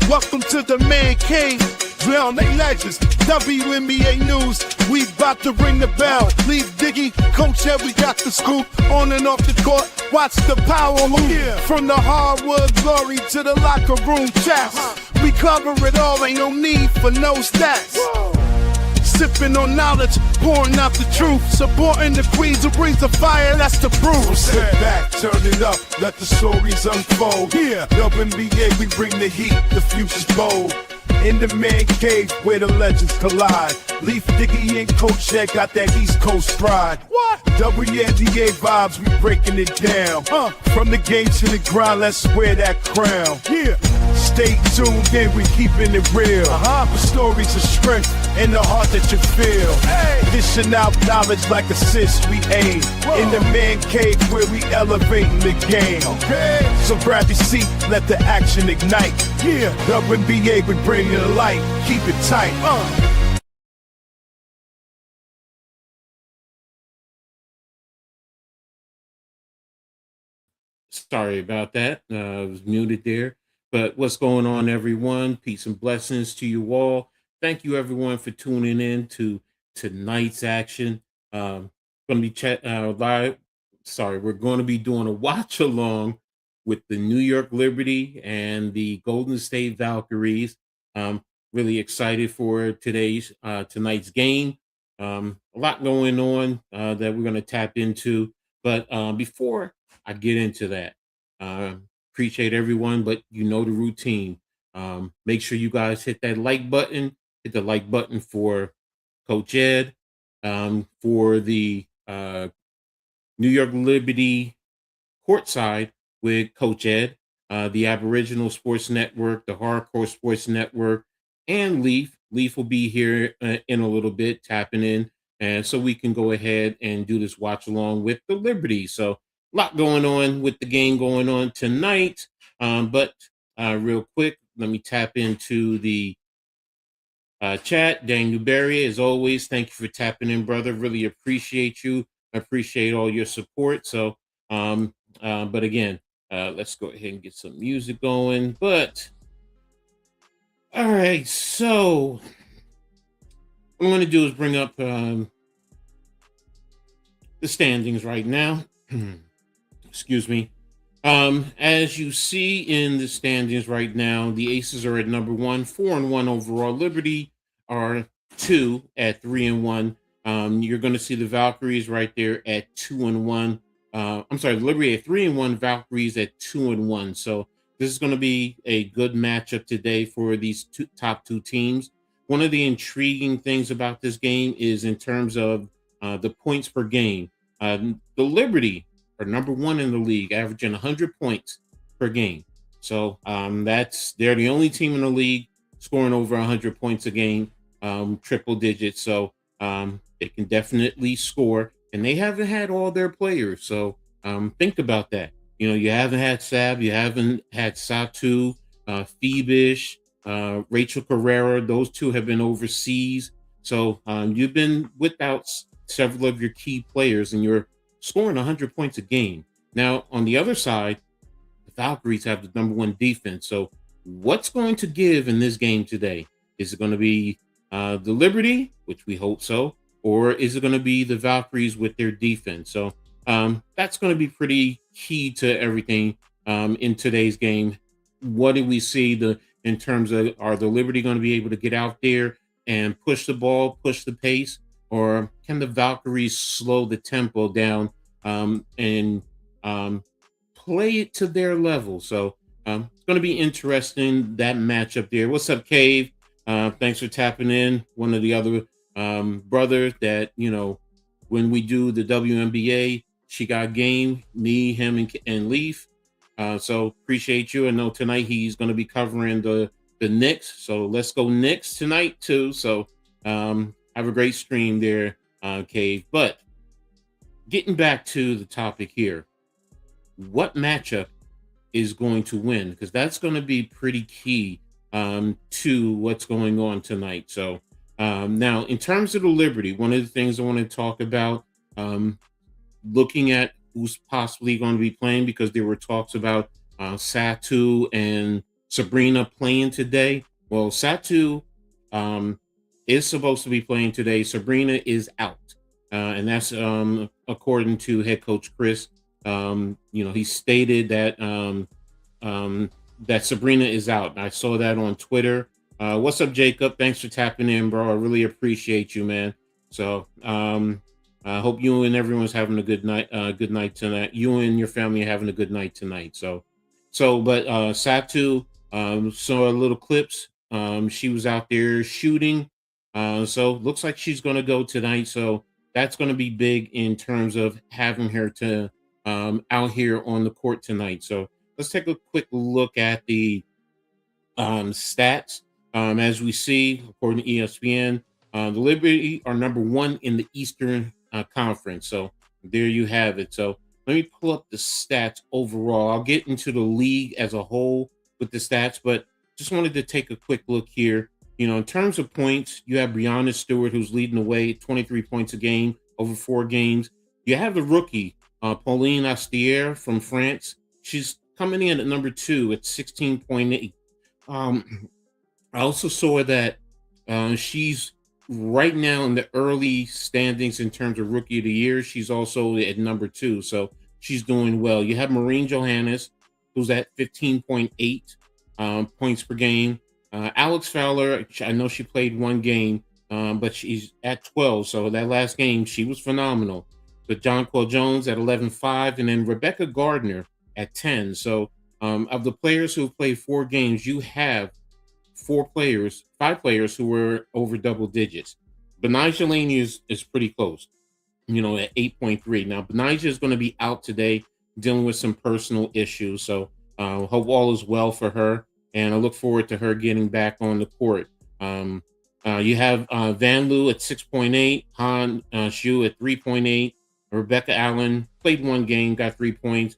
welcome to the man cave. Drown they legends, WNBA news. We bout to ring the bell. Leave Diggy, Coach Edd, we got the scoop. On and off the court, watch the power move. Yeah. From the hardwood glory to the locker room chats. We cover it all, ain't no need for no stats. Whoa. Sipping on knowledge, pouring out the truth. Supporting the queens who brings the fire, that's the proof. So sit back, turn it up, let the stories unfold. Yeah, WNBA, we bring the heat, the future's bold. In the man cave where the legends collide. Leaf Diggy and Coach Edd got that East Coast pride. What? WNBA vibes, we breaking it down. From the game to the grind, let's wear that crown. Yeah. Stay tuned in, we keeping it real. The stories of strength and the heart that you feel. Hey. Dishing out knowledge like assists we aim. Whoa. In the man cave where we elevating the game. Okay. So grab your seat, let the action ignite. Yeah. WNBA, we bring it to light. Keep it tight. Sorry about that. I was muted there. But what's going on, everyone? Peace and blessings to you all. Thank you, everyone, for tuning in to tonight's action. Going to be live. Sorry, we're going to be doing a watch along with the New York Liberty and the Golden State Valkyries. Really excited for tonight's game. A lot going on that we're going to tap into. But before I get into that, appreciate everyone, but you know the routine. Make sure you guys hit that like button. Hit the like button for Coach Edd, for the New York Liberty Courtside with Coach Edd, the Aboriginal Sports Network, the Hardcore Sports Network, and Leaf. Leaf will be here in a little bit, tapping in, and so we can go ahead and do this watch along with the Liberty. So a lot going on with the game going on tonight. But real quick, let me tap into the chat. Dan Newberry, as always, thank you for tapping in, brother. Really appreciate you. I appreciate all your support. So, but again, let's go ahead and get some music going. But, all right, so what I'm going to do is bring up the standings right now. Excuse me. As you see in the standings right now, the Aces are at number 1, 4-1 overall. Liberty are 2 at 3-1. You're going to see the Valkyries right there at 2-1. I'm sorry, Liberty at 3-1, Valkyries at 2-1. So this is going to be a good matchup today for these top two teams. One of the intriguing things about this game is in terms of the points per game. The Liberty are number 1 in the league, averaging 100 points per game. So they're the only team in the league scoring over 100 points a game, triple digits. So they can definitely score, and they haven't had all their players. So think about that. You know, you haven't had Sab, you haven't had Satu, Phoebish, Rachel Carrera. Those two have been overseas. So you've been without several of your key players, and you're scoring 100 points a game. Now, on the other side, the Valkyries have the number 1 defense. So what's going to give in this game today? Is it going to be the Liberty, which we hope so, or is it going to be the Valkyries with their defense? So that's going to be pretty key to everything in today's game. What do we see in terms of, are the Liberty going to be able to get out there and push the ball, push the pace? Or can the Valkyries slow the tempo down and play it to their level? So it's going to be interesting, that matchup there. What's up, Cave? Thanks for tapping in. One of the other brothers that, you know, when we do the WNBA, she got game, me, him, and Leaf. So appreciate you. I know tonight he's going to be covering the Knicks. So let's go Knicks tonight, too. So have a great stream there, Cave. But getting back to the topic here, what matchup is going to win? Because that's going to be pretty key to what's going on tonight. So now, in terms of the Liberty, one of the things I want to talk about, looking at who's possibly going to be playing, because there were talks about Satu and Sabrina playing today? Well, Satu um, is supposed to be playing today. Sabrina is out, and that's according to head coach Chris. He stated um, that Sabrina is out. I saw that on Twitter. What's up, Jacob? Thanks for tapping in, bro. I really appreciate you, man. So I hope you and everyone's having a good night. Good night tonight. You and your family are having a good night tonight. But Satu saw little clips. She was out there shooting. So looks like she's going to go tonight. So that's going to be big in terms of having her to out here on the court tonight. So let's take a quick look at the stats. As we see, according to ESPN, the Liberty are number one in the Eastern Conference. So there you have it. So let me pull up the stats overall. I'll get into the league as a whole with the stats, but just wanted to take a quick look here. In terms of points, you have Brianna Stewart, who's leading the way, 23 points a game over 4 games. You have the rookie, Pauline Astier from France. She's coming in at number 2 at 16.8. I also saw that she's right now in the early standings in terms of rookie of the year. She's also at number 2, so she's doing well. You have Maureen Johannes, who's at 15.8 points per game. Alex Fowler, I know she played 1 game, but she's at 12. So that last game, she was phenomenal. But Jonquel Jones at 11.5, and then Rebecca Gardner at 10. So of the players who played 4 games, you have 5 players who were over double digits. Benijah Laney is pretty close, at 8.3. Now, Benijah is going to be out today dealing with some personal issues. So hope all is well for her. And I look forward to her getting back on the court. You have Van Loo at 6.8, Han Shu at 3.8, Rebecca Allen played 1 game, got 3 points.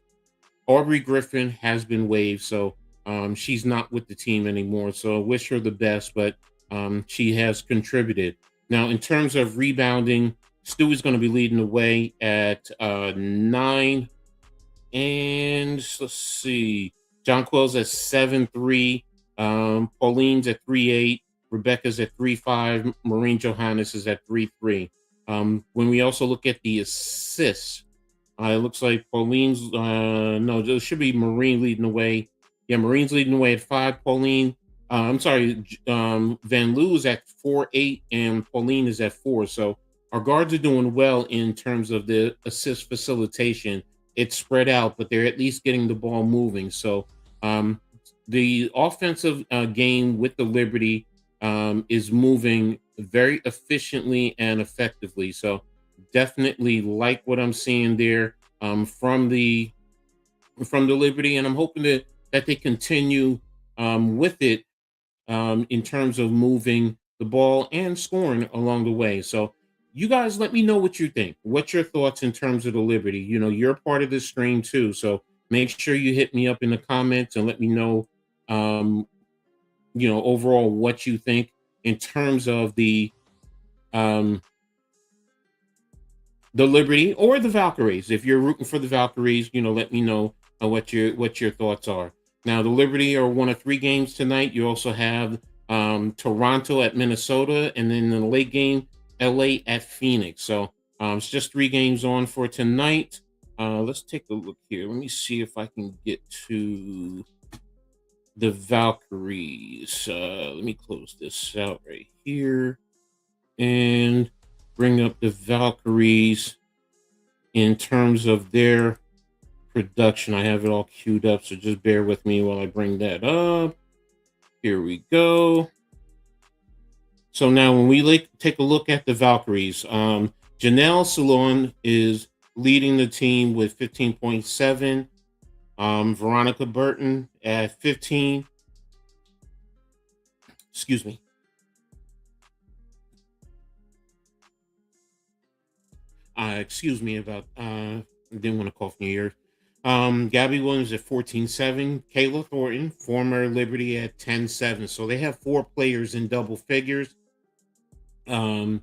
Aubrey Griffin has been waived, so she's not with the team anymore. So I wish her the best, but she has contributed. Now, in terms of rebounding, Stewie's going to be leading the way at 9. And let's see. Jonquel's at 7.3. Pauline's at 3.8. Rebecca's at 3.5. Maureen Johannes is at 3.3. When we also look at the assists, it looks like Pauline's no, it should be Maureen leading the way. Yeah, Marine's leading the way at 5. Pauline, Van Loo is at 4.8, and Pauline is at 4. So our guards are doing well in terms of the assist facilitation. It's spread out, but they're at least getting the ball moving. So the offensive game with the Liberty is moving very efficiently and effectively. So definitely like what I'm seeing there from the Liberty, and I'm hoping that they continue with it in terms of moving the ball and scoring along the way. So you guys let me know what you think. What's your thoughts in terms of the Liberty? You're part of this stream too, so make sure you hit me up in the comments and let me know overall what you think in terms of the Liberty or the Valkyries. If you're rooting for the Valkyries, let me know what your thoughts are. Now, the Liberty are one of 3 games tonight. You also have Toronto at Minnesota, and then in the late game, LA at Phoenix. So it's just 3 games on for tonight. Let's take a look here. Let me see if I can get to the Valkyries. Let me close this out right here and bring up the Valkyries in terms of their production. I have it all queued up, so just bear with me while I bring that up. Here we go. So now when we take a look at the Valkyries, Janelle Salon is leading the team with 15.7. Veronica Burton at 15. Excuse me. Excuse me about didn't want to cough in your ear. Gabby Williams at 14.7. Kayla Thornton, former Liberty, at 10.7. So they have 4 players in double figures. Xander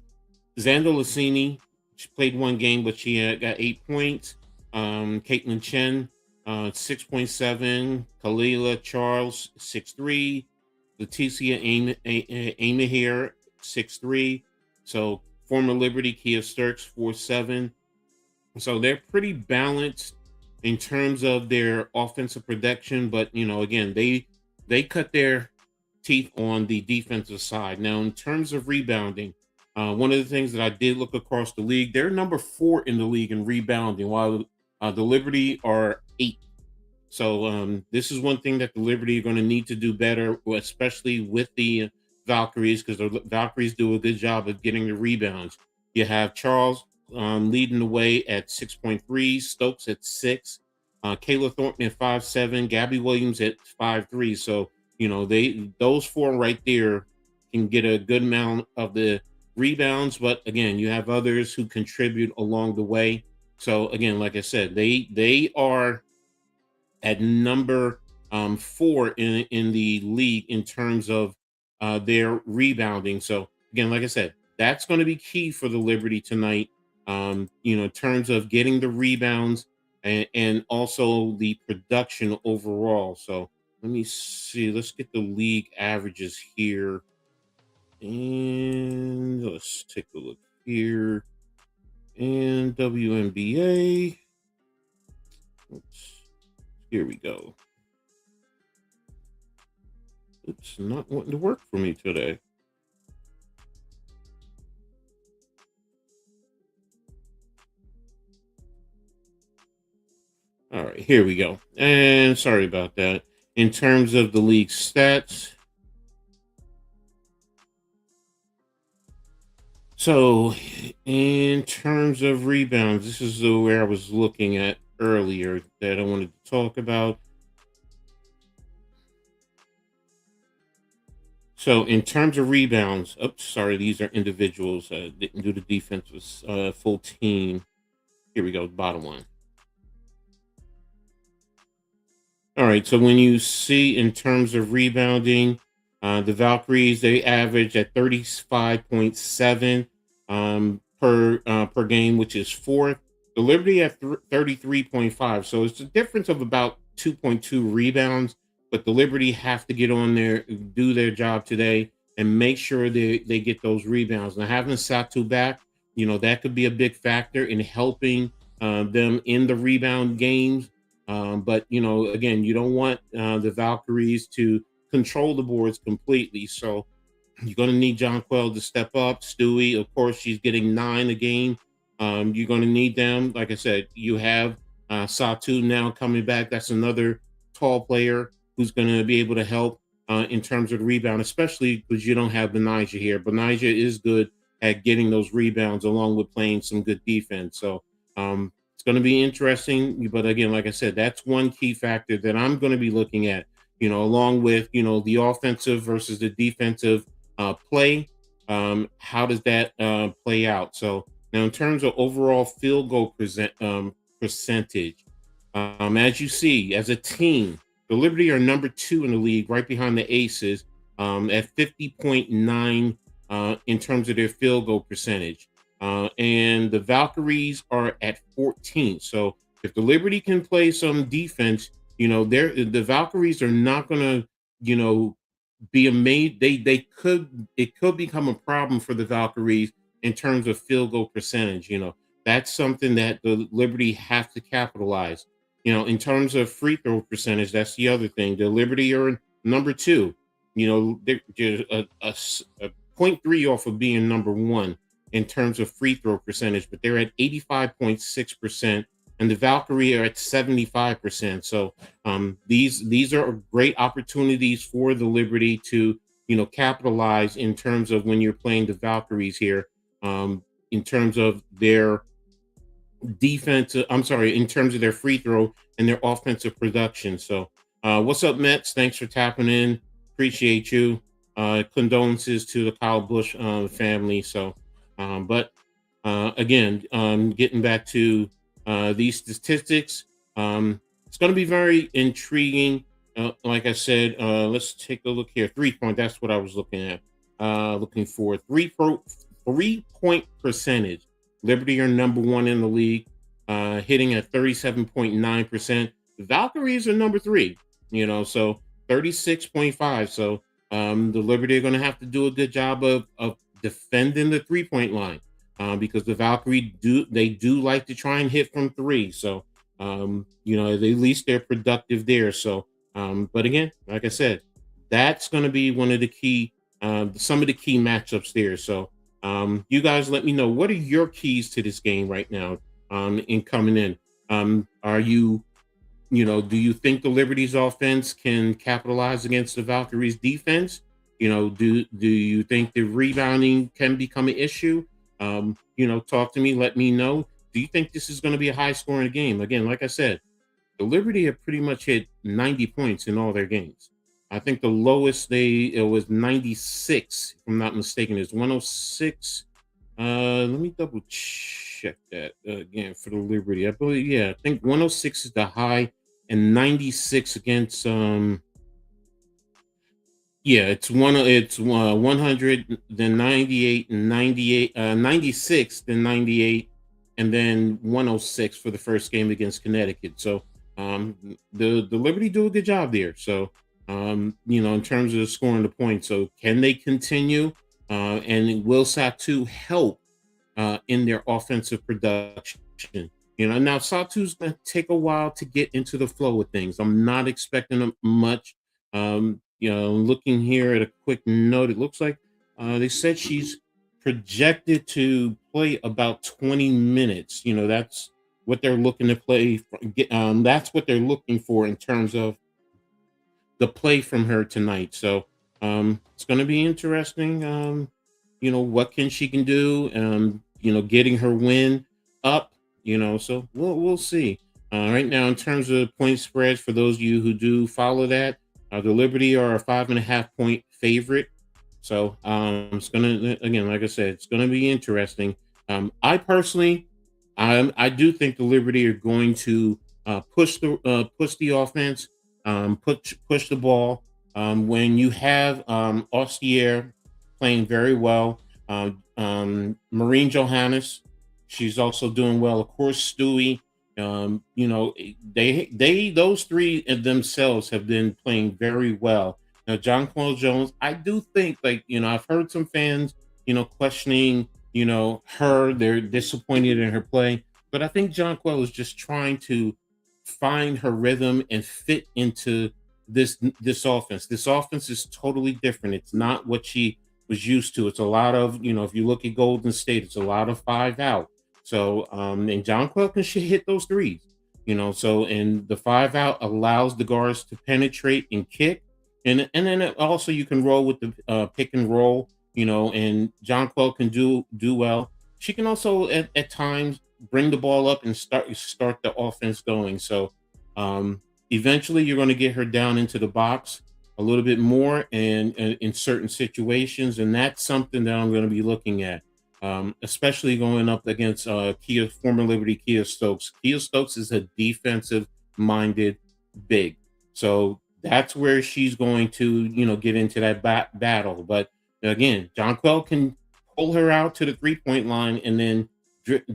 Lassini, she played 1 game, but she got 8 points. Caitlin Chen 6.7. Kalila Charles, 6'3". Leticia Amahir, 6'3". So former Liberty Kia Sturks, 4'7". So they're pretty balanced in terms of their offensive production, but again, they cut their teeth on the defensive side. Now, in terms of rebounding, one of the things that I did look across the league, they're number 4 in the league in rebounding, while the Liberty are 8. So this is one thing that the Liberty are going to need to do better, especially with the Valkyries, because the Valkyries do a good job of getting the rebounds. You have Charles leading the way at 6.3, Stokes at 6, Kayla Thornton at 5'7", Gabby Williams at 5'3". So those 4 right there can get a good amount of the rebounds, but again, you have others who contribute along the way. So again, like I said, they are at number 4 in the league in terms of their rebounding. So again, like I said, that's going to be key for the Liberty tonight. In terms of getting the rebounds and also the production overall. So let me see. Let's get the league averages here, and let's take a look here. And WNBA. Oops. Here we go. It's not wanting to work for me today. All right, here we go. And sorry about that. In terms of the league stats, so in terms of rebounds, this is where I was looking at earlier that I wanted to talk about. So in terms of rebounds, oops, sorry, these are individuals. Didn't do the defensive full team. Here we go, bottom one. All right, so when you see in terms of rebounding, the Valkyries, they average at 35.7 per game, which is 4th. The Liberty at 33.5. So it's a difference of about 2.2 rebounds, but the Liberty have to get on there, do their job today, and make sure they get those rebounds. Now, having Satu back, that could be a big factor in helping them in the rebound games. But again, you don't want the Valkyries to control the boards completely. So you're going to need John Quell to step up. Stewie, of course, she's getting 9 a game. You're going to need them. Like I said, you have Satu now coming back. That's another tall player who's going to be able to help in terms of the rebound, especially because you don't have Benijah here. Benijah is good at getting those rebounds along with playing some good defense. So it's going to be interesting. But again, like I said, that's one key factor that I'm going to be looking at, along with, the offensive versus the defensive play. How does that play out? So now in terms of overall field goal percentage, as you see, as a team, the Liberty are number 2 in the league, right behind the Aces, at 50.9 in terms of their field goal percentage. And the Valkyries are at 14. So if the Liberty can play some defense, the Valkyries are not going to, be amazed. It could become a problem for the Valkyries in terms of field goal percentage. That's something that the Liberty have to capitalize. In terms of free throw percentage, that's the other thing. The Liberty are number 2. They're just a 0.3 off of being number 1 in terms of free throw percentage, but they're at 85.6%, and the Valkyrie are at 75%. So these are great opportunities for the Liberty to capitalize in terms of when you're playing the Valkyries here, in terms of their defense. In terms of their free throw and their offensive production. So what's up, Mets? Thanks for tapping in. Appreciate you. Condolences to the Kyle Busch family. So but again, getting back to these statistics, it's going to be very intriguing. Like I said, let's take a look here. 3-point, that's what I was looking at. Looking for 3-point percentage. Liberty are number 1 in the league, hitting at 37.9%. The Valkyries are number 3, so 36.5. So the Liberty are going to have to do a good job of defending the 3-point line, because the Valkyrie do like to try and hit from 3. So at least they're productive there. So but again, like I said, that's going to be one of the key some of the key matchups there. So you guys let me know, what are your keys to this game right now in coming in. Are you do you think the Liberty's offense can capitalize against the Valkyries defense? Do you think the rebounding can become an issue? Talk to me, let me know. Do you think this is going to be a high scoring game? Again, like I said, the Liberty have pretty much hit 90 points in all their games. I think the lowest it was 96, if I'm not mistaken. It's 106. Let me double check that again for the Liberty. I believe, I think 106 is the high, and 96 against it's 100, then 98, and 98, 96, then 98, and then 106 for the first game against Connecticut. So the Liberty do a good job there. So in terms of scoring the points. So can they continue? And will Satu help in their offensive production? Now Satu's going to take a while to get into the flow of things. I'm not expecting much. Looking here at a quick note, it looks like they said she's projected to play about 20 minutes. That's what they're looking to play. That's what they're looking for in terms of the play from her tonight. So it's going to be interesting. What she can do. Getting her win up. So we'll see. Right now, in terms of point spreads, for those of you who do follow that, the Liberty are a 5.5 point favorite. So it's gonna, again, like I said, it's gonna be interesting. I personally, I do think the Liberty are going to push the offense, push the ball. When you have Ostier playing very well, Maureen Johannes, she's also doing well. Of course, Stewie. Those three of themselves have been playing very well. Now, Jonquel Jones, I do think, I've heard some fans, questioning, her. They're disappointed in her play, but I think Jonquel is just trying to find her rhythm and fit into this offense. This offense is totally different. It's not what she was used to. It's a lot of, if you look at Golden State, it's a lot of 5 out. So, and Jonquel can hit those threes, so, and the 5 out allows the guards to penetrate and kick. And then also you can roll with the pick and roll, and Jonquel can do well. She can also at times bring the ball up and start the offense going. So, eventually you're going to get her down into the box a little bit more and in certain situations. And that's something that I'm going to be looking at. Especially going up against former Liberty Kia Stokes. Kia Stokes is a defensive-minded big, so that's where she's going to, get into that battle. But again, Jonquel can pull her out to the 3-point line and then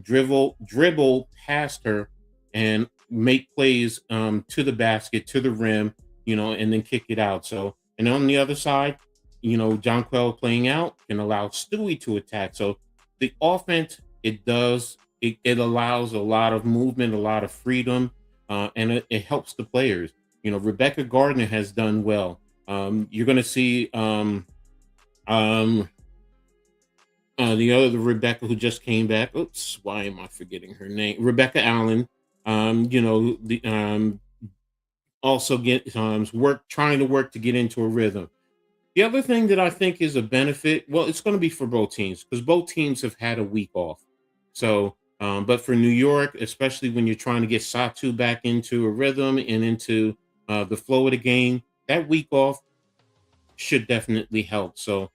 dribble past her and make plays to the basket, to the rim, and then kick it out. So, and on the other side, Jonquel playing out can allow Stewie to attack. So the offense, it allows a lot of movement, a lot of freedom, and it helps the players. Rebecca Gardner has done well. You're going to see the other Rebecca who just came back. Oops, why am I forgetting her name? Rebecca Allen. Also trying to work to get into a rhythm. The other thing that I think is a benefit, well, it's going to be for both teams because both teams have had a week off. So, but for New York, especially when you're trying to get Satu back into a rhythm and into the flow of the game, that week off should definitely help. So,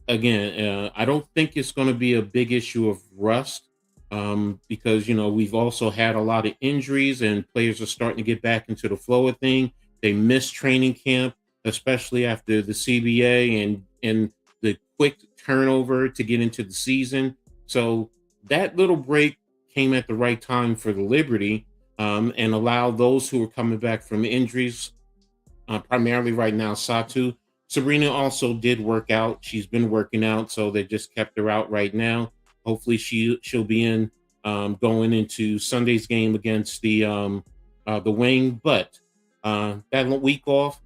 again, I don't think it's going to be a big issue of rust because, we've also had a lot of injuries and players are starting to get back into the flow of thing. They missed training camp, especially after the CBA and the quick turnover to get into the season. So that little break came at the right time for the Liberty. and allow those who are coming back from injuries, primarily right now, Satu. Sabrina also did work out. She's been working out, so they just kept her out right now. Hopefully, she'll be in going into Sunday's game against the Wing. But that week off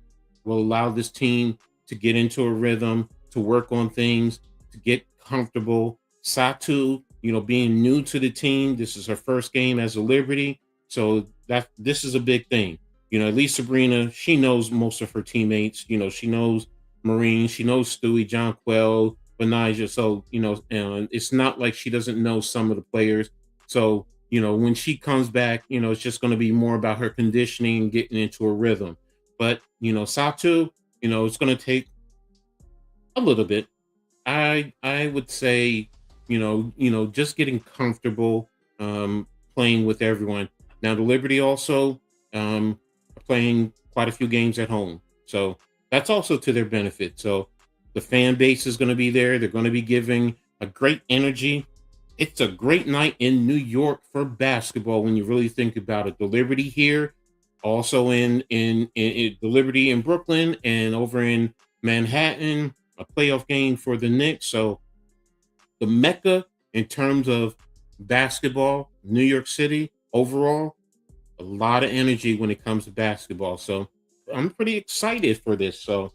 will allow this team to get into a rhythm, to work on things, to get comfortable. Satu, being new to the team, this is her first game as a Liberty, so this is a big thing. At least Sabrina, she knows most of her teammates. She knows Marine, she knows Stewie, John Quell, Benijah. So, and it's not like she doesn't know some of the players. So, when she comes back, it's just going to be more about her conditioning and getting into a rhythm. But, Satu, it's going to take a little bit. I would say, just getting comfortable playing with everyone. Now, the Liberty also playing quite a few games at home. So that's also to their benefit. So the fan base is going to be there. They're going to be giving a great energy. It's a great night in New York for basketball when you really think about it. The Liberty here, also in the Liberty in Brooklyn and over in Manhattan, a playoff game for the Knicks. So the Mecca in terms of basketball, New York City overall, a lot of energy when it comes to basketball. So I'm pretty excited for this. So,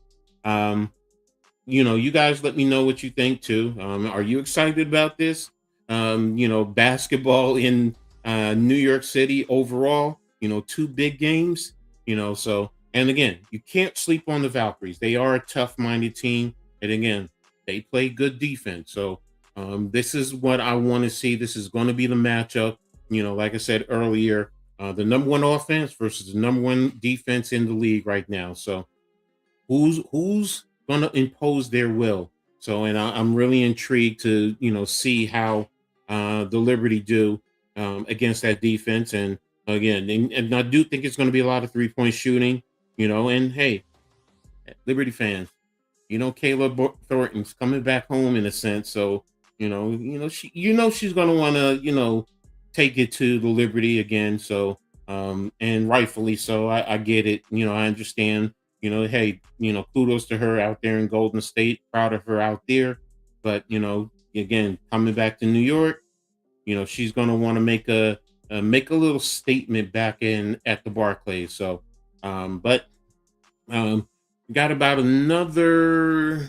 you guys let me know what you think too. Are you excited about this? Basketball in New York City overall, two big games, so, and again, you can't sleep on the Valkyries. They are a tough-minded team. And again, they play good defense. So this is what I want to see. This is going to be the matchup. Like I said earlier, the number one offense versus the number one defense in the league right now. So who's going to impose their will? So, and I'm really intrigued to, see how the Liberty do against that defense. And again, and I do think it's going to be a lot of 3-point shooting, and hey, Liberty fans, Kayla Thornton's coming back home in a sense. So, she's going to want to, take it to the Liberty again. So, and rightfully so. I get it. I understand, hey, kudos to her out there in Golden State. Proud of her out there. But, again, coming back to New York, she's going to want to make a little statement back in at the Barclays. So, got about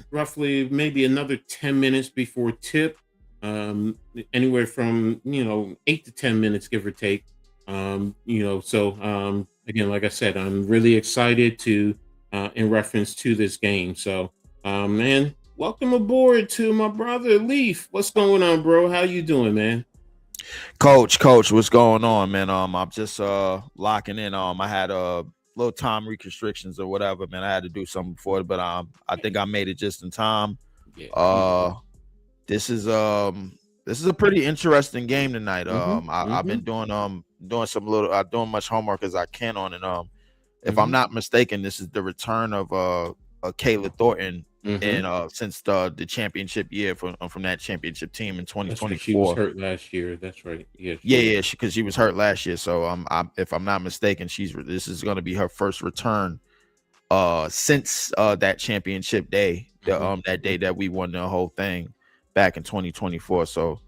roughly maybe another 10 minutes before tip. Anywhere from 8 to 10 minutes, give or take. So again, like I said, I'm really excited to in reference to this game. So man, welcome aboard to my brother Leaf. What's going on, bro? How you doing, man? Coach, what's going on, man? I'm just locking in. I had little time restrictions or whatever, man. I had to do something before it, but I think I made it just in time. Yeah. This is a pretty interesting game tonight. I've been doing some doing much homework as I can on it. If I'm not mistaken, this is the return of Kayla Thornton and since the championship year from that championship team in 2024. She was hurt last year. That's right. Yeah, because she was hurt last year. So if I'm not mistaken, this is going to be her first return since that championship day, that day that we won the whole thing back in 2024. So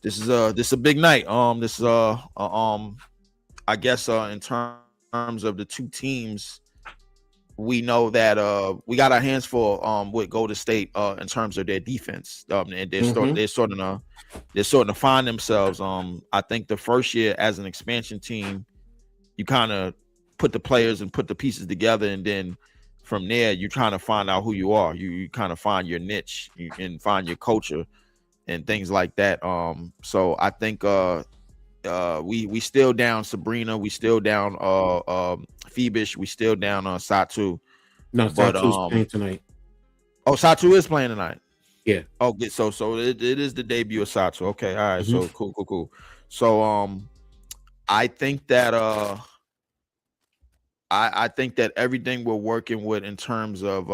this is a big night. This is I guess in terms of the two teams, we know that we got our hands full with Golden State in terms of their defense. And they're starting to find themselves. I think the first year as an expansion team, you kind of put the players and put the pieces together, and then from there you're trying to find out who you are. You kind of find your niche, you can find your culture and things like that. So I think we still down Sabrina, we still down Phoebish, we still down Satu. No, Satu's playing tonight. Oh, Satu is playing tonight. Yeah. Oh, so it is the debut of Satu. Okay, all right. So cool. So I think that I think that everything we're working with in terms of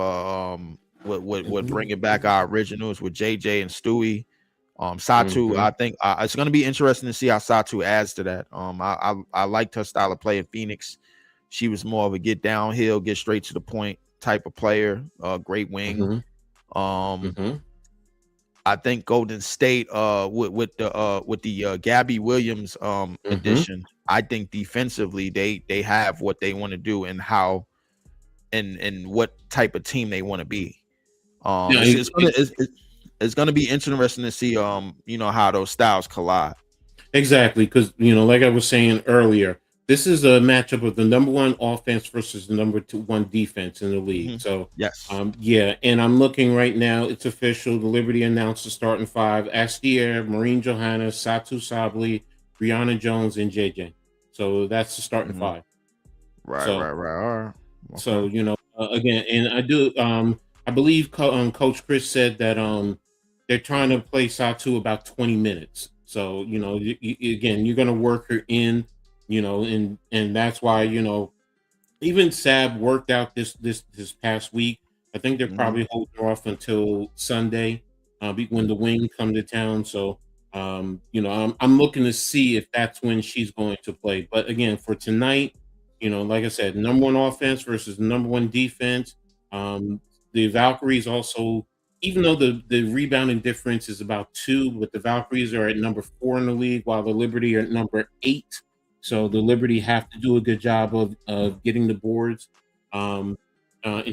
with bringing back our originals with JJ and Stewie, Satu, I think it's going to be interesting to see how Satu adds to that. I liked her style of play in Phoenix. She was more of a get downhill, get straight to the point type of player. Great wing. I think Golden State with the Gabby Williams addition, I think defensively they have what they want to do and how and what type of team they want to be. It's gonna be interesting to see how those styles collide. Exactly, because like I was saying earlier, this is a matchup of the number one offense versus the number one defense in the league. So yes, yeah, and I'm looking right now. It's official. The Liberty announced the starting five: Astier, Maureen Johannes, Satu Sabli, Brianna Jones, and JJ. So that's the starting five. Right. All right. Okay. So again, and I believe Coach Chris said that they're trying to play Satu about 20 minutes. So again, you're going to work her in. And that's why even Sab worked out this past week. I think they're probably holding her off until Sunday when the wing come to town. So I'm looking to see if that's when she's going to play. But again, for tonight, like I said, number one offense versus number one defense. The Valkyries also, even though the rebounding difference is about 2, but the Valkyries are at number 4 in the league, while the Liberty are at number 8. So the Liberty have to do a good job of getting the boards. In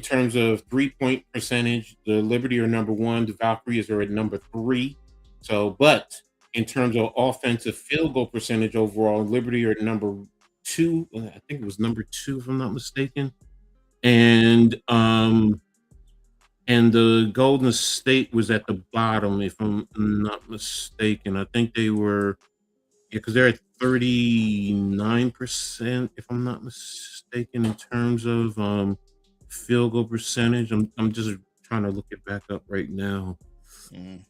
terms of 3-point percentage, the Liberty are number 1. The Valkyries are at number 3. So, but in terms of offensive field goal percentage overall, Liberty are at number 2. I think it was number 2, if I'm not mistaken. And the Golden State was at the bottom, if I'm not mistaken. I think they were, because they're at 39%, if I'm not mistaken, in terms of field goal percentage. I'm just trying to look it back up right now. Team.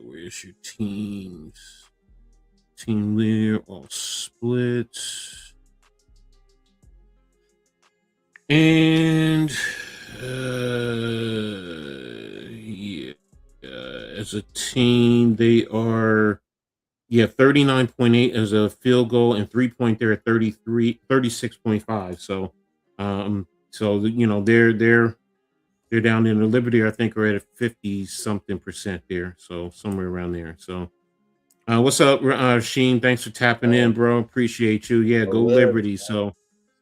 Where's your teams? Team leader, all split. And as a team, they are 39.8 as a field goal, and 3-point they're at 36.5. So they're down in the Liberty, I think, are at 50-something% there. So somewhere around there. So what's up, Sheen? Thanks for tapping in, bro. Appreciate you. Yeah, go Liberty. So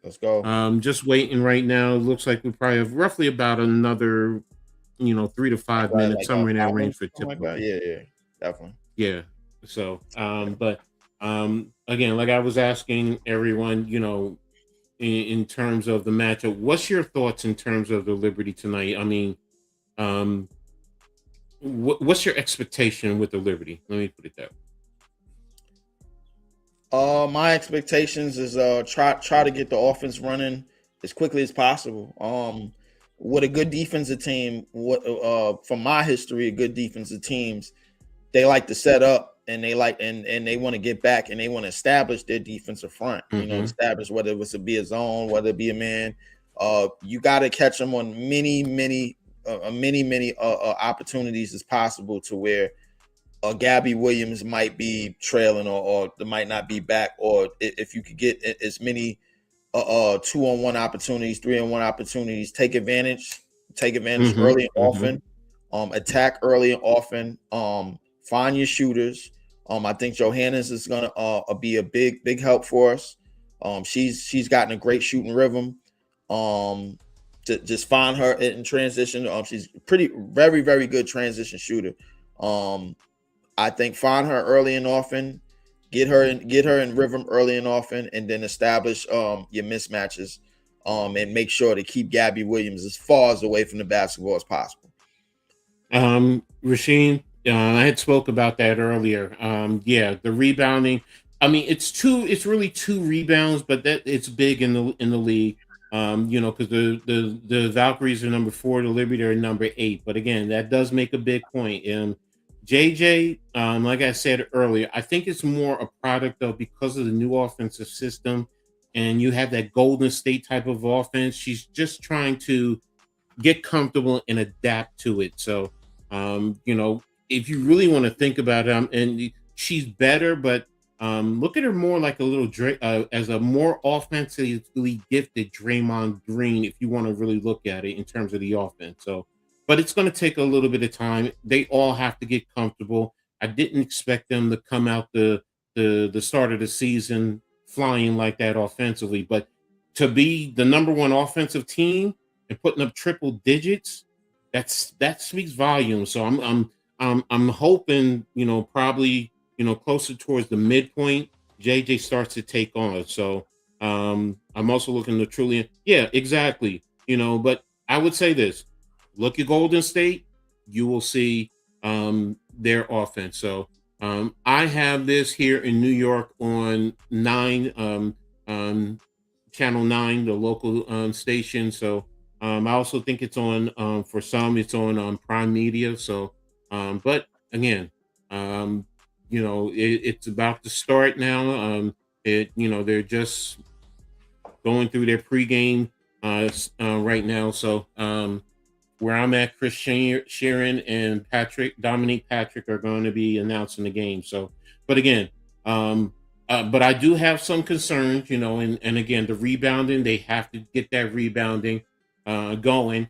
let's go. Just waiting right now. It looks like we probably have roughly about another 3 to 5 minutes, like somewhere in that range for typical. Like yeah, definitely. Yeah. So but again, like I was asking everyone, in terms of the matchup, what's your thoughts in terms of the Liberty tonight? I mean, what's your expectation with the Liberty? Let me put it that way. My expectations is try to get the offense running as quickly as possible. With a good defensive team, from my history, a good defensive teams, they like to set up and they they want to get back and they want to establish their defensive front. Establish whether it was to be a zone, whether it be a man. You got to catch them on many opportunities as possible to where Gabby Williams might be trailing or they might not be back, or if you could get as many 2-on-1 opportunities, 3-on-1 opportunities, take advantage early and often, attack early and often, find your shooters. I think Johannes is gonna be a big help for us. She's gotten a great shooting rhythm. To just find her in transition. She's very, very good transition shooter. I think find her early and often, get her in rhythm early and often, and then establish your mismatches, and make sure to keep Gabby Williams as far away from the basketball as possible. Rasheen, I had spoke about that earlier. The rebounding. I mean, it's really 2 rebounds, but that it's big in the league. Because the Valkyries are number 4, the Liberty are number 8. But again, that does make a big point. JJ, like I said earlier, I think it's more a product of because of the new offensive system, and you have that Golden State type of offense. She's just trying to get comfortable and adapt to it. So, if you really want to think about it, and she's better, but look at her more like a little as a more offensively gifted Draymond Green, if you want to really look at it in terms of the offense. So, but it's going to take a little bit of time. They all have to get comfortable. I didn't expect them to come out the start of the season flying like that offensively, but to be the number one offensive team and putting up triple digits, that speaks volumes. So I'm hoping, probably, closer towards the midpoint, JJ starts to take on. So I'm also looking to truly, yeah, exactly. But I would say this: look at Golden State, you will see their offense. So I have this here in New York on Channel 9, the local station. So I also think it's on for some, it's on Prime Media. So, but again, it's about to start now. They're just going through their pregame right now. So where I'm at, Chris Sharon and Dominique Patrick are going to be announcing the game. So, but again, but I do have some concerns, and again, the rebounding, they have to get that rebounding going.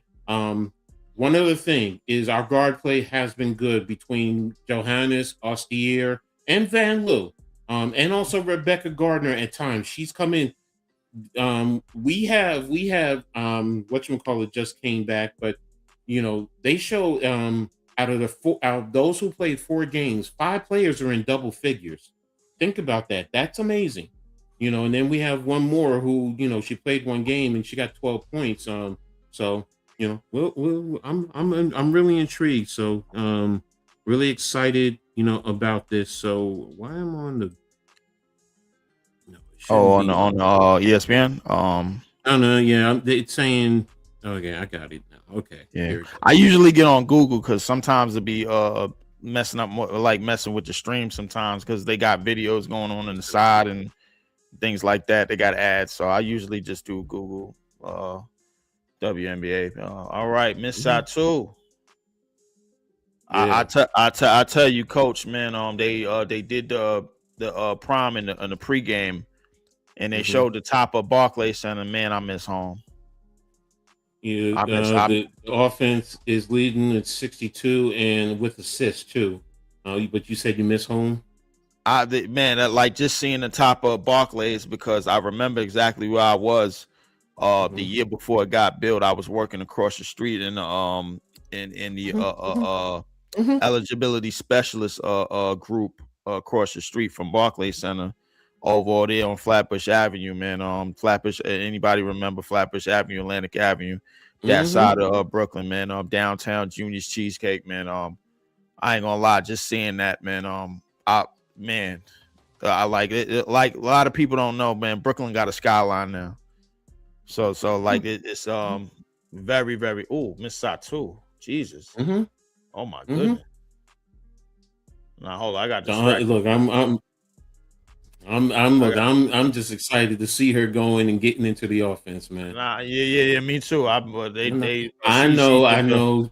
One other thing is our guard play has been good between Johannes, Ostier, and Van Loo, and also Rebecca Gardner at times. She's come in. We have whatchamacallit just came back, but they show out of those who played 4 games, 5 players are in double figures. Think about that. That's amazing. And then we have one more who, she played 1 game and she got 12 points. So I'm really intrigued. So really excited, about this. So why am I on the on ESPN? Oh no, yeah, it's saying. Okay, I got it now. Okay, yeah. I usually get on Google because sometimes it be messing up more, like messing with the stream sometimes because they got videos going on the side and things like that. They got ads, so I usually just do Google WNBA. All right, Miss Satu. Yeah. I tell you, Coach, man. They did the prom in the pregame, and they showed the top of Barclays Center. Man, I miss home. Yeah, the offense is leading at 62 and with assists too. But you said you miss home. Like just seeing the top of Barclays, because I remember exactly where I was the year before it got built. I was working across the street in the eligibility specialist group across the street from Barclays Center over there on Flatbush Avenue, man. Flatbush, anybody remember Flatbush Avenue, Atlantic Avenue, that side of Brooklyn, man. Downtown Junior's Cheesecake, man. I ain't gonna lie, just seeing that, man. I like it. Like a lot of people don't know, man. Brooklyn got a skyline now, so like it's very, very. Oh, Miss Satu, Jesus. Oh my goodness. Now hold on, I got distracted. Look, I'm just excited to see her going and getting into the offense, man. Yeah, me too. I know.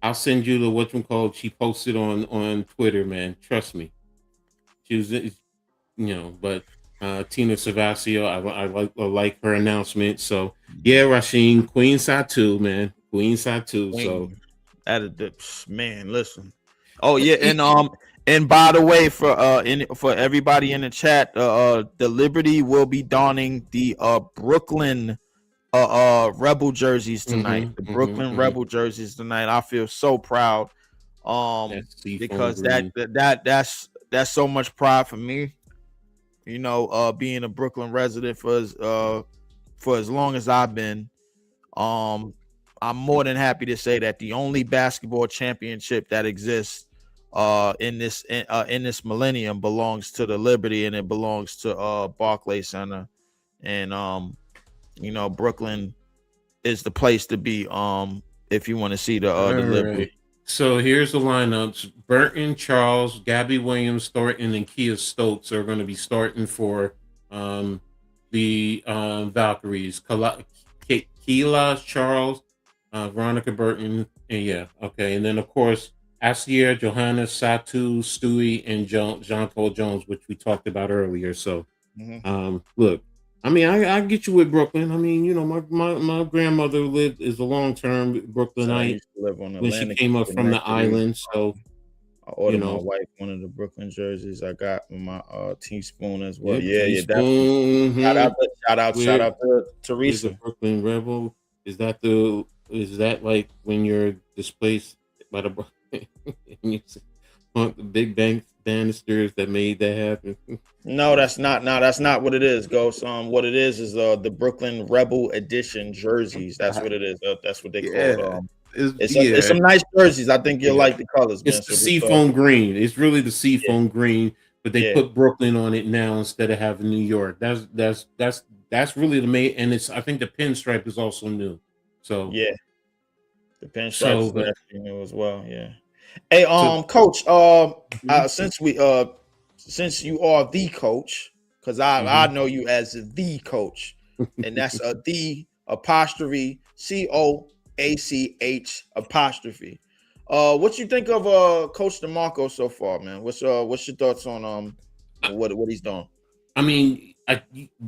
I'll send you the whatchamacallit she posted on Twitter, man. Trust me. She was, but Tina Savasio, I like her announcement. So yeah, Rasheen, Queen Satu, man, Queen Satu. So man, listen. Oh yeah, and by the way, for everybody in the chat, the Liberty will be donning the Brooklyn Rebel jerseys tonight. The Brooklyn Rebel jerseys tonight. I feel so proud, because that's so much pride for me. Being a Brooklyn resident for as long as I've been. I'm more than happy to say that the only basketball championship that exists in this millennium belongs to the Liberty, and it belongs to Barclays Center, and Brooklyn is the place to be if you want to see the Liberty. Right. So here's the lineups: Burton, Charles, Gabby Williams, Thornton, and Kia Stokes are going to be starting for the Valkyries. Keila, Charles, Veronica Burton, and yeah, okay, and then of course Asier, Johanna, Satu, Stewie, and Jean Paul Jones, which we talked about earlier. So, Mhm. look, I mean, I get you with Brooklyn. I mean, you know, my grandmother is a long term So I Brooklynite used to live on when she Atlantic came up Street from next the to these. island. So, I you ordered my know, wife one of the Brooklyn jerseys. I got my teaspoon as well. yep, Yeah, yeah, definitely. teaspoon. Shout We're out to we're the Teresa. Brooklyn Rebel. Is that like when you're displaced by the and you want the big bang banisters that made that happen? No, that's not. No, that's not what it is, Ghost. What it is the Brooklyn Rebel Edition jerseys. That's what it is. That's what they called. Yeah, It's some nice jerseys. I think you'll yeah. like the colors, It's man. the So just seafoam green. It's really the yeah, seafoam green, but they yeah, put Brooklyn on it now instead of having New York. That's really the main. And it's I think the pinstripe is also new. So yeah. The pinstripes so is but actually new as well. Yeah. Hey, so Coach. mhm, Since you are the coach, because I mhm. know you as the coach, and that's the apostrophe COACH apostrophe. What you think of Coach DeMarco so far, man? What's your thoughts on what he's doing? I mean,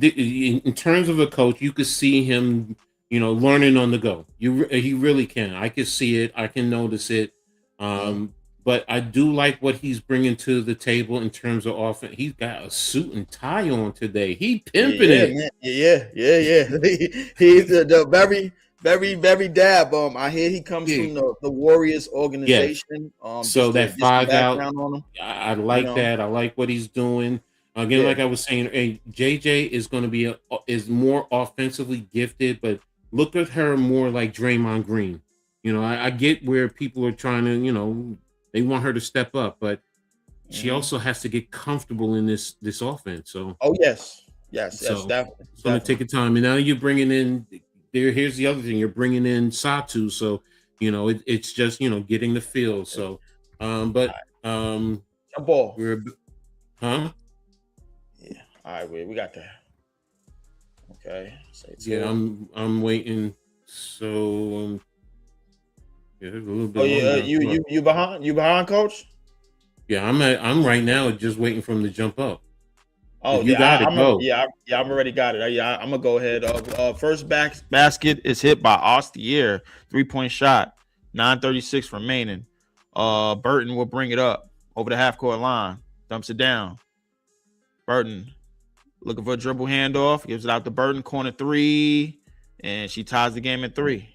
in terms of a coach, you could see him, you know, learning on the go. He really can. I can see it. I can notice it. Mhm. But I do like what he's bringing to the table in terms of offense. He's got a suit and tie on today. He pimping Yeah, it. man. Yeah. He's the very dab. I hear he comes Yeah. from the Warriors Yes. organization. So that Just the 5 out, background on him, I you like know. that. I like what he's doing. Again, Yeah. like I was saying, JJ is going to be is more offensively gifted, but look at her more like Draymond Green. You know, I get where people are trying to, you know, they want her to step up, but she Hmm. also has to get comfortable in this offense. So Oh yes, so definitely, it's going to take definitely. a time. And now you're bringing in there. Here's the other thing: you're bringing in Satu. So you know, it's just you know getting the feel. So, but Jump ball. we're huh? Yeah. All right, we got that. Okay. Say Yeah, two. I'm waiting. So yeah, there's a little Oh bit yeah, longer. you behind, Coach? Yeah, I'm right now just waiting for him to jump up. If Oh you yeah, got it, go. I'm already got it. I'm gonna go ahead. First basket is hit by Ostier, 3-point shot, 9:36 remaining. Burton will bring it up over the half court line, dumps it down. Burton looking for a dribble handoff, gives it out to Burton, corner three, and she ties the game at 3.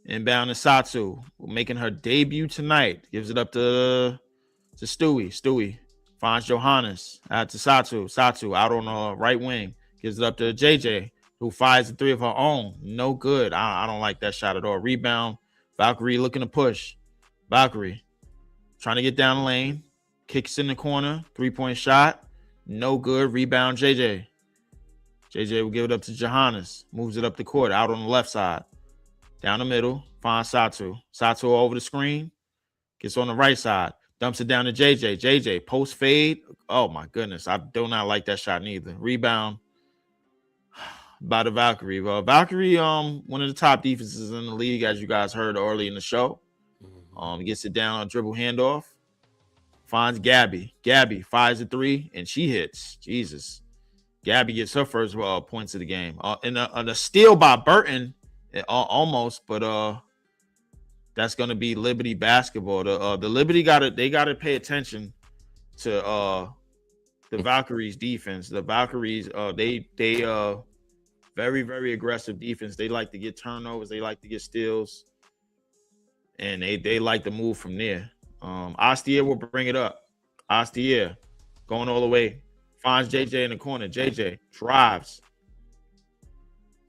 Inbound to Satsu, making her debut tonight, gives it up to Stewie. Stewie finds Johannes out to Satu. Satu out on the right wing. Gives it up to JJ, who fires the 3 of her own. No good. I don't like that shot at all. Rebound. Valkyrie looking to push. Valkyrie trying to get down the lane. Kicks in the corner. 3-point shot. No good. Rebound JJ. JJ will give it up to Johannes. Moves it up the court. Out on the left side. Down the middle. Finds Satu. Satu over the screen. Gets on the right side. Dumps it down to JJ. JJ, post fade. Oh, my goodness. I do not like that shot neither. Rebound by the Valkyrie. Well, Valkyrie, one of the top defenses in the league, as you guys heard early in the show. Gets it down on dribble handoff. Finds Gabby. Gabby fires a 3, and she hits. Jesus. Gabby gets her first points of the game. And a steal by Burton, almost, but that's gonna be Liberty basketball. The Liberty gotta pay attention to the Valkyries defense. The Valkyries they very, very aggressive defense. They like to get turnovers, they like to get steals, and they like to move from there. Astier will bring it up. Astier going all the way, finds JJ in the corner. JJ drives,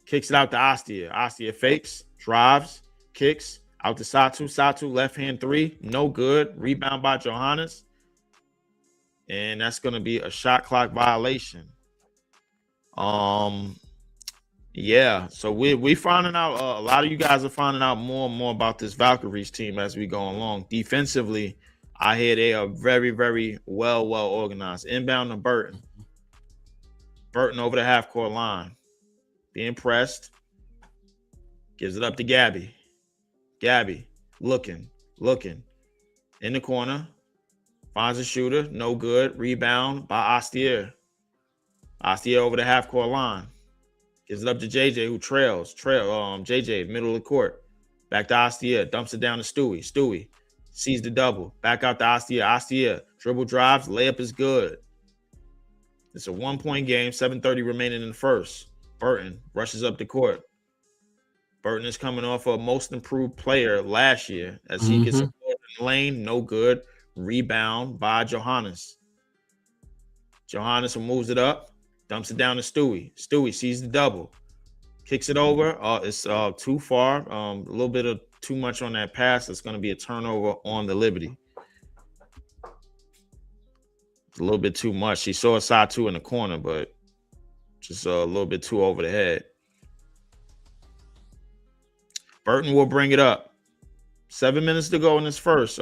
kicks it out to Astier. Astier fakes, drives, kicks out to Satu. Satu left hand 3, no good. Rebound by Johannes, and that's going to be a shot clock violation. Yeah, so we finding out. A lot of you guys are finding out more and more about this Valkyries team as we go along. Defensively, I hear they are very, very well organized. Inbound to Burton. Burton over the half court line, being pressed. Gives it up to Gabby. Gabby looking in the corner. Finds a shooter. No good. Rebound by Astier. Astier over the half-court line. Gives it up to JJ, who trails. JJ, middle of the court. Back to Astier. Dumps it down to Stewie. Stewie sees the double. Back out to Astier. Astier. Dribble drives. Layup is good. It's a 1-point game. 7:30 remaining in the first. Burton rushes up the court. Burton is coming off a most improved player last year as he gets a ball in the lane. No good. Rebound by Johannes. Johannes moves it up. Dumps it down to Stewie. Stewie sees the double. Kicks it over. It's too far. A little bit of too much on that pass. It's going to be a turnover on the Liberty. It's a little bit too much. She saw a side two in the corner, but just a little bit too over the head. Burton will bring it up. 7 minutes to go in this first.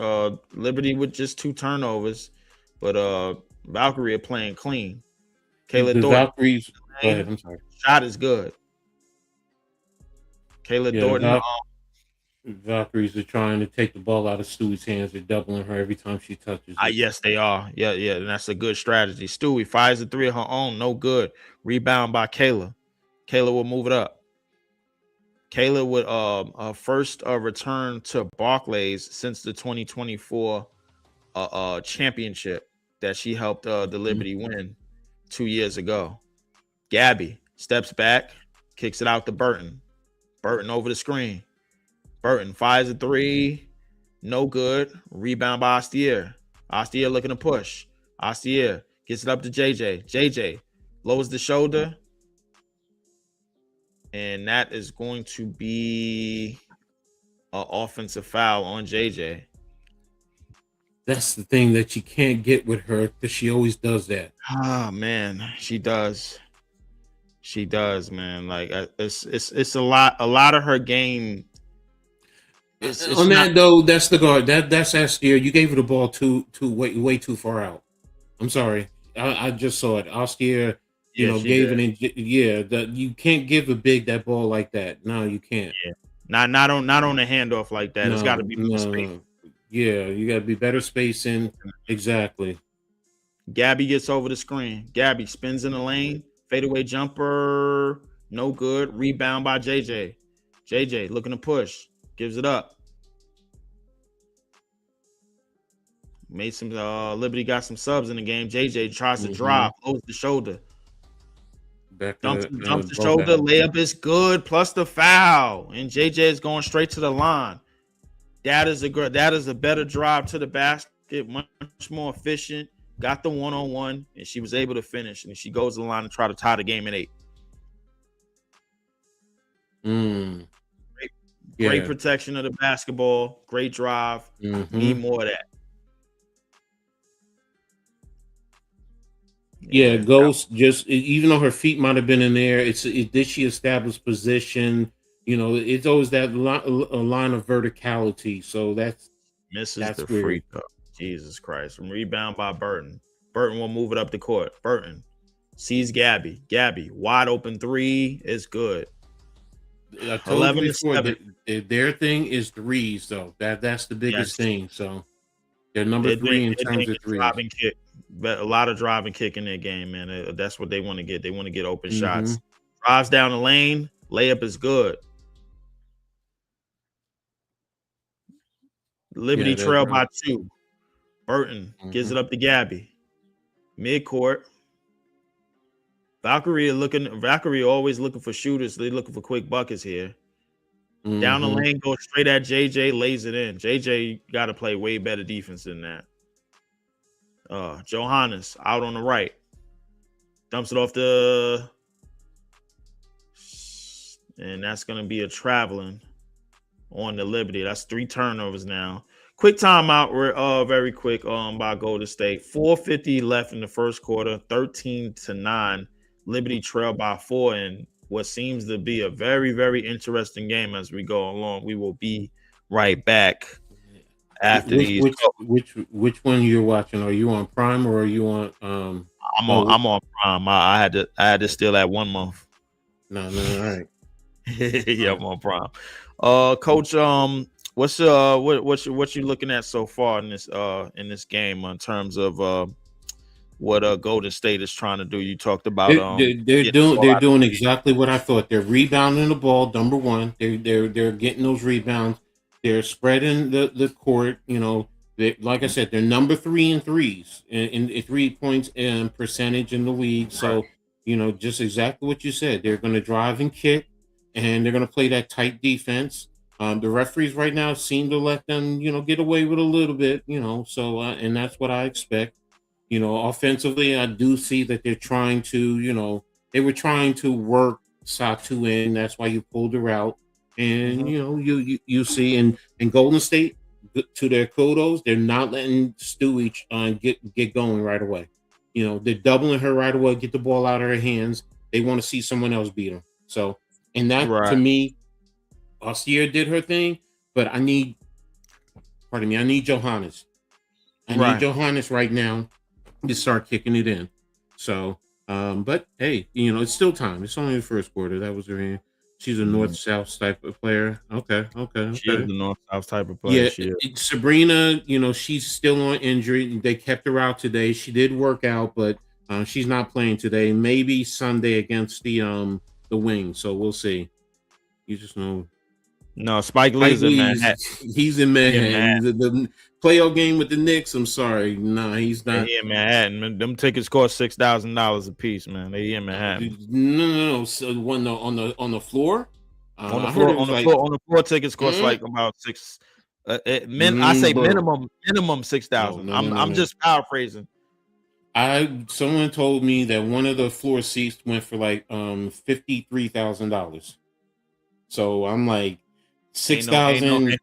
Liberty with just 2 turnovers, but Valkyrie are playing clean. Kayla The Thornton. Valkyries. Go ahead. I'm sorry. Shot is good. Kayla Thornton. Valkyries are trying to take the ball out of Stewie's hands. They're doubling her every time she touches it. Yes, they are. Yeah, and that's a good strategy. Stewie fires a 3 of her own. No good. Rebound by Kayla. Kayla will move it up. Kayla would first return to Barclays since the 2024 championship that she helped the Liberty win 2 years ago. Gabby steps back, kicks it out to Burton. Burton over the screen. Burton fires a 3. No good. Rebound by Astier. Astier looking to push. Astier gets it up to JJ. JJ lowers the shoulder. And that is going to be an offensive foul on JJ. That's the thing that you can't get with her because she always does that. Oh man, she does. She does, man. Like it's a lot of her game. It's on not, that though, that's the guard. That's Astier. You gave her the ball way too far out. I'm sorry. I just saw it. Astier, gave it in. Yeah, you can't give a big that ball like that. No, you can't. Yeah. Not on the handoff like that. It's got to be more space. Yeah, you got to be better spacing. Exactly. Gabby gets over the screen. Gabby spins in the lane. Fadeaway jumper. No good. Rebound by JJ. JJ looking to push. Gives it up. Made some Liberty got some subs in the game. JJ tries to drive, close the shoulder. Dumps the shoulder. Layup is good, plus the foul. And JJ is going straight to the line. That is a better drive to the basket, much more efficient. Got the 1-on-1, and she was able to finish. And she goes to the line and try to tie the game at 8. Great protection of the basketball. Great drive. Need more of that. Yeah, Ghost just even though her feet might have been in there, did she establish position? It's always that line of verticality. So that's the free throw. Jesus Christ! Rebound by Burton. Burton will move it up the court. Burton sees Gabby. Gabby wide open 3 is good. I told you before, their thing is threes, though. That's the biggest thing. So they're number 3 in terms of threes. Kick. But a lot of drive and kick in their game, man. That's what they want to get. They want to get open shots. Drives down the lane. Layup is good. Liberty trail by 2. Burton gives it up to Gabby. Midcourt. Valkyrie always looking for shooters. They're looking for quick buckets here. Down the lane, goes straight at JJ, lays it in. JJ got to play way better defense than that. Johannes out on the right. Dumps it off and that's going to be a traveling on the Liberty. That's 3 turnovers now. Quick timeout, very quick by Golden State. 4:50 left in the first quarter, 13-9. Liberty trail by 4 in what seems to be a very, very interesting game as we go along. We will be right back after these. Which one you're watching? Are you on Prime or are you on? I'm on Prime. I had to steal that 1 month. No, all right. Yeah, I'm on prime. Coach, what you looking at so far in this game in terms of what Golden State is trying to do? You talked about getting the ball They're out of doing the paint. exactly what I thought. They're rebounding the ball. Number one, they're getting those rebounds. They're spreading the court. You know, like I said, they're number 3 in threes in 3 points and percentage in the league. Right. So you know, just exactly what you said. They're going to drive and kick, and they're going to play that tight defense. The referees right now seem to let them, you know, get away with a little bit. You know, so and that's what I expect. You know, offensively, I do see that they're trying to, you know, they were trying to work Satu in. That's why you pulled her out. And, Mhm. you know, you see in Golden State, to their kudos, they're not letting Stewie get going right away. You know, they're doubling her right away, get the ball out of her hands. They want to see someone else beat her. So, and that to Right. me, Austin did her thing, but I need Johannes. I need Right. Johannes right now to start kicking it in. So, but hey, you know, it's still time. It's only the first quarter. That was her hand. She's a Mhm. north-south type of player. Okay, okay, She is okay. the North South type of player. Yeah, She is. Sabrina, you know, she's still on injury. They kept her out today. She did work out, but she's not playing today. Maybe Sunday against the Wings. So we'll see. You just know No, Spike Mike Lee's in Lee's Manhattan. he's in He in Manhattan. Manhattan. The playoff game with the Knicks. I'm sorry, no, he's Yeah, not. he in Manhattan. Man, them tickets cost $6,000 a piece, man. They in Manhattan. No. So when on the floor, On the I heard floor, it was like, on the floor, tickets cost mm, like about six. I say bro. minimum six No, thousand. no, no, no, I'm no. just paraphrasing. Someone told me that one of the floor seats went for like $53,000. So I'm like Ain't six no ain't no thousand.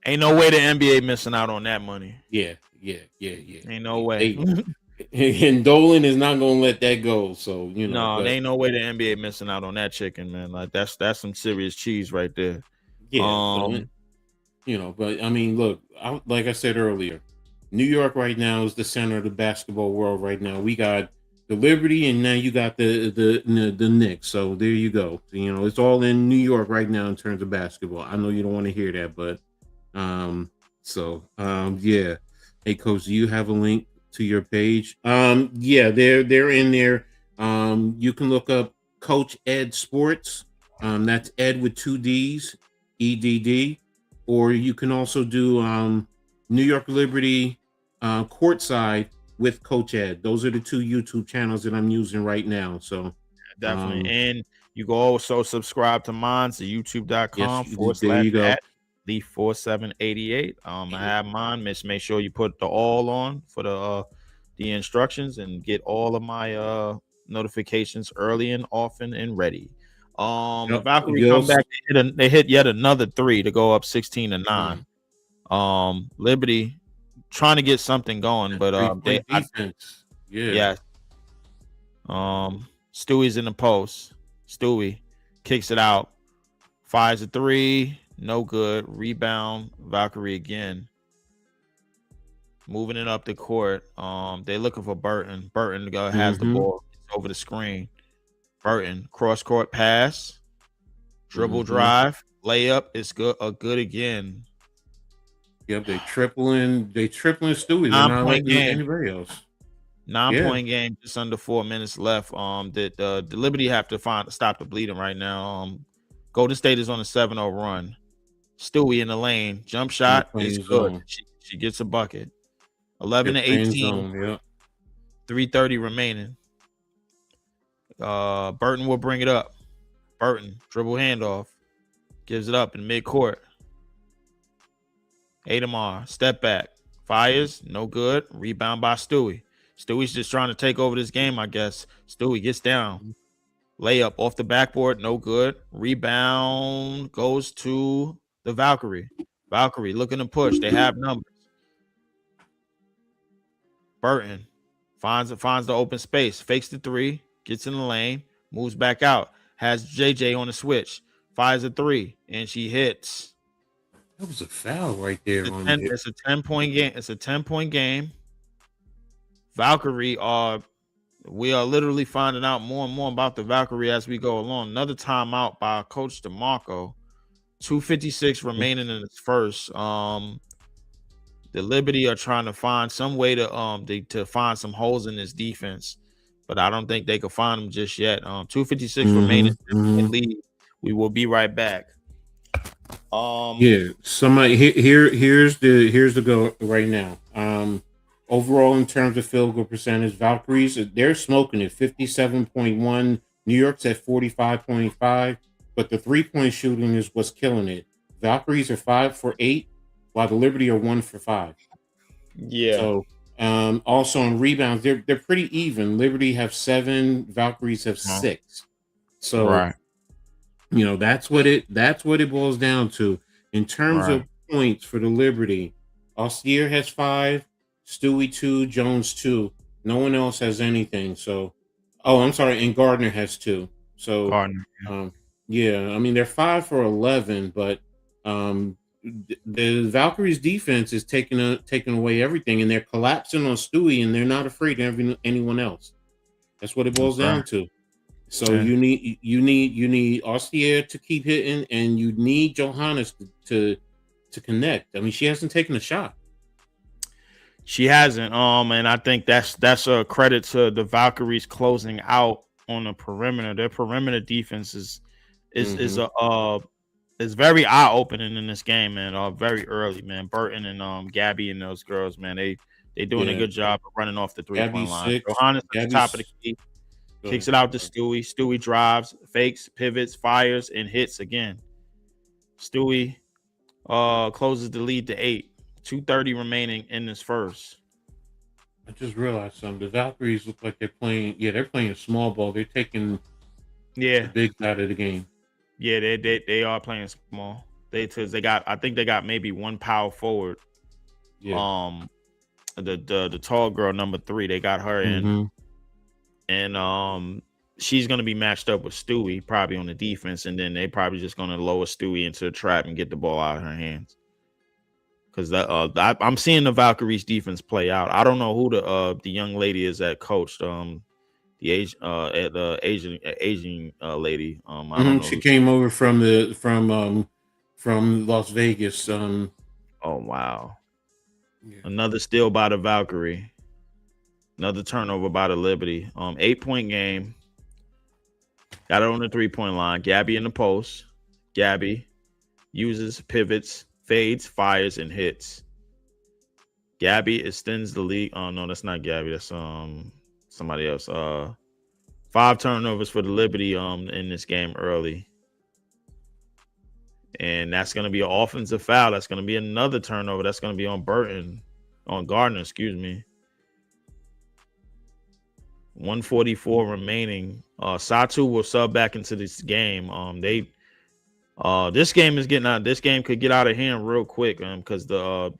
ain't no way the NBA missing out on that money. Yeah. Ain't no way. And Dolan is not gonna let that go. So you know, No, there but ain't no way the NBA missing out on that chicken, man. Like that's some serious cheese right there. yeah. So Um, you know, but I mean, look, like I said earlier, New York right now is the center of the basketball world right now. We got the Liberty, and now you got the Knicks. So there you go. You know, it's all in New York right now in terms of basketball. I know you don't want to hear that, but yeah. Hey, Coach, do you have a link to your page? Yeah, they're in there. You can look up Coach Edd Sports. That's Ed with 2 D's, EDD, or you can also do New York Liberty Courtside with Coach Edd. Those are the 2 YouTube channels that I'm using right now. So definitely. And you can also subscribe to mine to yes, youtube.com there you go. /the 4788. I have mine. Make sure you put the all on for the instructions and get all of my notifications early and often and ready. The Yep. Valkyrie come back. They hit yet another 3 to go up 16-9. Liberty trying to get something going, but 3-point defense. Yeah. yeah. Stewie's in the post. Stewie kicks it out, fires a 3, no good. Rebound, Valkyrie again. Moving it up the court. They're looking for Burton. Burton has the ball. It's over the screen. Burton, cross court pass, dribble drive, layup. It's good. Good again. Yep, they tripling Stewie. They're not 9-point letting game. anybody else. 9-point game, just under 4 minutes left. The Liberty have to stop the bleeding right now. Golden State is on a 7-0 run. Stewie in the lane, jump shot is good. She gets a bucket. 11-18. Yep. 3:30 remaining. Burton will bring it up. Burton dribble handoff, gives it up in midcourt. Adamar step back, fires, no good. Rebound by Stewie. Stewie's just trying to take over this game, I guess. Stewie gets down. Layup off the backboard, no good. Rebound goes to the Valkyrie. Valkyrie looking to push. They have numbers. Burton finds the open space, fakes the 3, gets in the lane, moves back out, has JJ on the switch, fires a 3, and she hits. That was a foul right there. It's a 10-point game. It's a 10-point game. Valkyrie are We are literally finding out more and more about the Valkyrie as we go along. Another timeout by Coach DeMarco. 2:56 remaining in its first. The Liberty are trying to find some way to find some holes in this defense, but I don't think they could find them just yet. 2:56 remaining in lead. We will be right back. Yeah, somebody here's the go right now. Overall, in terms of field goal percentage, Valkyries, they're smoking it 57.1. New York's at 45.5, but the 3-point shooting is what's killing it. Valkyries are 5 for 8, while the Liberty are 1 for 5. Yeah. So, also on rebounds, they're pretty even. Liberty have 7, Valkyries have 6. So, right. You know, that's what it boils down to. In terms of points for the Liberty, Austere has 5, Stewie 2, Jones 2. No one else has anything. So, I'm sorry, and Gardner has 2. So, Gardner, yeah, I mean they're 5 for 11, but the Valkyries defense is taking away everything, and they're collapsing on Stewie, and they're not afraid of anyone else. That's what it boils down to. So you need Austere to keep hitting, and you need Johannes to connect. I mean, she hasn't taken a shot. She hasn't. And I think that's a credit to the Valkyries closing out on the perimeter. Their perimeter defense is very eye opening in this game, man. Very early, man. Burton and Gabby and those girls, man. They doing a good job of running off the 3-point line. Johannes at the top of the key. Kicks it out to Stewie. Stewie drives, fakes, pivots, fires, and hits again. Stewie closes the lead to 8. 2:30 remaining in this first. I just realized something. The Valkyries look like they're playing. Yeah, they're playing small ball. They're taking the big out of the game. Yeah, they are playing small. I think they got maybe one power forward. Yeah. The tall girl number 3, they got her in. And she's going to be matched up with Stewie probably on the defense, and then they probably just going to lower Stewie into the trap and get the ball out of her hands. Because I'm seeing the Valkyries defense play out. I don't know who the young lady is that coached the Asian lady. I don't know. She came over from Las Vegas. Oh wow! Yeah. Another steal by the Valkyrie. Another turnover by the Liberty. 8-point game. Got it on the 3-point line. Gabby in the post. Gabby uses, pivots, fades, fires, and hits. Gabby extends the lead. Oh no, that's not Gabby. That's somebody else. 5 turnovers for the Liberty in this game early. And that's going to be an offensive foul. That's going to be another turnover. That's going to be on Gardner, excuse me. 1:44 remaining. Satu will sub back into this game. This game is getting out. This game could get out of hand real quick. Because the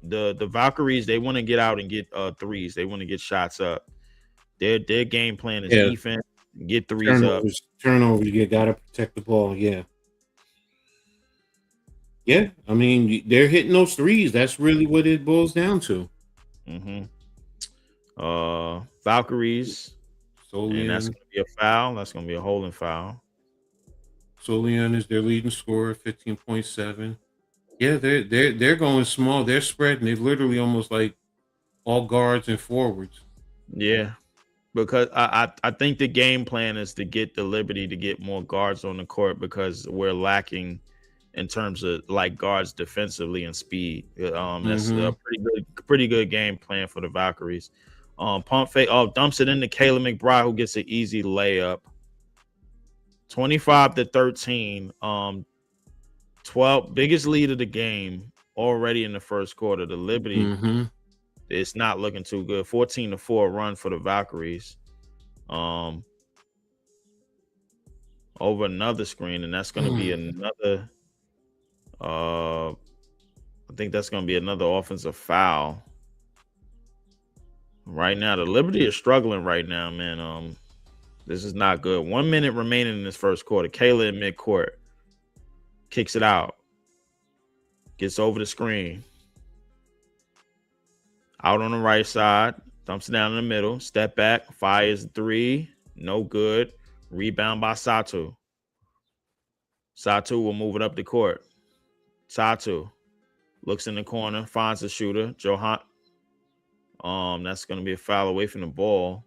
Valkyries, they want to get out and get threes. They want to get shots up. Their game plan is defense, get threes up. Turnovers. You gotta protect the ball. Yeah. Yeah, I mean they're hitting those threes. That's really what it boils down to. Valkyries. Solian. And that's going to be a foul. That's going to be a holding foul. Solian is their leading scorer, 15.7. Yeah, they're going small. They're spreading. They're literally almost like all guards and forwards. Yeah, because I think the game plan is to get the Liberty to get more guards on the court because we're lacking in terms of like guards defensively and speed. That's a pretty good game plan for the Valkyries. Pump fake. Dumps it into Kayla McBride, who gets an easy layup. 25-13. 12 biggest lead of the game already in the first quarter. The Liberty, it's not looking too good. 14-4 run for the Valkyries. Over another screen, and that's going to be another. I think that's going to be another offensive foul. Right now, the Liberty is struggling right now, man. This is not good. 1 minute remaining in this first quarter. Kayla in midcourt. Kicks it out. Gets over the screen. Out on the right side. Dumps it down in the middle. Step back. Fires 3. No good. Rebound by Satu. Satu will move it up the court. Satu looks in the corner. Finds the shooter. Johan. That's going to be a foul away from the ball.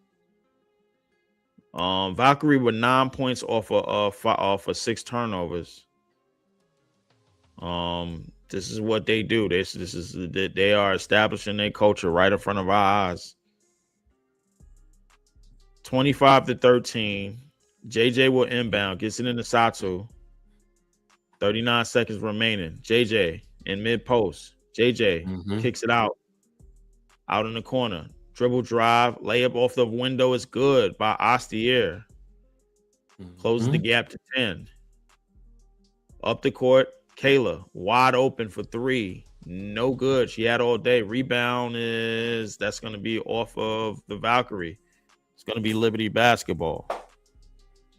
Valkyrie with 9 points off of 6 turnovers. This is what they do. They are establishing their culture right in front of our eyes. 25-13. JJ will inbound, gets it into Satu. 39 seconds remaining. JJ in mid post. JJ kicks it out in the corner. Dribble drive, layup off the window is good by Astier. Closes the gap to 10. Up the court, Kayla wide open for 3. No good. She had all day. Rebound that's going to be off of the Valkyrie. It's going to be Liberty basketball.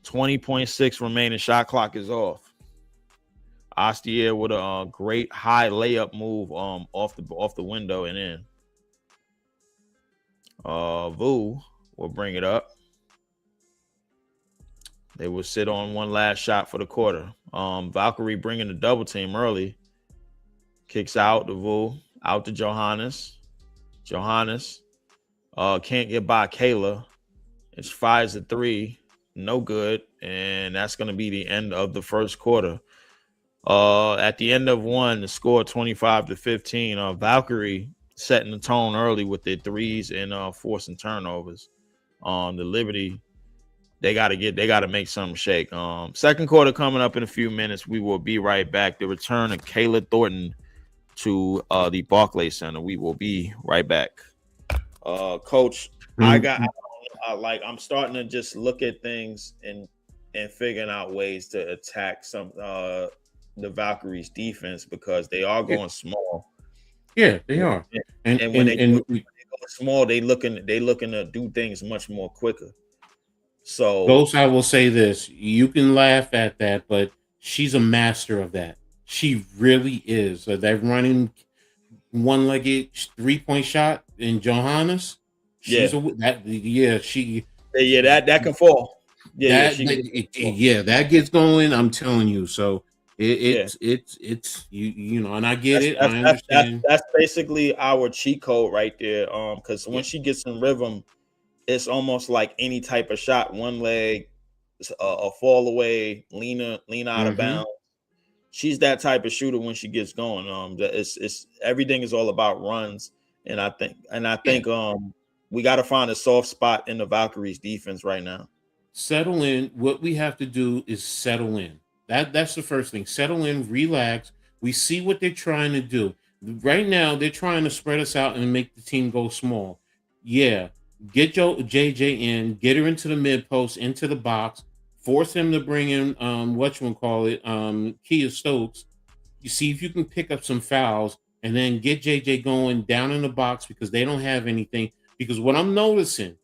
20.6 remaining. Shot clock is off. Astier with a great high layup move off the window and in. Vu will bring it up. They will sit on one last shot for the quarter. Valkyrie bringing the double team early. Kicks out to Vu. Out to Johannes. Johannes can't get by Kayla. It fires a 3. No good. And that's going to be the end of the first quarter. At the end of one, the score 25-15. Valkyrie setting the tone early with their threes and forcing turnovers. The Liberty, they got to make something shake. Second quarter coming up in a few minutes. We will be right back. The return of Kayla Thornton to the Barclays Center. We will be right back. Coach, I'm starting to just look at things and figuring out ways to attack some the Valkyries defense because they are going small. Yeah, they are. And when they go small, they looking to do things much more quicker. So Ghost, I will say this. You can laugh at that, but she's a master of that. She really is. So that running one-legged 3-point shot in Johannes. That can fall. That gets going. I'm telling you. So it's you know, and I get it. I understand. That's basically our cheat code right there. Because when she gets in rhythm, it's almost like any type of shot, one leg, a fall away, lean out of bounds. She's that type of shooter when she gets going. It's everything is all about runs, and I think we got to find a soft spot in the Valkyries defense right now. Settle in. What we have to do is settle in. That's the first thing. Settle in, relax. We see what they're trying to do. Right now, they're trying to spread us out and make the team go small. Yeah. Get JJ in, get her into the mid post, into the box, force him to bring in Kia Stokes. You see if you can pick up some fouls and then get JJ going down in the box because they don't have anything. Because what I'm noticing,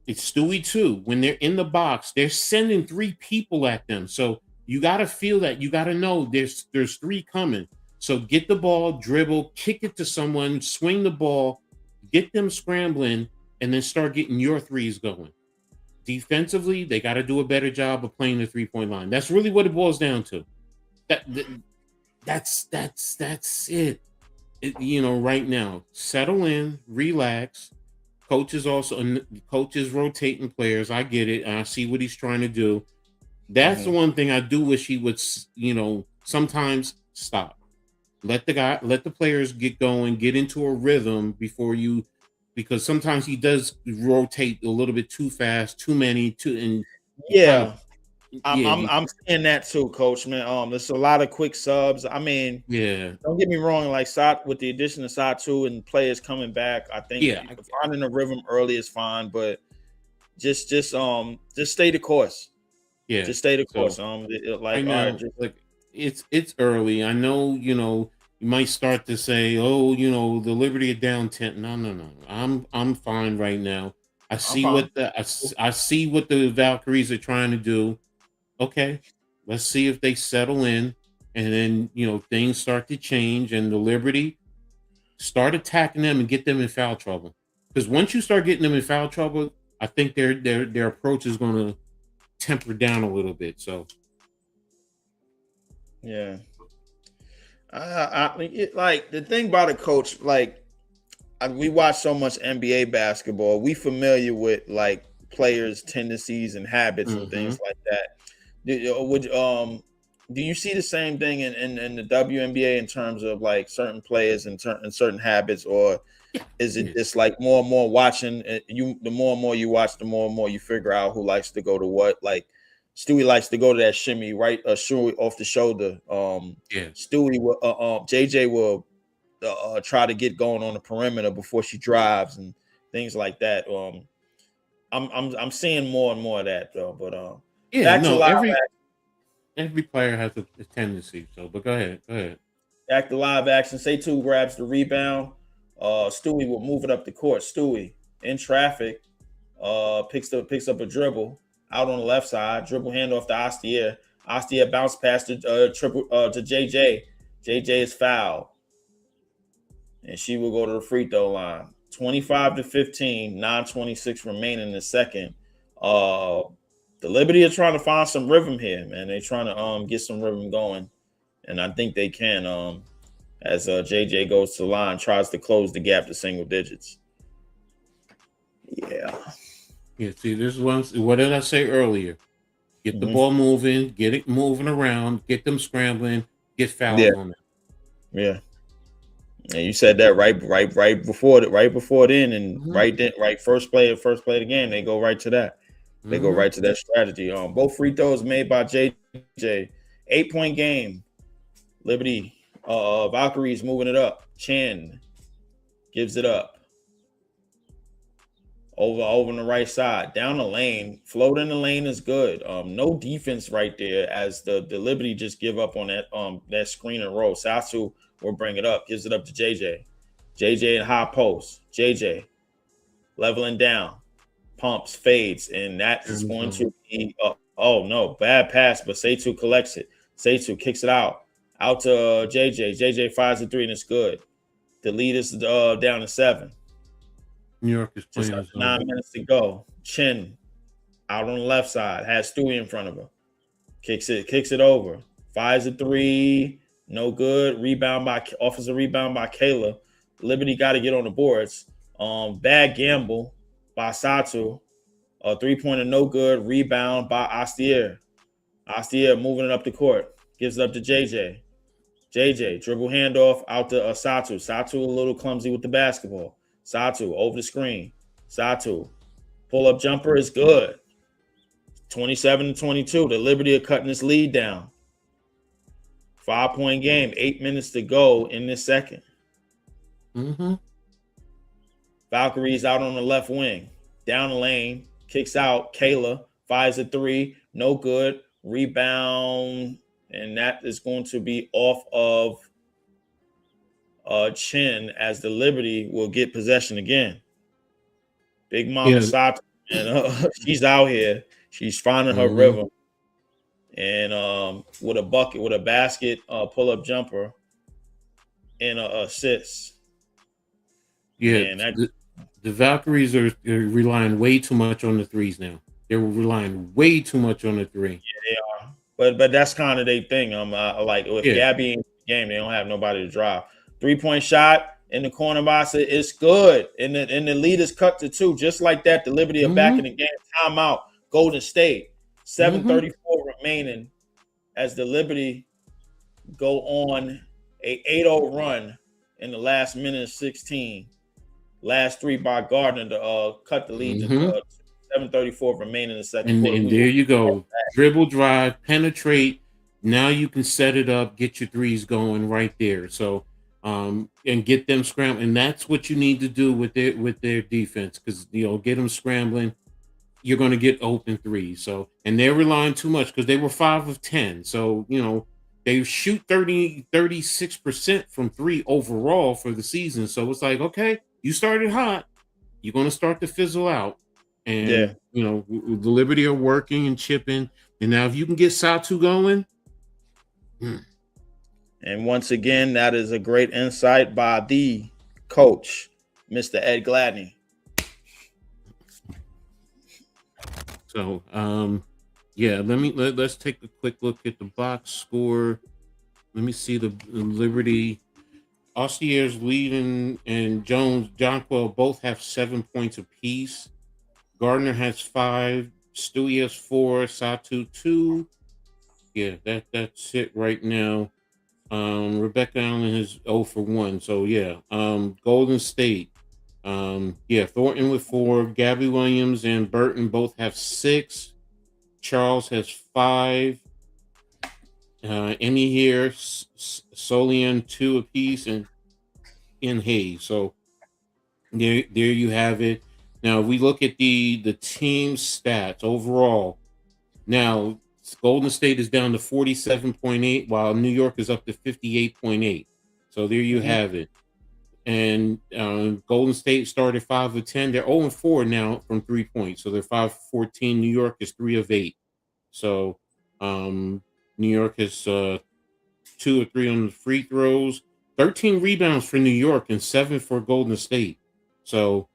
it's Stewie too. When they're in the box, they're sending 3 people at them. So you got to feel that. You got to know there's 3 coming. So get the ball, dribble, kick it to someone, swing the ball, get them scrambling, and then start getting your threes going. Defensively, they got to do a better job of playing the 3-point line. That's really what it boils down to. That's it. Right now, settle in, relax. Coach is rotating players. I get it. I see what he's trying to do. That's the one thing I do wish he would, sometimes stop. Let the players get going, get into a rhythm because sometimes he does rotate a little bit too fast, too many, I'm seeing that too, Coach, man. There's a lot of quick subs. I mean, don't get me wrong, like with the addition of Satu and players coming back, I think finding a rhythm early is fine, but just stay the course. Yeah, just stay the course. It's early. I know, you might start to say, the Liberty are down 10. No. I'm fine right now. I see what the Valkyries are trying to do. Okay, let's see if they settle in, and then things start to change, and the Liberty start attacking them and get them in foul trouble. Because once you start getting them in foul trouble, I think their approach is going to temper down a little bit. So, yeah. Like the thing about a coach, like we watch so much NBA basketball, we familiar with like players' tendencies and habits and things like that. Do you see the same thing in the WNBA in terms of like certain players and certain habits, or is it just like more and more watching? The more and more you watch, the more and more you figure out who likes to go to what. Like Stewie likes to go to that shimmy right, shimmy off the shoulder. Stewie will, JJ will try to get going on the perimeter before she drives and things like that. I'm seeing more and more of that though. But back to live every player has a tendency. So, but go ahead. Back to live action. Say2 grabs the rebound. Stewie will move it up the court. Stewie in traffic, picks up a dribble out on the left side. Dribble handoff to Astier. Astier bounce pass to JJ. JJ is fouled, and she will go to the free throw line. 25-15, 9:26 remaining in the second. The Liberty are trying to find some rhythm here, man. They're trying to get some rhythm going, and I think they can. As JJ goes to the line, tries to close the gap to single digits. Yeah. See, this is what did I say earlier? Get the ball moving, get it moving around, get them scrambling, get fouls on it. Yeah. And you said that right before then, and right first play of the game, they go right to that. They go right to that strategy. Both free throws made by JJ. 8-point game. Liberty, Valkyries moving it up. Chen gives it up. Over on the right side, down the lane, float in the lane is good. No defense right there as the Liberty just give up on that screen and roll. Sasu will bring it up, gives it up to JJ. JJ in high post. JJ leveling down, pumps, fades, and that is going to be oh no, bad pass, but Say2 collects it. Say2 kicks it out to JJ. JJ fires a three and it's good. The lead is down to 7. New York is playing. Just 9 minutes to go. Chin out on the left side, has Stewie in front of her. Kicks it over. Fires a three, no good. Offensive rebound by Kayla. Liberty got to get on the boards. Bad gamble by Sato. A 3-pointer, no good. Rebound by Astier. Astier moving it up the court. Gives it up to JJ. JJ dribble handoff out to Sato. Sato a little clumsy with the basketball. Sato over the screen. Sato pull-up jumper is good. 27-22. The Liberty are cutting this lead down. 5-point game. 8 minutes to go in this second. Valkyries out on the left wing. Down the lane. Kicks out. Kayla fires a three. No good. Rebound. And that is going to be off of Chin as the Liberty will get possession again. Big Mama Sato, and she's out here. She's finding her rhythm. And with a basket, pull-up jumper, and an assist. Yeah, the Valkyries are relying way too much on the threes now. They're relying way too much on the three. Yeah, they are. But that's kind of their thing. Like with Gabby in the game, they don't have nobody to drive. 3-point shot in the corner box, it's good. And the lead is cut to 2. Just like that, the Liberty are back in the game. Timeout, Golden State. 7:34 remaining as the Liberty go on a 8-0 run in the last minute of 16. Last 3 by Gardner to cut the lead to 7:34 remaining in the second quarter. And there you go. Dribble, drive, penetrate. Now you can set it up, get your threes going right there. So and get them scrambling. And that's what you need to do with their defense, because get them scrambling. You're going to get open threes. So, and they're relying too much because they were 5 of 10. So, they shoot 36% from 3 overall for the season. So it's like, okay, you started hot. You're going to start to fizzle out. And, the Liberty are working and chipping. And now if you can get Satu going. And once again, that is a great insight by the coach, Mr. Ed Gladney. So, yeah, let's take a quick look at the box score. Let me see the Liberty. Ostier's leading, and Jones, Jonquil both have 7 points apiece. Gardner has 5. Stewie has 4. Satu 2. Yeah, that's it right now. Rebecca Allen is 0 for 1. So yeah, Golden State. Yeah, Thornton with 4. Gabby Williams and Burton both have 6. Charles has 5. Emmy here, Solian 2 apiece, and in Hayes. So there you have it. Now we look at the team stats overall. Now Golden State is down to 47.8, while New York is up to 58.8. So there you have it. And Golden State started 5 of 10. They're 0 4 now from 3 points. So they're 5 of 14. New York is 3 of 8. So New York is 2 of 3 on the free throws. 13 rebounds for New York and 7 for Golden State. So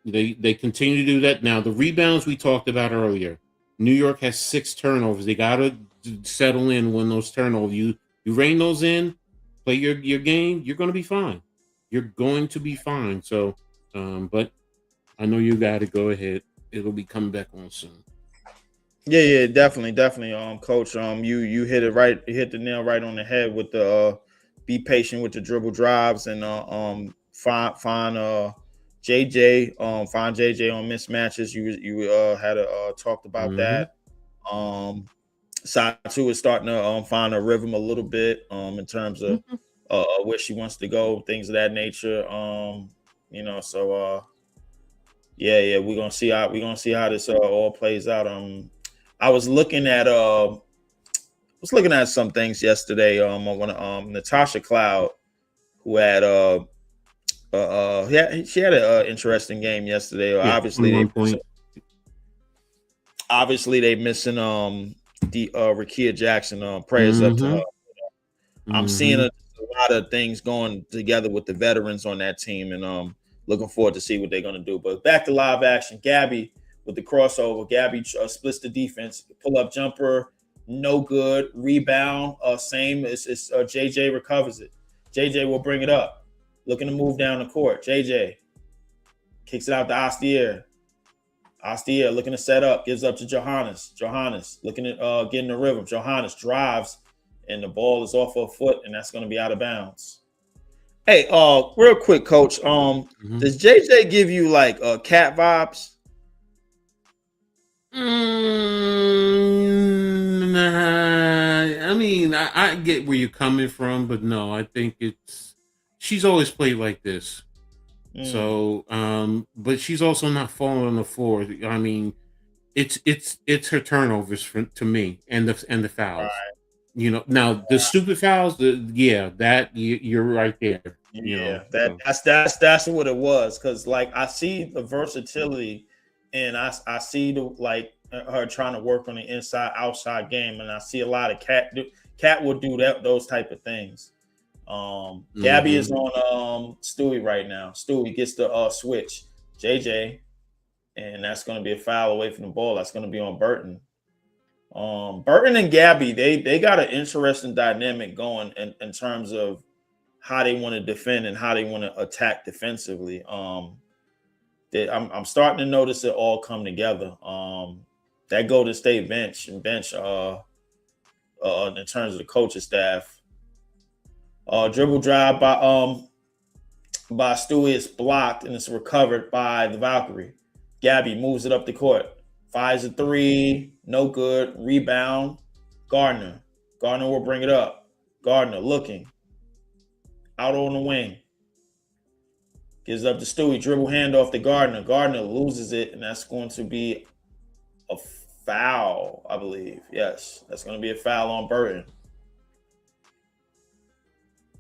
they continue to do that. Now the rebounds we talked about earlier. New York has 6 turnovers. They gotta settle in when those turnovers. You rein those in, play your game. You're gonna be fine. You're going to be fine. So, but I know you got to go ahead. It'll be coming back on soon. Yeah, definitely. Coach, you hit it right. You hit the nail right on the head with the be patient with the dribble drives and find JJ find JJ on mismatches. You had talked about that. Side 2 is starting to find a rhythm a little bit in terms of where she wants to go, things of that nature. So we're gonna see how this all plays out. I was looking at some things yesterday. When Natasha Cloud, who had she had an interesting game yesterday. Yeah, obviously they missing Rakia Jackson. Prayers up to her. I'm seeing a lot of things going together with the veterans on that team, and looking forward to see what they're going to do. But back to live action. Gabby with the crossover. Gabby splits the defense. Pull up jumper, no good. Rebound, same. It's JJ recovers it. JJ will bring it up. Looking to move down the court. JJ kicks it out to Ostier. Ostier looking to set up. Gives up to Johannes. Johannes looking at getting the rhythm. Johannes drives, and the ball is off her foot, and that's going to be out of bounds. Hey, real quick, Coach. Does JJ give you like cat vibes? I mean, I get where you're coming from, but no, I think she's always played like this. So, but she's also not falling on the floor. I mean, it's her turnovers to me and the fouls. Right. Now the stupid fouls. You're right there. That's what it was. Because like I see the versatility, and I see her trying to work on the inside outside game, and I see a lot of Cat will do those type of things. Gabby is on Stewie right now. Stewie gets the switch. JJ, and that's going to be a foul away from the ball. That's going to be on Burton. Burton and Gabby, they got an interesting dynamic going in terms of how they want to defend and how they want to attack defensively. I'm starting to notice it all come together. That Golden State bench in terms of the coaching staff. Dribble drive by Stewie is blocked and it's recovered by the Valkyrie. Gabby moves it up the court. Fires a 3, no good. Rebound, Gardner. Gardner will bring it up. Gardner looking. Out on the wing. Gives up to Stewie. Dribble handoff to Gardner. Gardner loses it, and that's going to be a foul, I believe. Yes, that's going to be a foul on Burton.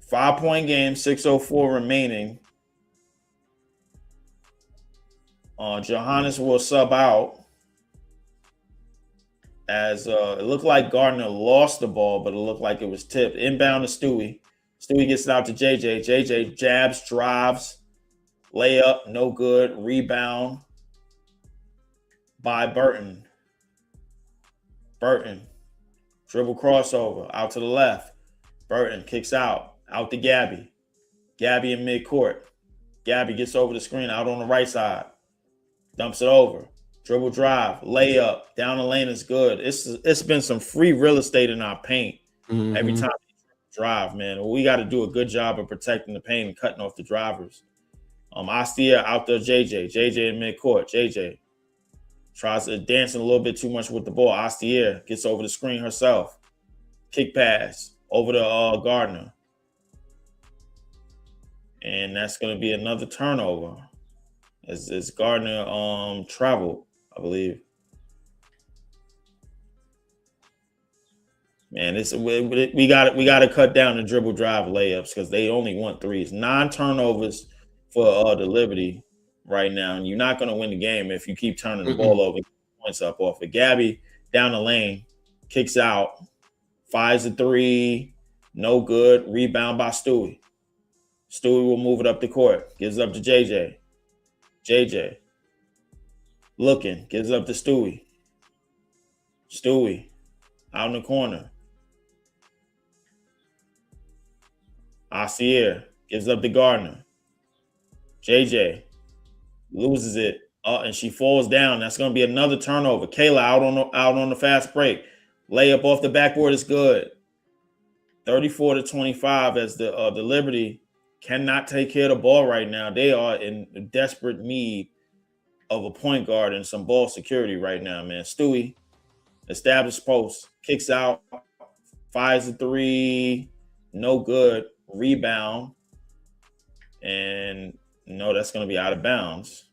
5-point game, 6:04 remaining. Johannes will sub out as it looked like Gardner lost the ball, but it looked like it was tipped. Inbound to Stewie. Stewie gets it out to JJ. JJ jabs, drives, layup, no good. Rebound. by Burton. Burton, dribble crossover, out to the left. Burton kicks out to Gabby. Gabby in midcourt. Gabby gets over the screen, out on the right side. Dumps it over. Dribble drive, layup, down the lane is good. It's been some free real estate in our paint every time we drive, man. We got to do a good job of protecting the paint and cutting off the drivers. Astia out there, JJ in midcourt. JJ tries to dance a little bit too much with the ball. Astia gets over the screen herself. Kick pass over to Gardner. And that's going to be another turnover. As Gardner traveled, I believe. Man, we got to cut down the dribble drive layups because they only want threes. 9 turnovers for the Liberty right now, and you're not going to win the game if you keep turning the ball over, points up off it. Gabby down the lane, kicks out, fires a 3, no good. Rebound by Stewie. Stewie will move it up the court, gives it up to JJ. JJ looking, gives it up to Stewie. Stewie out in the corner. Asier gives up to Gardner. JJ loses it, and she falls down. That's going to be another turnover. Kayla out on the fast break. Layup off the backboard is good. 34-25 as the Liberty cannot take care of the ball right now. They are in desperate need of a point guard and some ball security right now, man. Stewie, established post, kicks out, fires a 3, no good. Rebound, and no, that's going to be out of bounds.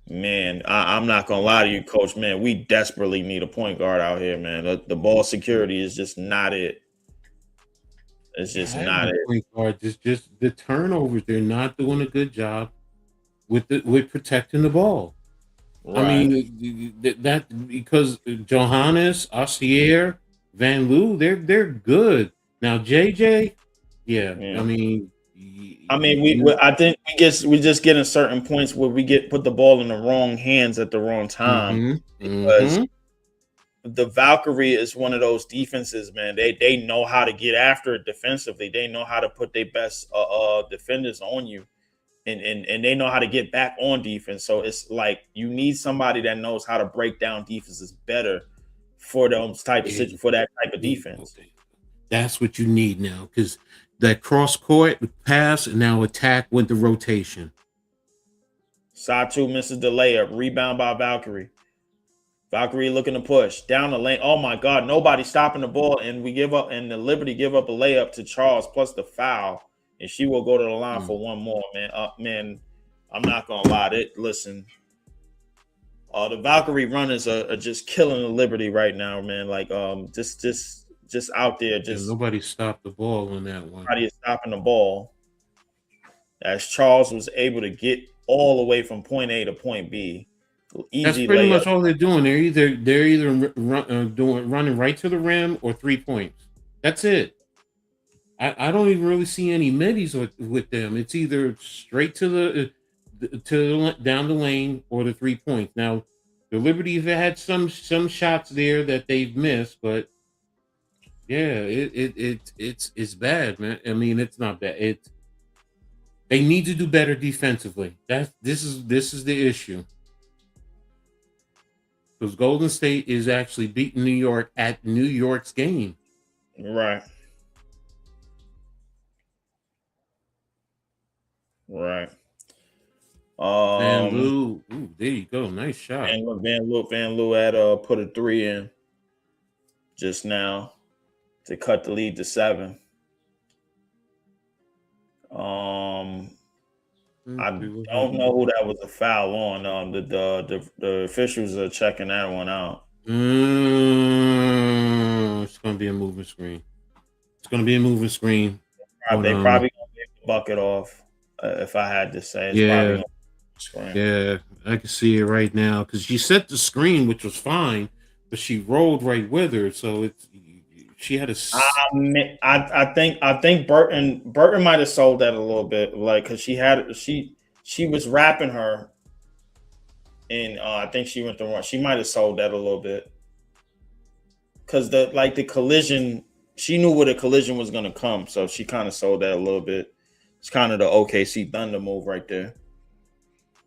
Man, I'm not going to lie to you, Coach. Man, we desperately need a point guard out here, man. The ball security is just not it. It's just not it. Point guard, just the turnovers. They're not doing a good job with protecting the ball. Right. I mean, that because Johannes, Asier, Van Loo, they're good. Now JJ, yeah. I mean, I think we just getting certain points where we put the ball in the wrong hands at the wrong time because the Valkyrie is one of those defenses, man. They know how to get after it defensively. They know how to put their best defenders on you. And they know how to get back on defense. So it's like you need somebody that knows how to break down defenses better for those type of for that type of defense. That's what you need now, because that cross court pass and now attack with the rotation. Satu misses the layup. Rebound by Valkyrie. Valkyrie looking to push down the lane. Oh my God, nobody stopping the ball, and we give up, and the Liberty give up a layup to Charles plus the foul. And she will go to the line for one more, man. Man, I'm not gonna lie. Listen, the Valkyrie runners are just killing the Liberty right now, man. Like, just out there, nobody stopped the ball on that one. Nobody is stopping the ball. As Charles was able to get all the way from point A to point B. Easy. That's pretty much all they're doing. They're either running right to the rim or 3 points. That's it. I don't even really see any middies with them. It's either straight to the down the lane or the 3 points. Now, the Liberty have had some shots there that they've missed, but yeah, it's bad, man. I mean, it's not bad. They need to do better defensively. This is the issue. Because Golden State is actually beating New York at New York's game. Right. Right. Van Loo. Ooh, there you go. Nice shot. Van Loo had put a 3 in just now to cut the lead to 7. I don't know who that was a foul on. The officials are checking that one out. It's going to be a moving screen. They probably going to get the bucket off. If I had to say, yeah, I can see it right now because she set the screen, which was fine, but she rolled right with her, so she had a. I think Burton might have sold that a little bit, like because she she was rapping her, and I think she went the wrong. She might have sold that a little bit because the collision. She knew where the collision was gonna come, so she kind of sold that a little bit. It's kind of the OKC Thunder move right there.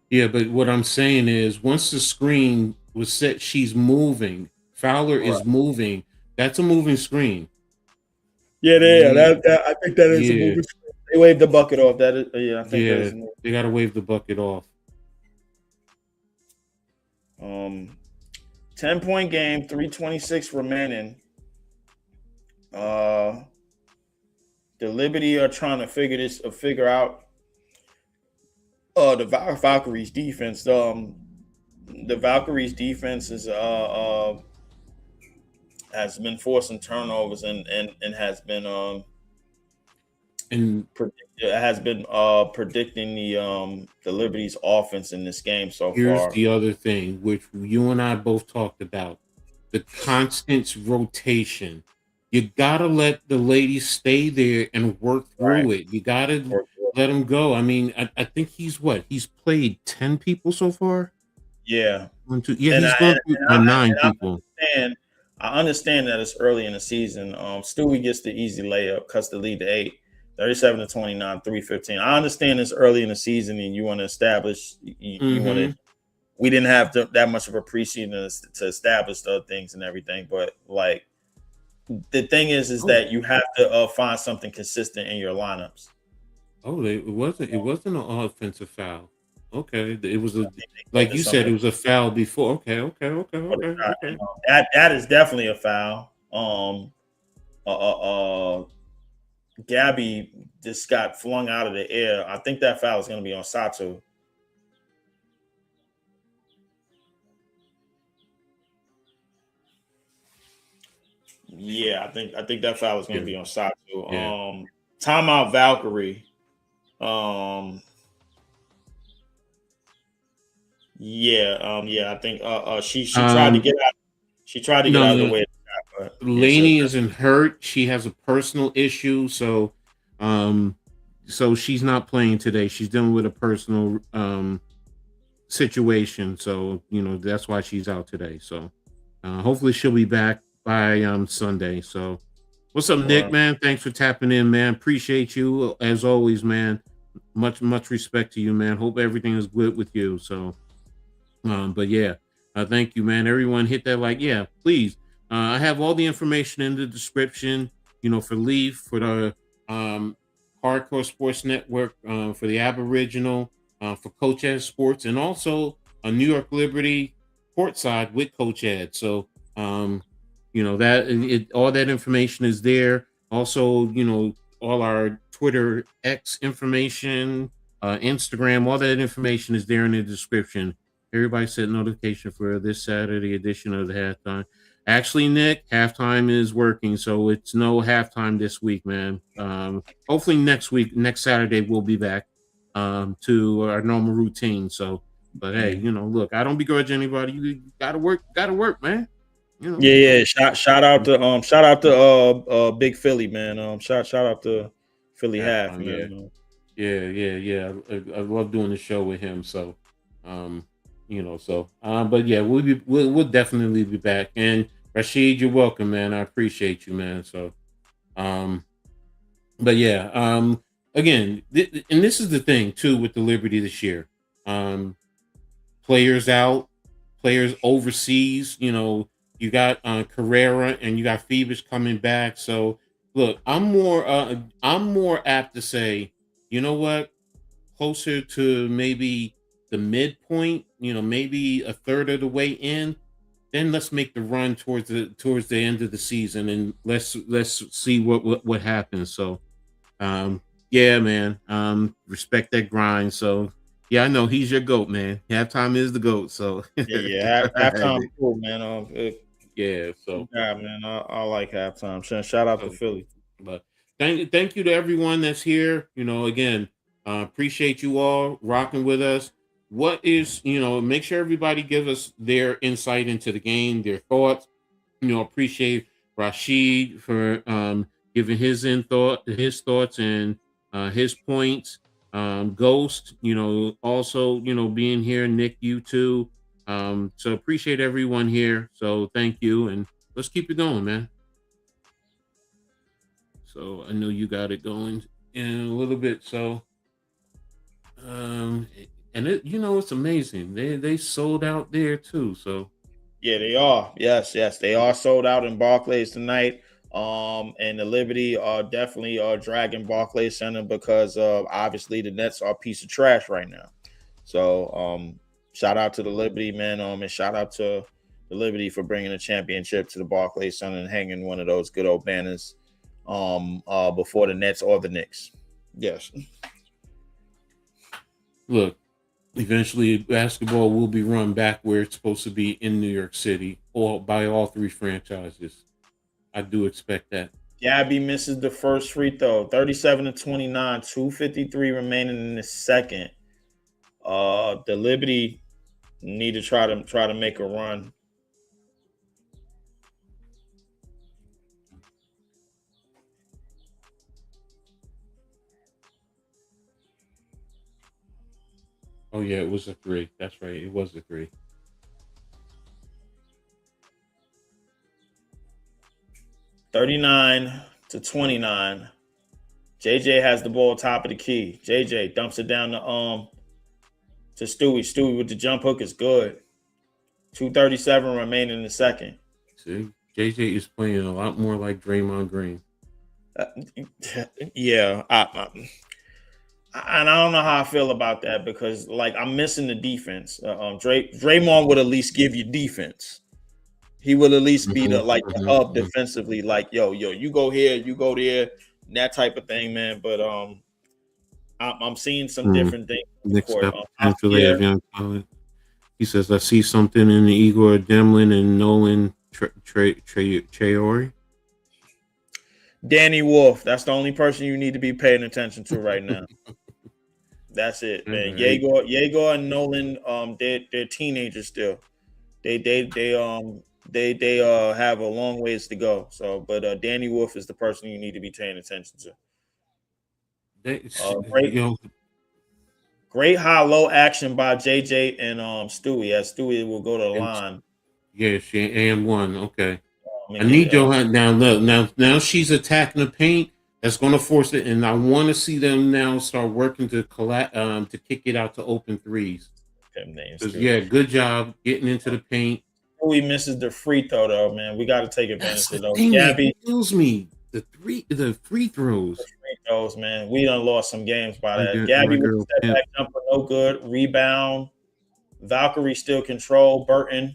Yeah, but what I'm saying is, once the screen was set, she's moving. Fowler is moving. That's a moving screen. Yeah, I think that is a Yeah. moving screen. They waved the bucket off. That is, I think that is. They got to wave the bucket off. 10-point game, 3:26 remaining. The Liberty are trying to figure out the Valkyries defense. The Valkyries defense is has been forcing turnovers and has been predicting the Liberty's offense in this game so far. Here's the other thing, which you and I both talked about: the constant rotation. You gotta let the ladies stay there and work through it. You gotta let them go. I mean, I think he's played 10 people so far. Yeah, 1, 2, yeah, he's gone through 9 people. I understand that it's early in the season. Stewie gets the easy layup, cuts the lead to 8, 37-29, 3:15. I understand it's early in the season and you want to establish. You want to. We didn't have that much of a preseason to establish the things and everything, but like. The thing is that you have to find something consistent in your lineups. Oh, it wasn't an offensive foul. Okay, it was like you said, it was a foul before. Okay. That is definitely a foul. Gabby just got flung out of the air. I think that foul is going to be on Sato. Yeah, I think that foul is going to be on Sato. Yeah. Timeout Valkyrie. I think she tried to get out. She tried to get out of the way. Lainey isn't hurt. She has a personal issue, so she's not playing today. She's dealing with a personal situation, so that's why she's out today. So hopefully she'll be back by Sunday. So what's up, Nick, man? Thanks for tapping in, man. Appreciate you as always, man. Much respect to you, man. Hope everything is good with you. So but yeah, thank you, man. Everyone hit that like, yeah, please. I have all the information in the description, for Leaf, for the Hardcore Sports Network, for the Aboriginal, for Coach Edd Sports, and also a New York Liberty Courtside with Coach Edd. So that all that information is there. Also, all our Twitter X information, Instagram, all that information is there in the description. Everybody set notification for this Saturday edition of the halftime. Actually, Nick, halftime is working, so it's no halftime this week, man. Hopefully next Saturday, we'll be back to our normal routine. So, but hey, look, I don't begrudge anybody. You gotta work, man. Yeah. Shout out to Big Philly, man. Shout out to Philly half, man. Yeah. I love doing the show with him. So, but yeah, we'll definitely be back. And Rashid, you're welcome, man. I appreciate you, man. So, but yeah, again, and this is the thing too with the Liberty this year. Players out, players overseas. You got Carrera and you got Phoebus coming back. So look, I'm more apt to say, you know what, closer to maybe the midpoint, maybe a third of the way in, then let's make the run towards the end of the season and let's see what happens. So yeah, man. Respect that grind. So yeah, I know he's your GOAT, man. Halftime is the GOAT. So yeah, halftime cool, man. Yeah, so yeah, man, I like halftime. Shout out to Philly. But thank you to everyone that's here. Again, appreciate you all rocking with us. What is, make sure everybody gives us their insight into the game, their thoughts. Appreciate Rashid for giving his thoughts and his points. Ghost, also, being here. Nick, you too. So appreciate everyone here. So thank you, and let's keep it going, man. So I know you got it going in a little bit. So, and it's amazing. They sold out there too. So Yeah, they are. Yes, they are sold out in Barclays tonight. And the Liberty are definitely dragging Barclays Center because obviously the Nets are a piece of trash right now. So shout out to the Liberty, man. And shout out to the Liberty for bringing a championship to the Barclays Center and hanging one of those good old banners before the Nets or the Knicks. Yes. Look, eventually basketball will be run back where it's supposed to be in New York City, by all three franchises. I do expect that. Gabby misses the first free throw, 37-29, 2:53 remaining in the second. The Liberty need to try to make a run. Oh yeah, it was a 3. That's right, it was a 3. (39-29). JJ has the ball top of the key. JJ dumps it down to Stewie. Stewie with the jump hook is good. 2:37 remaining in the second. See, JJ is playing a lot more like Draymond Green. Yeah, and I don't know how I feel about that because, like, I'm missing the defense. Draymond would at least give you defense. He would at least be the hub defensively. Like, yo, you go here, you go there, that type of thing, man. But I'm seeing some different things. Next up, young talent. He says, I see something in the Igor Demlin and Nolan Traore. Danny Wolf. That's the only person you need to be paying attention to right now. That's it, man. Yegor and Nolan, they're teenagers still. They have a long ways to go. So, but Danny Wolf is the person you need to be paying attention to. Great high-low action by JJ and Stewie. As Stewie will go to the line. Yeah, she and one. Okay. I need Johan now. Look, now she's attacking the paint. That's going to force it, and I want to see them now start working to kick it out to open threes. Yeah, good job getting into the paint. Stewie misses the free throw though, man. We got to take advantage of those. Gabby kills me. The free throws. The free throws, man. We done lost some games by that. Gabby with the step back jumper, no good. Rebound. Valkyrie still control. Burton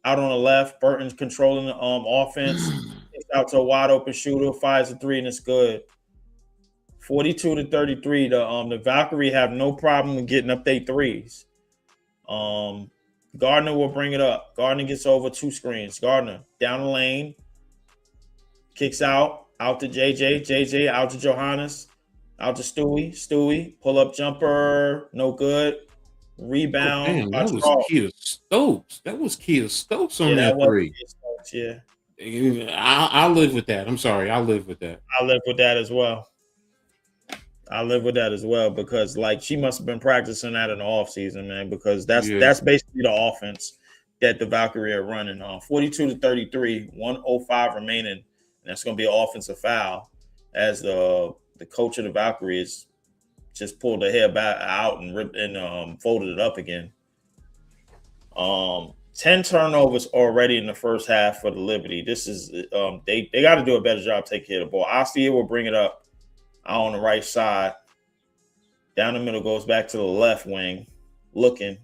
out on the left. Burton's controlling the offense. It's out to a wide open shooter. Fires a 3 and it's good. 42-33. The Valkyrie have no problem with getting up their threes. Gardner will bring it up. Gardner gets over 2 screens. Gardner down the lane. Kicks out to JJ. JJ out to Johannes. Out to Stewie. Stewie. Pull up jumper. No good. Rebound. That was Kia Stokes. That was Kia Stokes on that 3. Stokes, yeah. I'll live with that. I'm sorry. I'll live with that. I live with that as well. Because, like, she must have been practicing that in the offseason, man, because that's basically the offense that the Valkyrie are running on. 42-33, 1:05 remaining, and that's going to be an offensive foul as the coach of the Valkyries just pulled the hair back out and ripped and folded it up again. 10 turnovers already in the first half for the Liberty. This is they got to do a better job taking care of the ball. Ostia will bring it up on the right side. Down the middle, goes back to the left wing. Looking,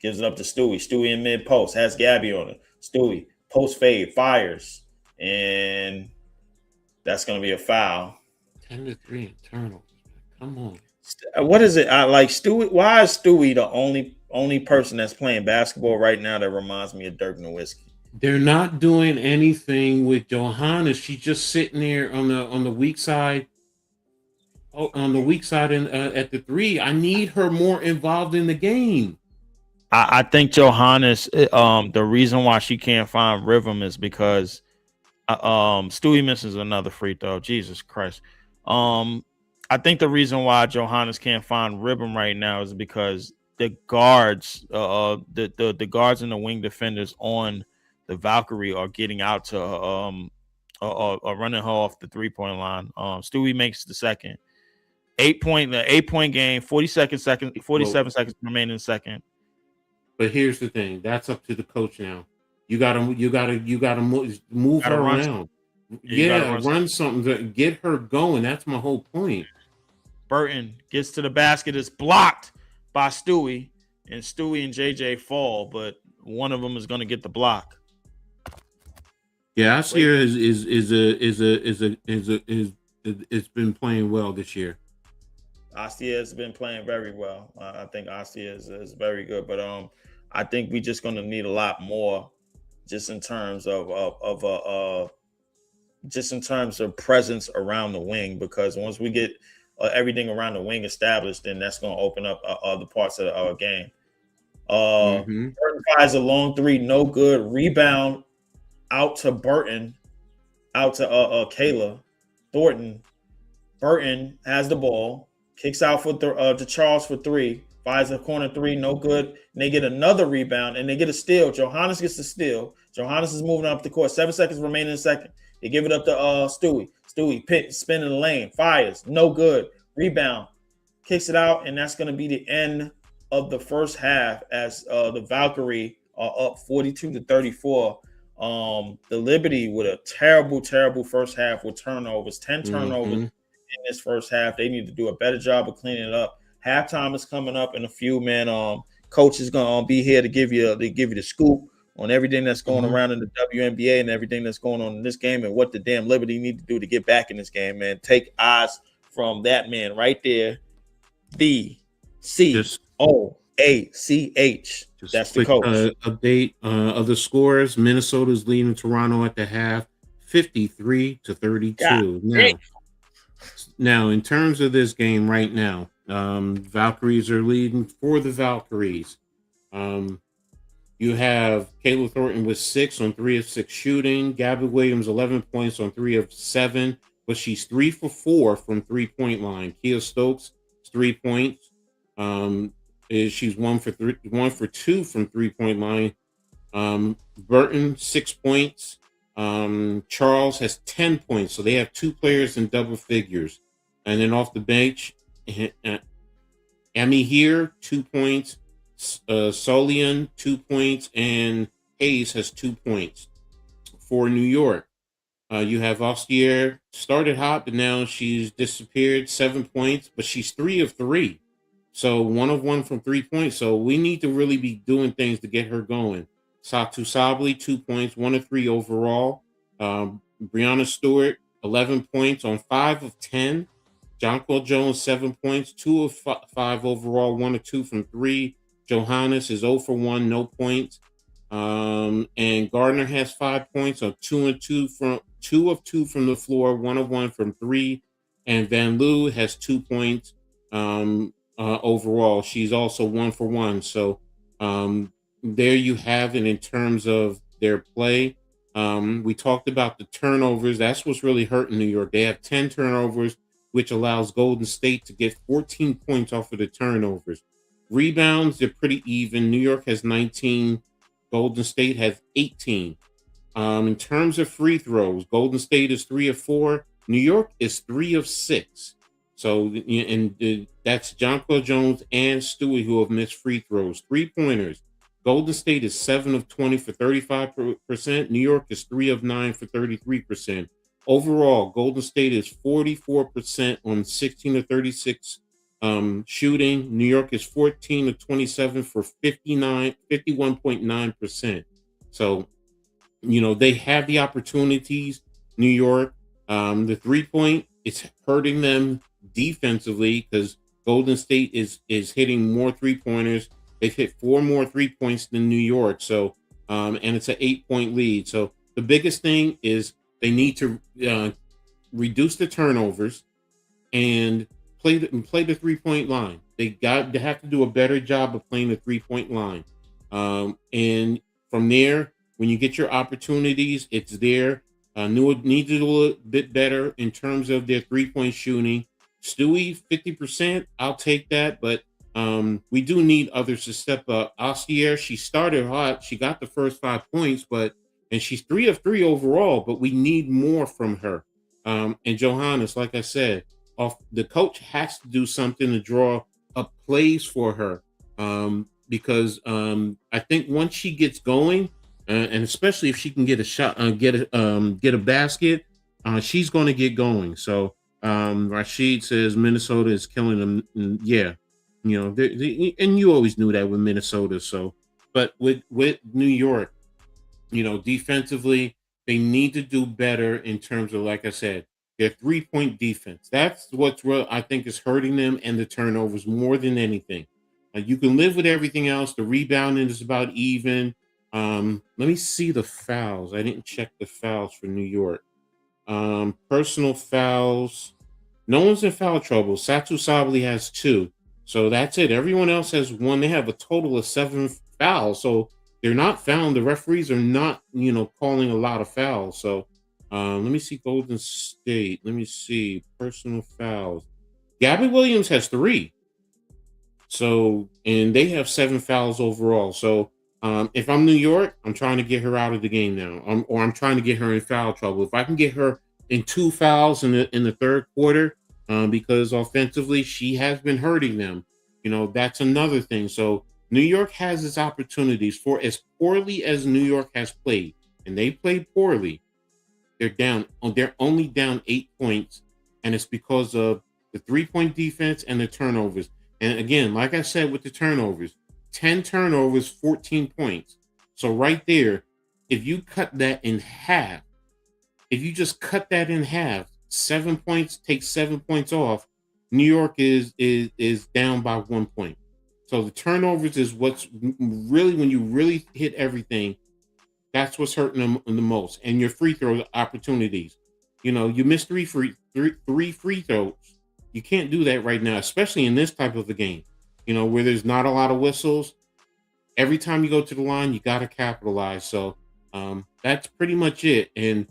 gives it up to Stewie. Stewie in mid post, has Gabby on it. Stewie, post fade, fires. And that's going to be a foul. 10-3 in turnovers. Come on. What is it? I like Stewie. Why is Stewie the only person that's playing basketball right now that reminds me of Dirk Nowitzki? They're not doing anything with Johannes. She's just sitting there on the weak side. On the weak side and at the 3. I need her more involved in the game. I think Johannes, the reason why she can't find rhythm is because Stewie misses another free throw. Jesus Christ. I think the reason why Johannes can't find rhythm right now is because the guards, the guards and the wing defenders on the Valkyrie are getting out to running her off the 3-point line. Stewie makes the second. 8-point game, 47 seconds remaining in the second. But here's the thing: that's up to the coach now. You gotta move her around. Run something to get her going. That's my whole point. Burton gets to the basket, is blocked by Stewie, and Stewie and JJ fall, but one of them is going to get the block. Yeah, Astia it's been playing well this year. Astia has been playing very well. I think Astia is very good, but I think we're just going to need a lot more, just in terms of presence around the wing, because once we get everything around the wing established, then that's going to open up other parts of our game. Burton fires a long three, no good. Rebound out to Burton, out to Kayla Thornton. Burton has the ball, kicks out to Charles for three, fires a corner three, no good. And they get another rebound and they get a steal. Johannes gets the steal. Johannes is moving up the court. 7 seconds remaining in the second. They give it up to Stewie. Stewie spinning the lane, fires, no good. Rebound, kicks it out, and that's going to be the end of the first half as the Valkyrie are up 42-34. The Liberty with a terrible first half with turnovers, 10 turnovers in this first half. They need to do a better job of cleaning it up. Halftime is coming up in a few, man. Coach is gonna be here to give you the scoop on everything that's going around in the WNBA and everything that's going on in this game and what the damn Liberty need to do to get back in this game, man. Take eyes from that man right there, the COACH. That's the coach. Update of the scores. Minnesota's leading Toronto at the half, 53-32. Now, in terms of this game right now, Valkyries are leading for the Valkyries. You have Kayla Thornton with 6 on 3 of 6 shooting. Gabby Williams, 11 points on 3 of 7, but she's 3 for 4 from 3-point line. Kia Stokes, 3 points. She's 1 for 2 from 3-point line. Burton, 6 points. Charles has 10 points, so they have 2 players in double figures. And then off the bench, Emmy here, 2 points. Solian, 2 points, and Hayes has 2 points. For New York, you have Ostier, started hot, but now she's disappeared, 7 points, but she's 3 of 3. So 1 of 1 from 3 points. So we need to really be doing things to get her going. Satu Sabli, 2 points, 1 of 3 overall. Brianna Stewart, 11 points on 5 of 10. Jonquil Jones, 7 points, 2 of 5 overall, 1 of 2 from 3. Johannes is 0 for 1, no points. And Gardner has 5 points on 2 of 2 from the floor, 1 of 1 from 3. And Van Loo has 2 points overall. She's also 1 for 1. So there you have it in terms of their play. We talked about the turnovers. That's what's really hurting New York. They have 10 turnovers, which allows Golden State to get 14 points off of the turnovers. Rebounds, they're pretty even. New York has 19. Golden State has 18. In terms of free throws, Golden State is 3 of 4. New York is 3 of 6. So, that's Jonquil Jones and Stewie who have missed free throws. 3-pointers. Golden State is 7 of 20 for 35%. New York is 3 of 9 for 33%. Overall, Golden State is 44% on 16 of 36 shooting. New York is 14 of 27 for 51.9%. So, they have the opportunities. New York, the 3-point, it's hurting them defensively because Golden State is hitting more 3-pointers. They've hit 4 more 3 points than New York. So, and it's an 8-point lead. So the biggest thing is they need to reduce the turnovers and play the 3-point line. They have to do a better job of playing the 3-point line. And from there, when you get your opportunities, it's there. Newark needs to do a little bit better in terms of their 3-point shooting. Stewie 50%, I'll take that, but we do need others to step up. Ostier, she started hot. She got the first 5 points, and she's 3 of 3 overall, but we need more from her. And Johannes, like I said, the coach has to do something to draw up plays for her. Because I think once she gets going, and especially if she can get a shot, get a basket, she's going to get going. So Rashid says Minnesota is killing them. And yeah, and you always knew that with Minnesota. So, but with New York, defensively, they need to do better in terms of, like I said, their 3-point defense. That's what's real, I think, is hurting them, and the turnovers more than anything. You can live with everything else. The rebounding is about even. Let me see the fouls. I didn't check the fouls for New York. Personal fouls. No one's in foul trouble. Satu Sabali has 2. So that's it. Everyone else has 1. They have a total of 7 fouls. So they're not fouling. The referees are not, calling a lot of fouls. So let me see Golden State. Let me see personal fouls. Gabby Williams has 3. So, and they have 7 fouls overall. So if I'm New York, I'm trying to get her out of the game now, or I'm trying to get her in foul trouble. If I can get her in 2 fouls in the third quarter, because offensively she has been hurting them, that's another thing. So New York has its opportunities. For as poorly as New York has played, and they played poorly, they're down. They're only down 8 points, and it's because of the 3-point defense and the turnovers. And again, like I said, with the turnovers, 10 turnovers, 14 points. So right there, if you cut that in half, if you just cut that in half, 7 points, take 7 points off, New York is down by 1 point. So the turnovers is what's really, when you really hit everything, that's what's hurting them the most. And your free throw opportunities. You missed three free throws. You can't do that right now, especially in this type of a game, where there's not a lot of whistles. Every time you go to the line, you got to capitalize. So that's pretty much it. And,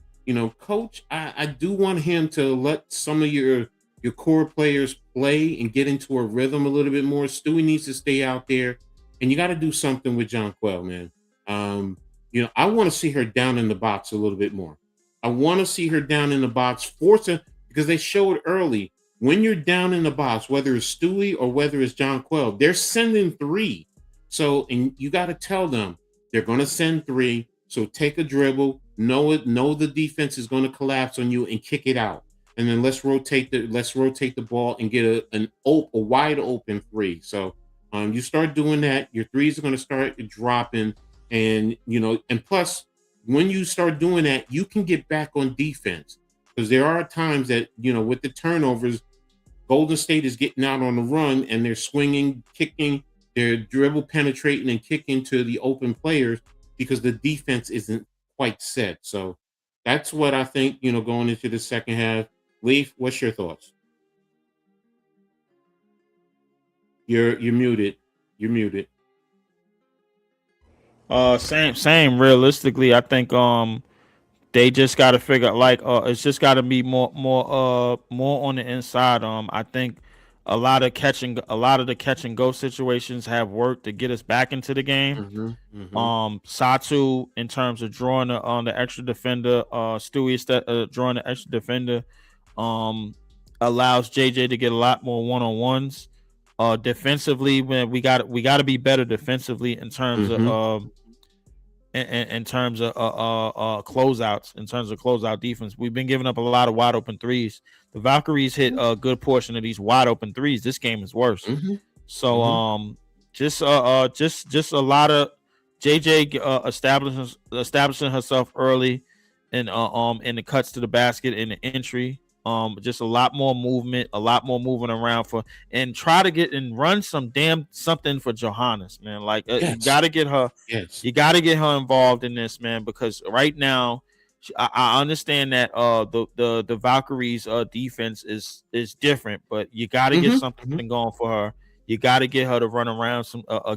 Coach, I do want him to let some of your core players play and get into a rhythm a little bit more. Stewie needs to stay out there, and you got to do something with Jonquel, man. I want to see her down in the box a little bit more. I want to see her down in the box, forcing, because they showed early, when you're down in the box, whether it's Stewie or whether it's Jonquel, they're sending 3. So, and you got to tell them they're going to send 3. So take a dribble, know the defense is going to collapse on you, and kick it out. And then let's rotate the ball and get a wide open 3. So you start doing that, your 3s are going to start dropping, and and plus, when you start doing that, you can get back on defense, because there are times that with the turnovers, Golden State is getting out on the run and they're swinging, kicking, they're dribble penetrating and kicking to the open players because the defense isn't quite set. So that's what I think, going into the second half. Leaf, what's your thoughts? You're muted. You're muted. Same. Realistically, I think they just got to figure, it's just got to be more on the inside. I think a lot of the catch and go situations have worked to get us back into the game. Satu, in terms of drawing on the extra defender, Stewie drawing the extra defender, allows JJ to get a lot more one-on-ones. Defensively, when we got to be better defensively in terms of in terms of closeouts, in terms of closeout defense. We've been giving up a lot of wide open 3s. The Valkyries hit a good portion of these wide open 3s. This game is worse. So just a lot of JJ establishing herself early and in the cuts to the basket, in the entry. Just a lot more movement, a lot more moving around and try to get and run something for Johannes, man. You got to get her. Yes. You got to get her involved in this, man, because right now, I understand that the Valkyries defense is different, but you got to get something going for her. You got to get her to run around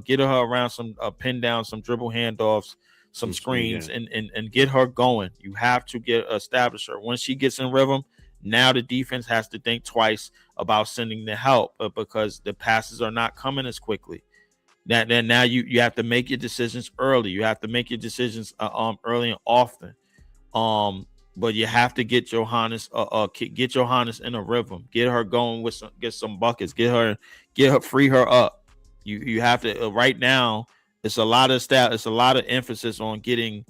get her around some pin down, some dribble handoffs, some screens, and get her going. You have to establish her. Once she gets in rhythm Now the defense has to think twice about sending the help because the passes are not coming as quickly. Then now you have to make your decisions early. You have to make your decisions early and often. But you have to get Johannes in a rhythm. Get her going with some buckets. Free her up. You have to right now. It's a lot of emphasis on getting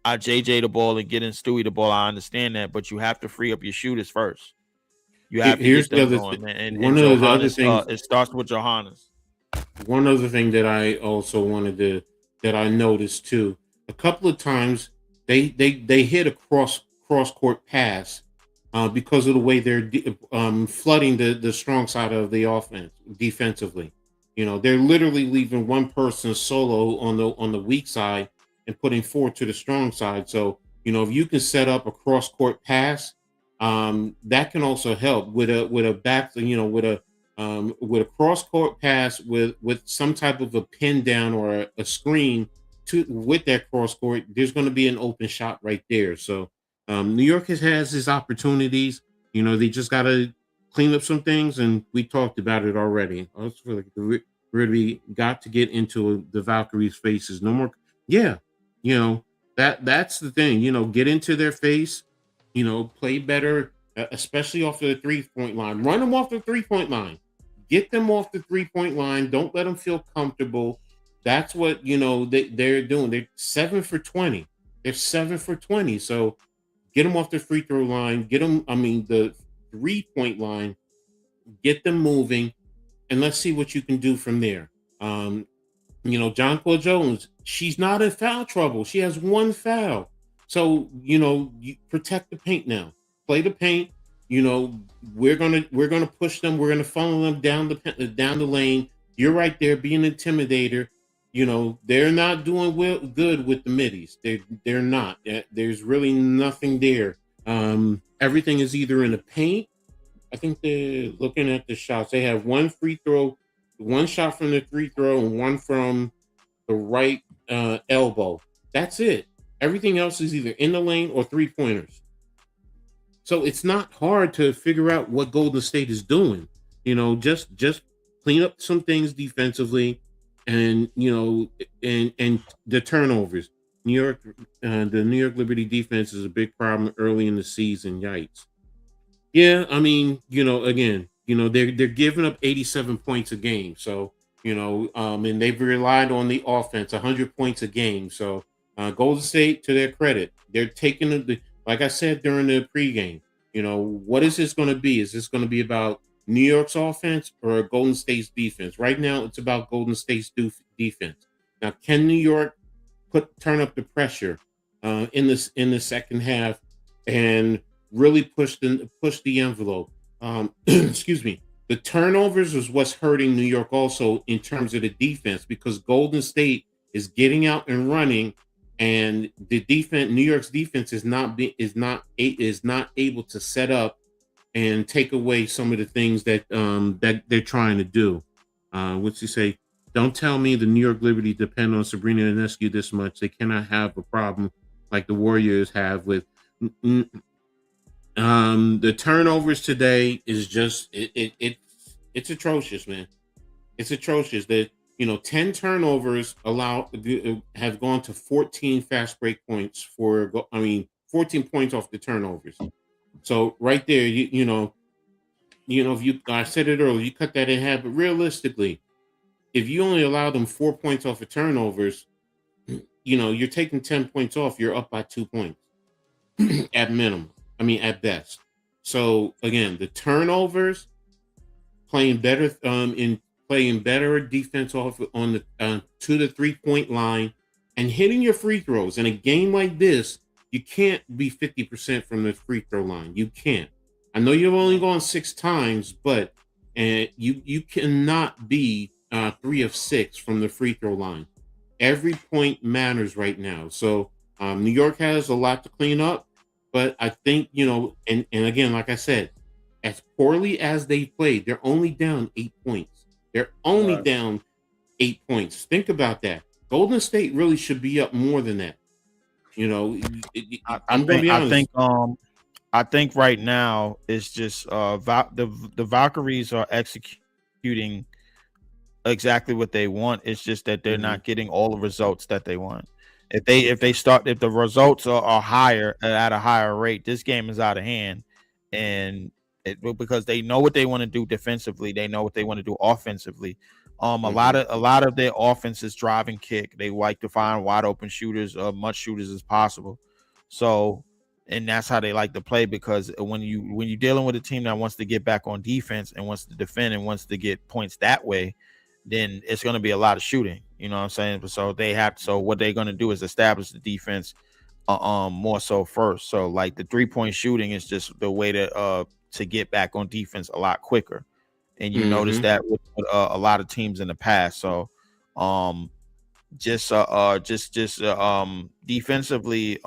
JJ the ball and getting Stewie the ball. I understand that, but you have to free up your shooters first. You have to Here's get them the going. one of the other things. It starts with Johannes. One other thing that I also that I noticed too, a couple of times they hit a cross court pass because of the way they're flooding the strong side of the offense defensively. They're literally leaving one person solo on the weak side and putting 4 to the strong side. So, if you can set up a cross court pass, that can also help with a back, with a cross court pass with some type of a pin down or a screen with that cross court. There's going to be an open shot right there. So New York has his opportunities. They just got to clean up some things, and we talked about it already. I also feel like really got to get into the Valkyries' faces. No more. Yeah, that's the thing. Get into their face. Play better, especially off the 3-point line. Run them off the 3-point line. Get them off the 3-point line. Don't let them feel comfortable. That's what they're doing. They're 7 for 20. They're 7 for 20. So get them off the free throw line. Get them. The 3-point line. Get them moving, and let's see what you can do from there. Jonquil Jones. She's not in foul trouble. She has 1 foul. So you protect the paint now. Play the paint. We're gonna push them. We're gonna funnel them down the lane. You're right there, be an intimidator. They're not doing good with the middies. They're not. There's really nothing there. Everything is either in the paint. I think they're looking at the shots. They have 1 free throw, 1 shot from the free throw, and 1 from the right elbow. That's it. Everything else is either in the lane or 3-pointers. So it's not hard to figure out what Golden State is doing. Just clean up some things defensively, and and the turnovers. The New York Liberty defense is a big problem early in the season. Yikes. Yeah, again, they're giving up 87 points a game. So and they've relied on the offense 100 points a game. So Golden State, to their credit, they're taking like I said during the pregame. What is this going to be? Is this going to be about New York's offense or Golden State's defense? Right now, it's about Golden State's defense. Now, can New York turn up the pressure in the second half and really push the envelope? Excuse me. The turnovers is what's hurting New York also in terms of the defense, because Golden State is getting out and running, and the defense, New York's defense, is not able to set up and take away some of the things that they're trying to do. What's he say? Don't tell me the New York Liberty depend on Sabrina Ionescu this much. They cannot have a problem like the Warriors have with. The turnovers today is just it's atrocious, man. It's atrocious that 10 turnovers have gone to 14 fast break points 14 points off the turnovers. So right there, if I said it earlier, you cut that in half, but realistically, if you only allow them 4 points off of turnovers, you're taking 10 points off, you're up by 2 points at minimum. At best. So again, the turnovers, playing better defense off on the to the 3-point line, and hitting your free throws. In a game like this, you can't be 50% from the free throw line. You can't. I know you've only gone 6 times, but you cannot be 3 of 6 from the free throw line. Every point matters right now. So New York has a lot to clean up. But I think, and again, like I said, as poorly as they played, they're only down 8 points. They're only down 8 points. Think about that. Golden State really should be up more than that. I'm going to be honest. I think right now it's just the Valkyries are executing exactly what they want. It's just that they're Mhm. not getting all the results that they want. If the results are higher at a higher rate, this game is out of hand, and because they know what they want to do defensively, they know what they want to do offensively. Mhm. A lot of their offense is drive and kick. They like to find wide open shooters, much shooters as possible. So, and that's how they like to play, because when you're dealing with a team that wants to get back on defense and wants to defend and wants to get points that way, then it's going to be a lot of shooting. You know what I'm saying? So what they're going to do is establish the defense more so first. So like the 3-point shooting is just the way to get back on defense a lot quicker. And you notice Mhm. that with a lot of teams in the past. So um defensively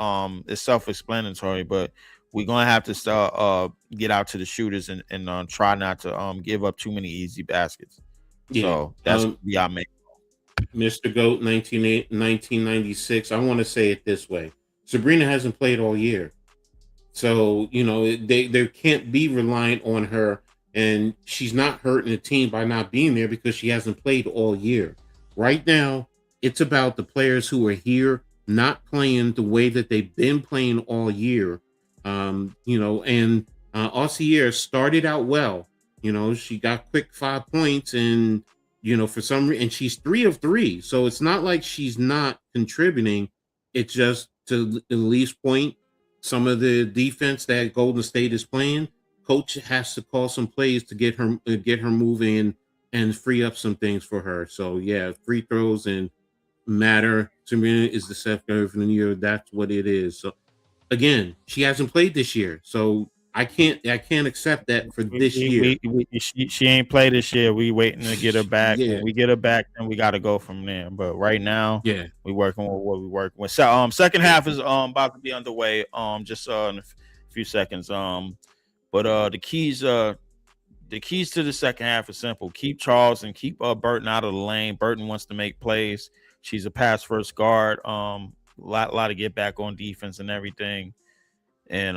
it's self-explanatory, but we're gonna have to start get out to the shooters and try not to give up too many easy baskets. Yeah. So that's gonna be our main. Mr. Goat 1996. I want to say it this way. Sabrina hasn't played all year. So, they can't be reliant on her, and she's not hurting the team by not being there because she hasn't played all year. Right now, it's about the players who are here not playing the way that they've been playing all year. And Ossier started out well. She got quick 5 points, and for some reason, and she's 3 of 3. So it's not like she's not contributing. It's just to at least point some of the defense that Golden State is playing. Coach has to call some plays to get her moving and free up some things for her. So yeah, free throws and matter. Sabrina is the Seth Curry from the year. That's what it is. So again, she hasn't played this year, so I can't accept that for this year. She ain't played this year. We waiting to get her back. Yeah, When we get her back, then we got to go from there. But right now, yeah. we working with what we working with. So second half is about to be underway. Just in a few seconds. But the keys to the second half are simple. Keep Charles and keep Burton out of the lane. Burton wants to make plays. She's a pass first guard. Lot to get back on defense and everything. And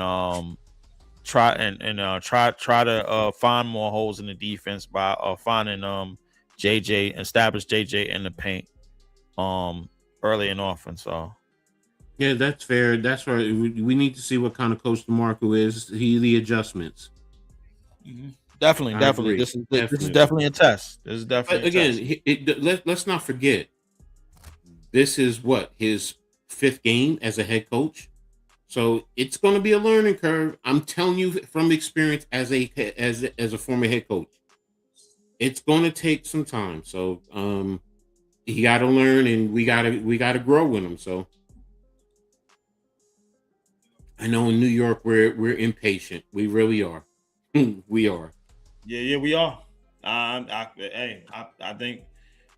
try to find more holes in the defense by finding establish JJ in the paint early and often. So Yeah, that's fair. That's right. We need to see what kind of coach DeMarco is. The adjustments. I definitely agree. this is Definitely. definitely a test. This is But definitely a again, test. let's not forget, this is what his 5th game as a head coach. So it's going to be a learning curve. I'm telling you from experience as a former head coach. It's going to take some time. So he got to learn, and we got to grow with him. So I know in New York we're impatient. We really are. We are. Yeah, we are. I think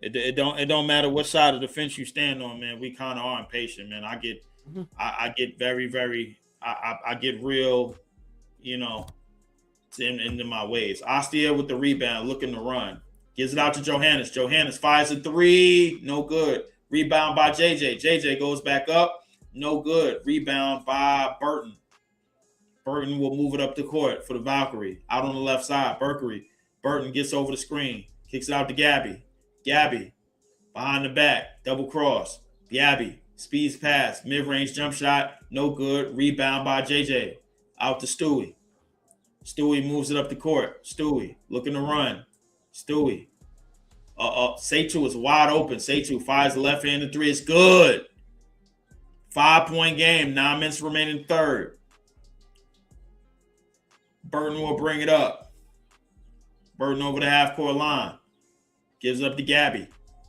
it don't matter what side of the fence you stand on, man. We kind of are impatient, man. Mhm. I get very I get real, you know, into my ways. Ostia with the rebound, looking to run, gives it out to Johannes. Johannes fires a 3, no good. Rebound by JJ. JJ goes back up, no good. Rebound by Burton. Burton will move it up the court for the Valkyrie. Out on the left side, Burton gets over the screen, kicks it out to Gabby. Gabby, behind the back, double cross. Gabby, speeds pass, mid-range jump shot, no good. Rebound by JJ. Out to Stewie. Stewie moves it up the court. Stewie looking to run. Stewie. Seitu is wide open. Seitu fires the left-handed 3. It's good. 5-point game. 9 minutes remaining third. Burton will bring it up. Burton over the half-court line. Gives it up to Gabby.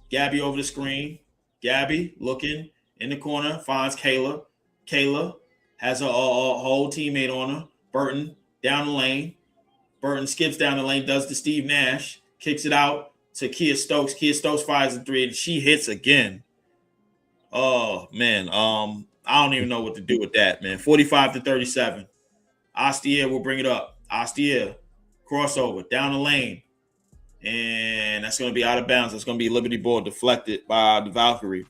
Gabby over the screen. Gabby looking in the corner. Finds Kayla. Kayla has a whole teammate on her. Burton down the lane. Burton skips down the lane, does to Steve Nash. Kicks it out to Kia Stokes. Kia Stokes fires a 3, and she hits again. Oh, man. I don't even know what to do with that, man. 45-37. Ostia will bring it up. Ostia, crossover, down the lane. And that's going to be out of bounds. That's going to be Liberty ball deflected by the Valkyrie.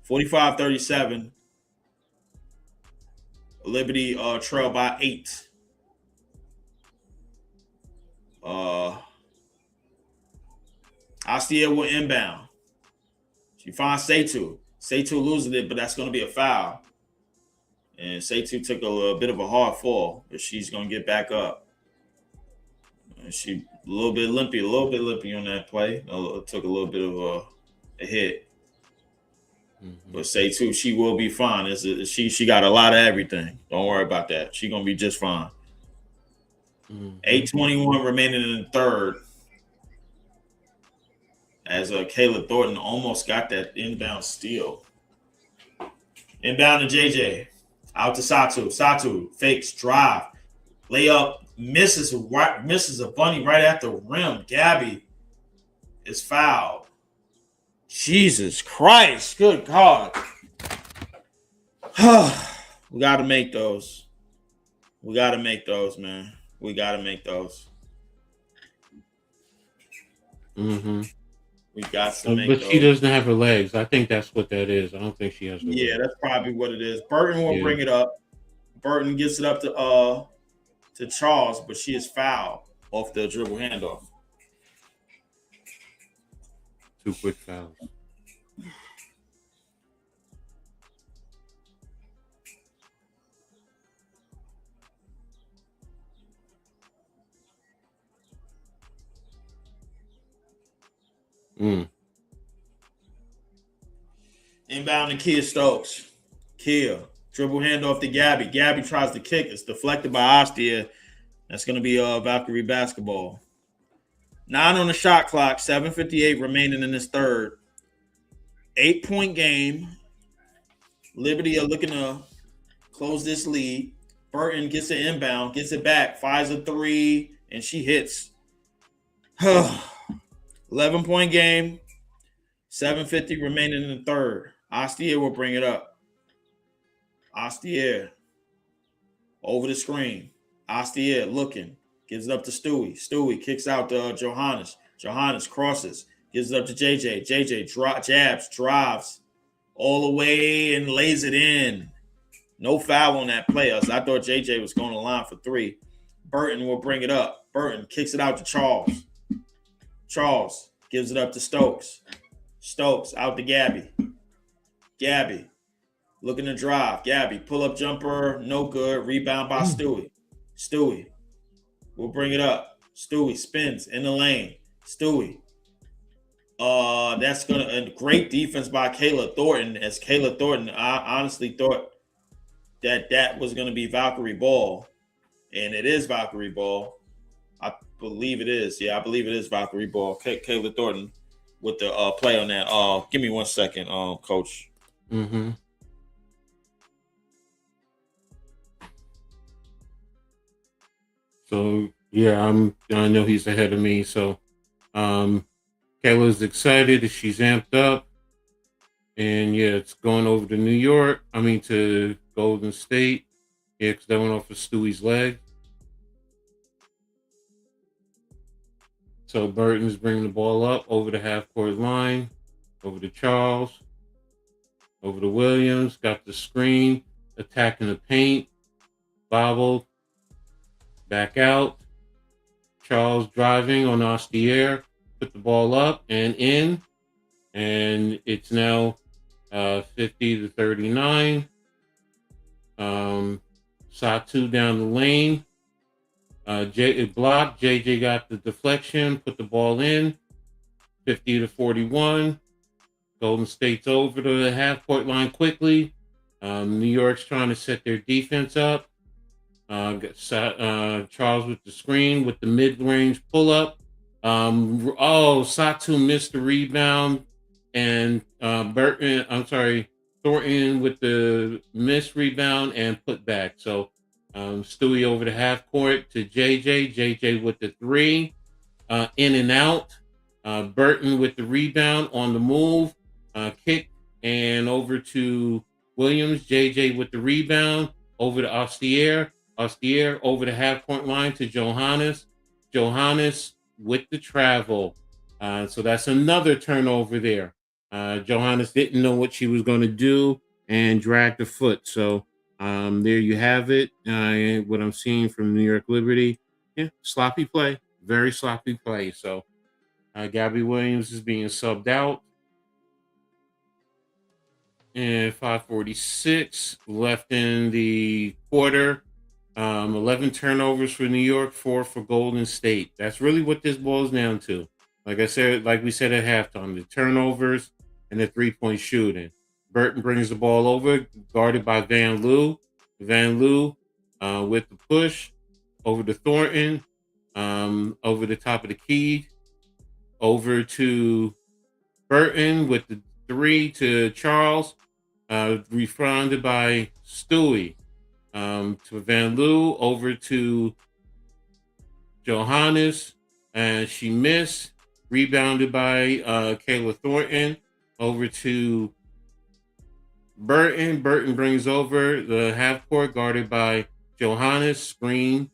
45-37. Liberty trail by 8. Astia will inbound. She finds Seitu. Seitu loses it, but that's going to be a foul. And Seitu took a little bit of a hard fall, but she's going to get back up. And she a little bit limpy on that play. Took a little bit of a hit. Mm-hmm. But Seitu, she will be fine. She got a lot of everything. Don't worry about that. She's going to be just fine. Mm-hmm. 8:21 remaining in the third. As Kayla Thornton almost got that inbound steal. Inbound to JJ. Out to Satu. Satu fakes, drive. Layup, misses a bunny right at the rim. Gabby is fouled. Jesus Christ. Good God. We got to make those. We got to make those, man. We got to make those. Mm-hmm. We got to make but those. She doesn't have her legs. I think that's what that is. I don't think she has her legs. That's probably what it is. Burton will bring it up. Burton gets it up to Charles, but she is fouled off the dribble handoff. 2 quick fouls. Inbound to Kia Stokes. Kia. Dribble handoff to Gabby. Gabby tries to kick. It's deflected by Astia. That's going to be Valkyrie basketball. 9 on the shot clock. 7:58 remaining in this third. 8-point game. Liberty are looking to close this lead. Burton gets an inbound, gets it back, fires a 3, and she hits. 11-point game. 7:50 remaining in the third. Astia will bring it up. Astia over the screen. Astia looking. Gives it up to Stewie. Stewie kicks out to Johannes. Johannes crosses. Gives it up to JJ. JJ jabs, drives all the way and lays it in. No foul on that play. I thought JJ was going to line for 3. Burton will bring it up. Burton kicks it out to Charles. Charles gives it up to Stokes. Stokes out to Gabby. Gabby looking to drive. Gabby pull-up jumper, no good. Rebound by Stewie. Stewie will bring it up. Stewie spins in the lane. Stewie. That's a great defense by Kayla Thornton. As Kayla Thornton, I honestly thought that was going to be Valkyrie ball, and it is Valkyrie ball. I believe it is. Yeah, I believe it is Valkyrie ball. Kayla Thornton with the play on that. Give me 1 second, Coach. Mm-hmm. So yeah, I know he's ahead of me. So Kayla's excited. She's amped up. And yeah, it's going over to New York. To Golden State. Yeah, because that went off of Stewie's leg. So Burton's bringing the ball up over the half-court line. Over to Charles. Over to Williams. Got the screen. Attacking the paint. Bobbled. Back out. Charles driving on Astier. Put the ball up and in. And it's now 50-39. Satu down the lane. Blocked. JJ got the deflection. Put the ball in. 50-41. Golden State's over to the half-court line quickly. New York's trying to set their defense up. Charles with the screen with the mid-range pull-up. Satu missed the rebound. And Thornton with the missed rebound and put back. So Stewie over the half court to JJ. JJ with the 3. In and out. Burton with the rebound on the move. Kick and over to Williams. JJ with the rebound. Over to Astier. Astier over the half-point line to Johannes. Johannes with the travel. So that's another turnover there. Johannes didn't know what she was going to do and dragged the foot. So There you have it. What I'm seeing from New York Liberty, yeah, sloppy play, very sloppy play. So Gabby Williams is being subbed out. And 5:46 left in the quarter. 11 turnovers for New York, 4 for Golden State. That's really what this boils down to. Like I said, like we said at halftime, the turnovers and the 3-point shooting. Burton brings the ball over, guarded by Van Loo. Van Loo with the push over to Thornton, over the top of the key, over to Burton with the 3 to Charles, responded by Stewie. To Van Loo, over to Johannes, and she missed. Rebounded by Kayla Thornton, over to Burton. Burton brings over the half court, guarded by Johannes, screen,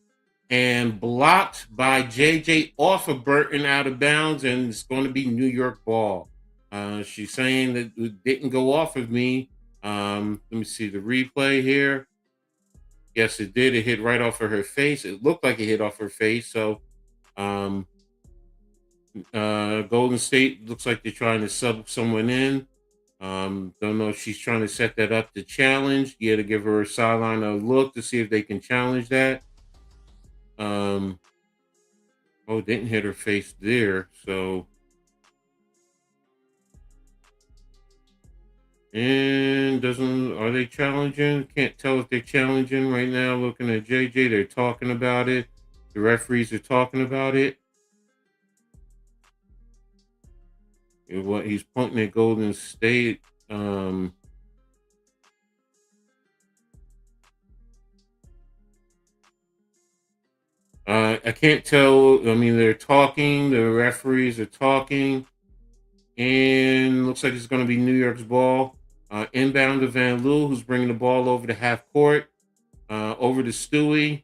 and blocked by JJ off of Burton out of bounds, and it's going to be New York ball. She's saying that it didn't go off of me. Let me see the replay here. Yes, it did. It hit right off of her face. It looked like it hit off her face. So Golden State looks like they're trying to sub someone in. Don't know if she's trying to set that up to challenge. You had to give her a sideline a look to see if they can challenge that. Oh, didn't hit her face there. So, and are they challenging? Can't tell if they're challenging right now. Looking at JJ, they're talking about it. The referees are talking about it. What he's pointing at Golden State. I can't tell. I mean, they're talking. The referees are talking, and looks like it's going to be New York's ball. Inbound to Van Loo, who's bringing the ball over to half court. Over to Stewie.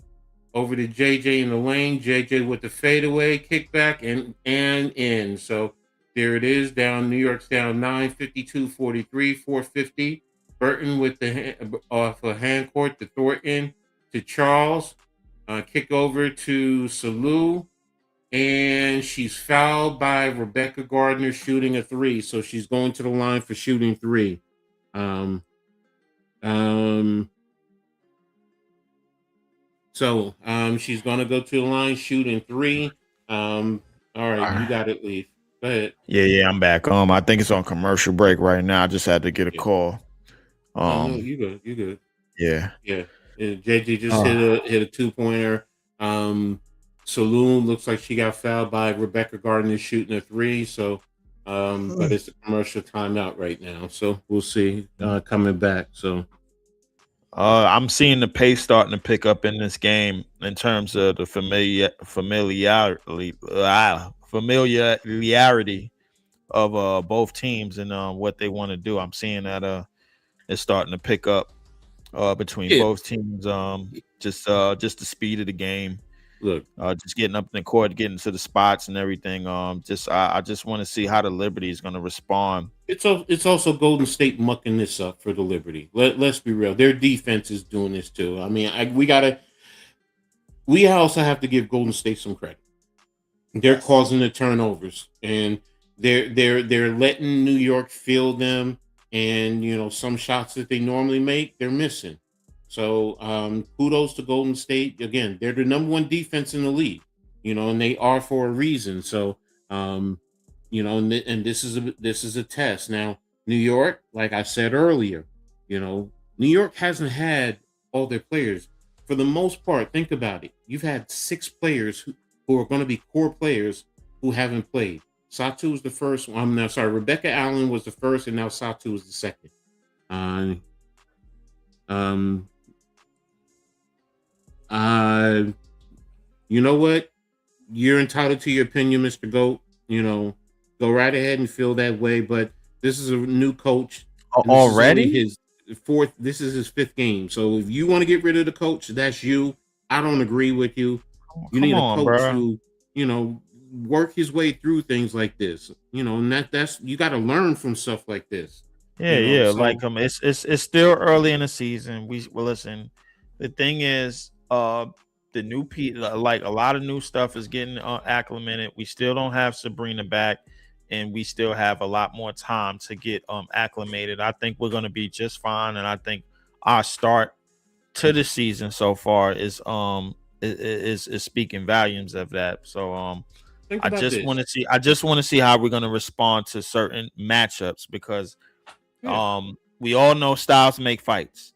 Over to JJ in the lane. JJ with the fadeaway kickback and in. So there it is. Down. New York's down 9, 52-43, 4:50. Burton with the off a hand court to Thornton to Charles. Kick over to Salou, and she's fouled by Rebecca Gardner shooting a 3. So she's going to the line for shooting 3. So she's going to go to the line shooting 3. All right, you got it, Leaf. Go ahead. Yeah, I'm back. I think it's on commercial break right now. I just had to get a call. No, you good. Yeah. JJ just hit a 2-pointer. Saloon looks like she got fouled by Rebecca Gardner shooting a 3. So, but it's a commercial timeout right now. So we'll see coming back. So, I'm seeing the pace starting to pick up in this game in terms of the familiarity of both teams and what they want to do. I'm seeing that it's starting to pick up between both teams. Just the speed of the game. Look, just getting up in the court, getting to the spots and everything. I just want to see how the Liberty is going to respond. It's also Golden State mucking this up for the Liberty. Let's be real. Their defense is doing this too. I mean, we also have to give Golden State some credit. They're causing the turnovers, and they're letting New York feel them. And some shots that they normally make, they're missing. So kudos to Golden State. Again, they're the number 1 defense in the league, and they are for a reason. So, and this is a test. Now, New York, like I said earlier, New York hasn't had all their players. For the most part, think about it. You've had 6 players who are going to be core players who haven't played. Satu was the first one. I'm sorry, Rebecca Allen was the first, and now Satu was the second. You know what? You're entitled to your opinion, Mr. GOAT. Go right ahead and feel that way. But this is a new coach. Already? This is his 5th game. So if you want to get rid of the coach, that's you. I don't agree with you. You need a coach who, work his way through things like this. And that's you got to learn from stuff like this. Yeah, You know, yeah. so Like it's still early in the season. Well listen. The thing is, the new people, like a lot of new stuff is getting acclimated. We still don't have Sabrina back, and we still have a lot more time to get acclimated. I think we're gonna be just fine, and I think our start to the season so far is speaking volumes of that. So think I about just want this. to see. I just want to see how we're gonna respond to certain matchups because Yeah. we all know styles make fights.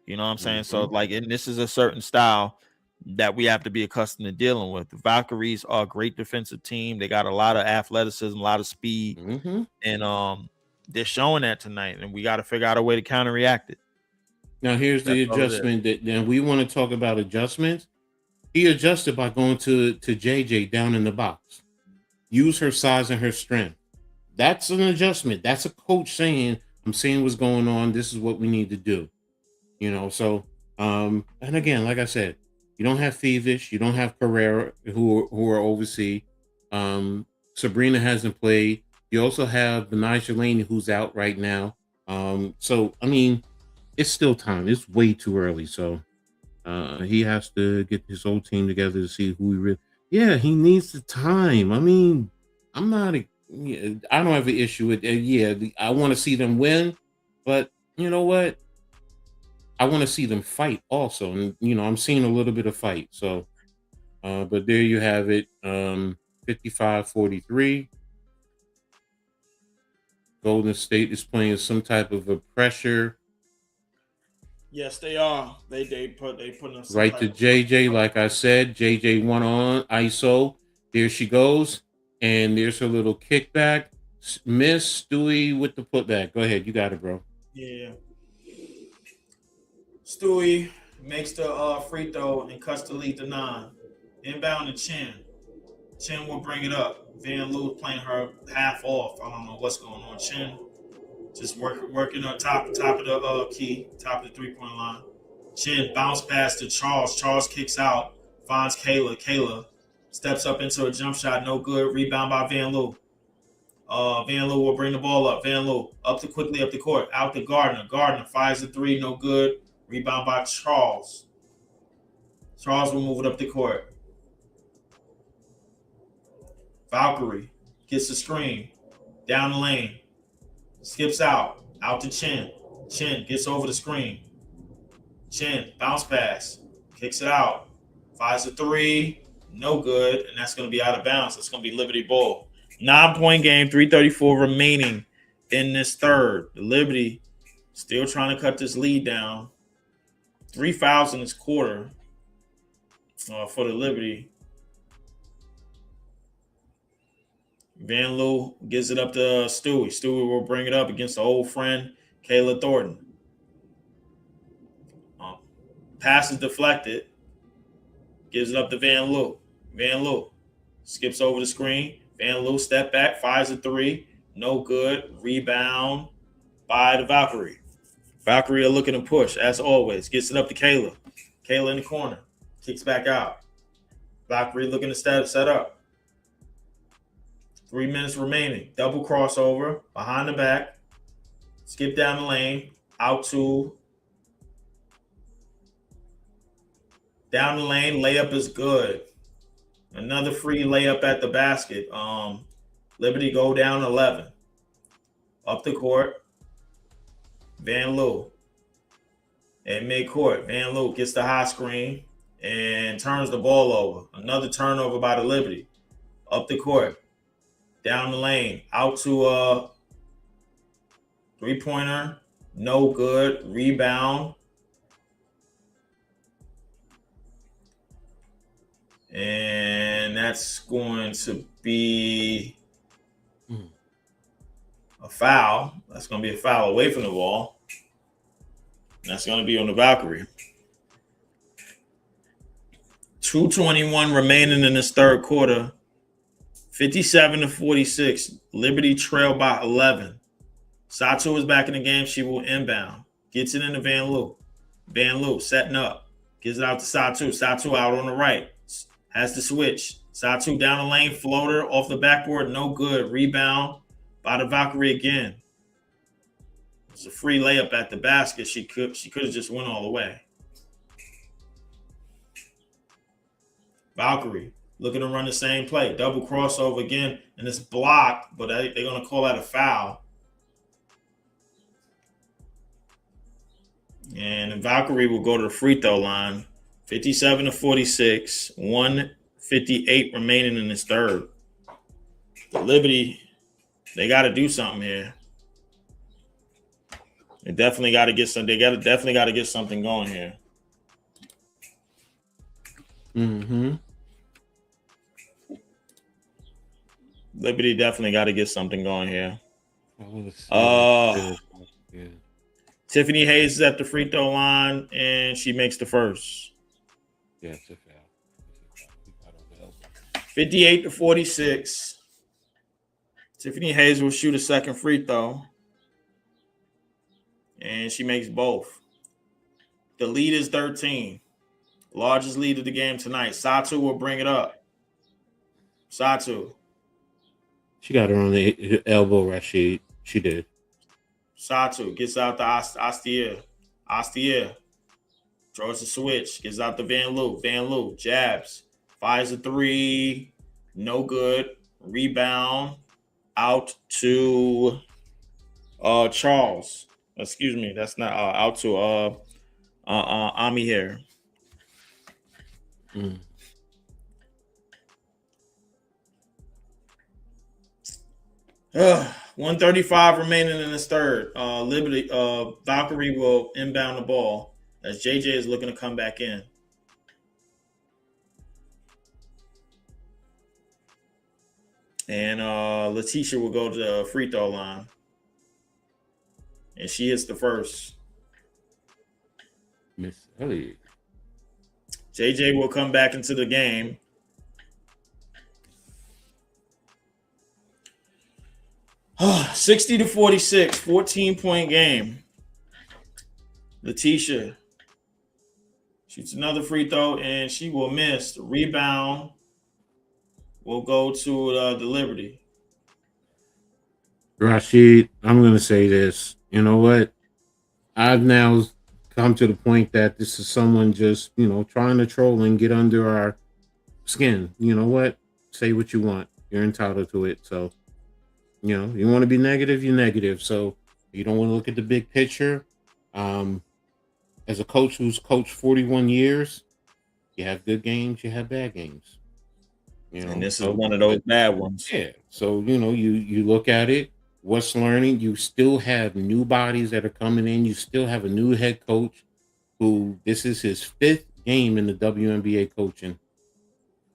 You know what I'm saying? So Mhm. like, and this is a certain style that we have to be accustomed to dealing with. The Valkyries are a great defensive team. They got a lot of athleticism, a lot of speed, Mhm. and they're showing that tonight. And we got to figure out a way to counteract it. Now here's That's the all it is. adjustment that then we want to talk about adjustments. He adjusted by going to JJ down in the box. Use her size and her strength. That's an adjustment. That's a coach saying, I'm seeing what's going on. This is what we need to do. You know, so and again, like I said, you don't have Thievish, you don't have Carrera who are overseas. Sabrina hasn't played. You also have Benija Laney who's out right now. So I mean, it's still time. It's way too early. So he has to get his whole team together to see who he really. Yeah, he needs the time. I mean, I'm not. Yeah, I don't have an issue with. Yeah, I want to see them win, but you know what? I want to see them fight also, and you know, I'm seeing a little bit of fight. So, but there you have it. 55-43. Golden State is playing some type of a pressure. Yes, they are. They putting them some Right type to of pressure. JJ, like I said, JJ one on ISO. There she goes, and there's her little kickback. Miss Stewie with the putback. Go ahead, you got it, bro. Yeah. Stewie makes the free throw and cuts the lead to 9. Inbound to Chin. Chin will bring it up. Van Loo playing her half off. I don't know what's going on. Chin just working on top of the key, top of the 3-point line. Chin bounce pass to Charles. Charles kicks out, finds Kayla. Kayla steps up into a jump shot, no good. Rebound by Van Loo. Van Loo will bring the ball up. Van Loo quickly up the court, out to Gardner. Gardner fires the 3, no good. Rebound by Charles. Charles will move it up the court. Valkyrie gets the screen down the lane. Skips out to Chin. Chin gets over the screen. Chin, bounce pass, kicks it out, fires a 3, no good, and that's going to be out of bounds. It's going to be Liberty ball. 9-point game, 3:34 remaining in this third. The Liberty still trying to cut this lead down. 3 fouls in this quarter for the Liberty. Van Loo gives it up to Stewie. Stewie will bring it up against the old friend, Kayla Thornton. Pass is deflected. Gives it up to Van Loo. Van Loo skips over the screen. Van Loo step back, fires a 3. No good. Rebound by the Valkyrie. Valkyrie are looking to push, as always. Gets it up to Kayla. Kayla in the corner. Kicks back out. Valkyrie looking to set up. 3 minutes remaining. Double crossover. Behind the back. Skip down the lane. Out to down the lane. Layup is good. Another free layup at the basket. Liberty go down 11. Up the court. Van Loo. At midcourt. Van Loo gets the high screen and turns the ball over. Another turnover by the Liberty. Up the court. Down the lane. Out to a 3-pointer. No good. Rebound. And that's going to be a foul. That's going to be a foul away from the ball. That's going to be on the Valkyrie. 2:21 remaining in this third quarter. 57-46. Liberty trail by 11. Sato is back in the game. She will inbound. Gets it into Van Loo. Van Loo setting up. Gives it out to Sato. Sato out on the right. Has the switch. Sato down the lane. Floater off the backboard. No good. Rebound by the Valkyrie again. It's a free layup at the basket. She could have just went all the way. Valkyrie looking to run the same play. Double crossover again, and it's blocked, but they're going to call that a foul. And Valkyrie will go to the free throw line. 57-46, 1:58 remaining in this third. The Liberty, they got to do something here. They definitely got to get some. They definitely got to get something going here. Mm-hmm. Liberty definitely got to get something going here. Yeah. Tiffany Hayes is at the free throw line, and she makes the first. Yeah, it's a foul. 58-46. Tiffany Hayes will shoot a second free throw, and she makes both. The lead is 13. Largest lead of the game tonight. Satu will bring it up. Satu. She got her on the elbow, Rashid. She did. Satu gets out the Astier. Astier draws the switch. Gets out the Van Loo. Van Loo jabs. Fires a three. No good. Rebound. Out to Charles. Excuse me. That's not out to Ami here. 1:35 remaining in this third. Valkyrie will inbound the ball as JJ is looking to come back in. And Letitia will go to the free throw line. And she hits the first. Miss Elliott. JJ will come back into the game. Oh, 60-46, 14-point game. Letitia shoots another free throw, and she will miss. The rebound will go to the Liberty. Rashid, I'm going to say this. You know what? I've now come to the point that this is someone just, trying to troll and get under our skin. You know what? Say what you want. You're entitled to it. So, you want to be negative, you're negative. So you don't want to look at the big picture. As a coach who's coached 41 years, you have good games, you have bad games. And this is one of those bad ones. Yeah. So, you look at it, what's learning, you still have new bodies that are coming in. You still have a new head coach who this is his 5th game in the WNBA coaching.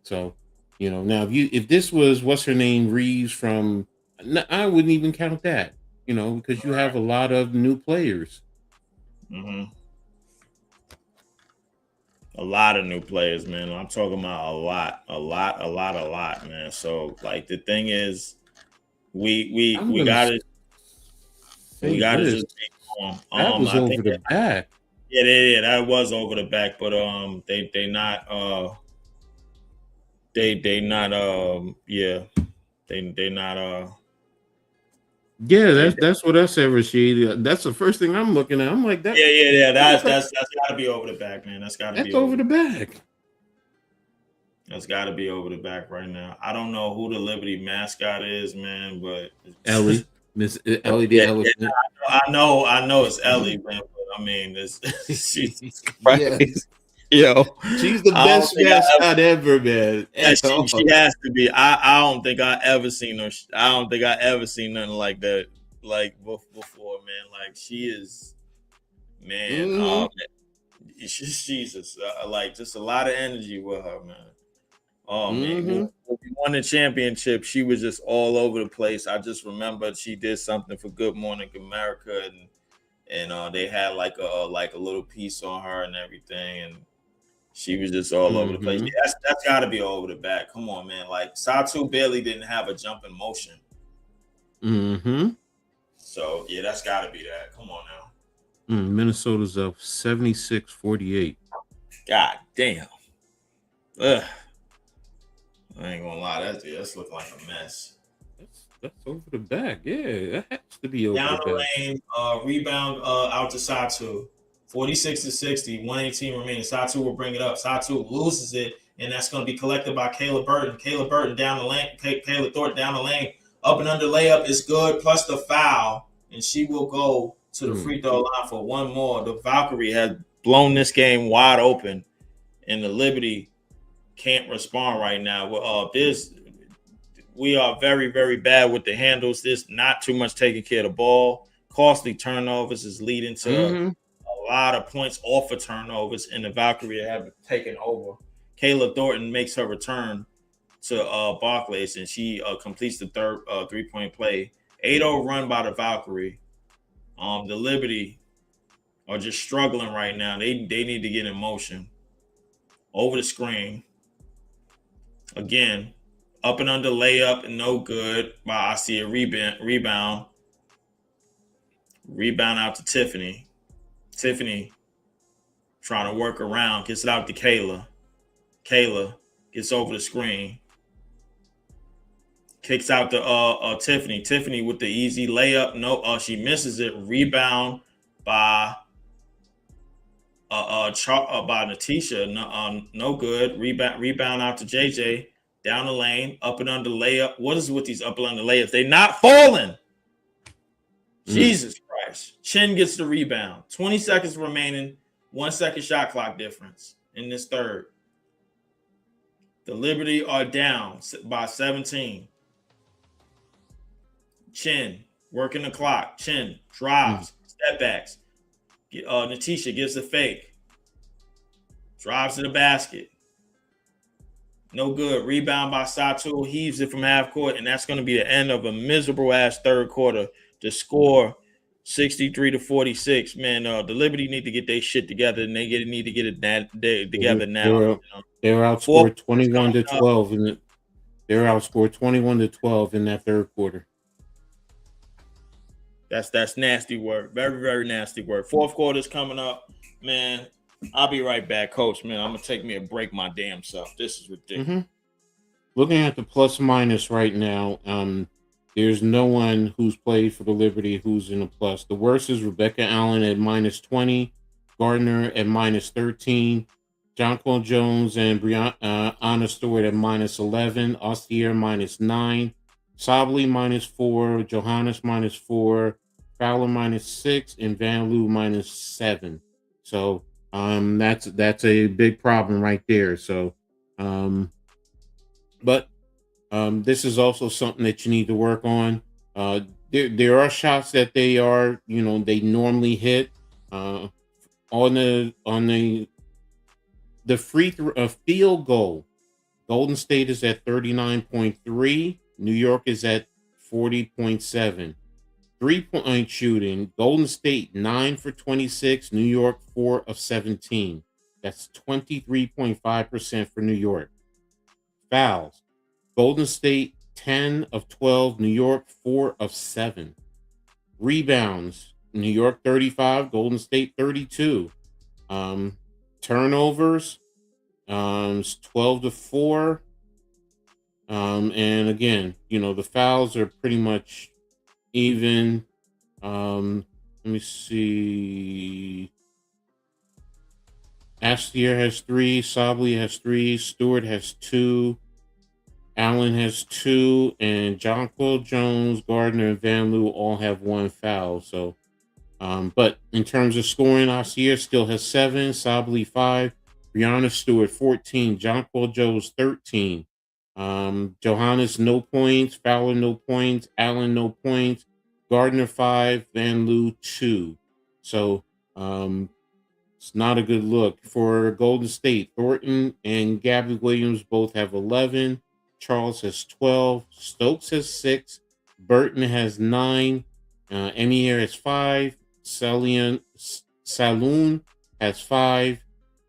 So, now if this was what's her name, Reeves from, I wouldn't even count that, because you have a lot of new players. Mm-hmm. A lot of new players, man. I'm talking about a lot, man. So, like, the thing is, we gotta just be calm. That was over the back. Yeah, that was over the back, but they not Yeah, that's what I said, Rashid. That's the first thing I'm looking at. I'm like that. Yeah. That's gotta be over the back, man. That's over the back. That's gotta be over the back right now. I don't know who the Liberty mascot is, man, but Ellie, Miss Ellie the elephant. I know it's Ellie, man. But I mean, she's Yo, she's the best mascot ever, man. Yeah, she has to be. I don't think I ever seen her. I don't think I ever seen nothing like that, like before, man. Like she is, man. Mm-hmm. She's Jesus. Like just a lot of energy with her, man. Oh man, when we won the championship, she was just all over the place. I just remember she did something for Good Morning America, and they had like a little piece on her and everything, and she was just all over the place. Yeah, that's got to be over the back. Come on, man. Like Satu Bailey didn't have a jump in motion. Mm-hmm. So yeah, that's got to be that. Come on now. Minnesota's up 76-48. God damn. Ugh. I ain't gonna lie, that's looking like a mess. That's over the back. Yeah, that has to be over Down the the back. lane, rebound out to Satu. 46-60, 118 remaining. Satu will bring it up. Satu loses it, and that's going to be collected by Kayla Burton. Kayla Burton down the lane. Kayla Thornton down the lane. Up and under layup is good, plus the foul, and she will go to the free throw line for one more. The Valkyrie has blown this game wide open, and the Liberty can't respond right now. We are very, very bad with the handles. There's not too much taking care of the ball. Costly turnovers is leading to a lot of points off of turnovers, and the Valkyrie have taken over. Kayla Thornton makes her return to Barclays, and she completes the third 3-point play. 8-0 run by the Valkyrie. The Liberty are just struggling right now. They need to get in motion. Over the screen. Again, up and under layup and no good. I see a rebound. Rebound out to Tiffany. Tiffany trying to work around. Gets it out to Kayla. Kayla gets over the screen. Kicks out to Tiffany. Tiffany with the easy layup. No, she misses it. Rebound by Natisha. No good. Rebound out to JJ. Down the lane, up and under layup. What is with these up and under layups? They're not falling. Jesus Christ. Chin gets the rebound. 20 seconds remaining. 1 second shot clock difference in this third. The Liberty are down by 17. Chin working the clock. Chin drives, step backs. Natisha gives a fake. Drives to the basket. No good. Rebound by Satu. Heaves it from half court, and that's going to be the end of a miserable ass third quarter. The score 63-46. Man, the Liberty need to get their shit together, and they need to get it together now. They were outscored 21-12 they were outscored 21-12 in that third quarter. That's nasty work. Very, very nasty work. Fourth quarter's coming up, man. I'll be right back, Coach. Man, I'm gonna take me a break my damn self. This is ridiculous. Looking at the plus minus right now, there's no one who's played for the Liberty who's in a plus. The worst is Rebecca Allen at -20, Gardner at -13, Jonquil Jones and Anna Stewart at -11, Ostier -9, Sabley -4, Johannes -4, Fowler -6, and Van Loo -7. So that's a big problem right there. So, but this is also something that you need to work on. There are shots that they are, they normally hit on the free throw field goal. Golden State is at 39.3. New York is at 40.7. 3-point shooting, Golden State 9 for 26, New York 4 of 17. That's 23.5% for New York. Fouls, Golden State 10 of 12, New York 4 of 7. Rebounds, New York 35, Golden State 32. Turnovers, 12-4. And again, the fouls are pretty much even. Let me see. Astier has 3, Sabley has 3, Stewart has 2, Allen has 2, and Jonquil Jones, Gardner, and Van Loo all have 1 foul. So, but in terms of scoring, Astier still has 7, Sabley 5, Brianna Stewart 14, Jonquil Jones 13. Johannes no points, Fowler no points, Allen no points, Gardner 5, Van Loo 2. So it's not a good look for Golden State. Thornton and Gabby Williams both have 11. Charles has 12. Stokes has 6. Burton has 9. Emier has 5. Saloon has 5.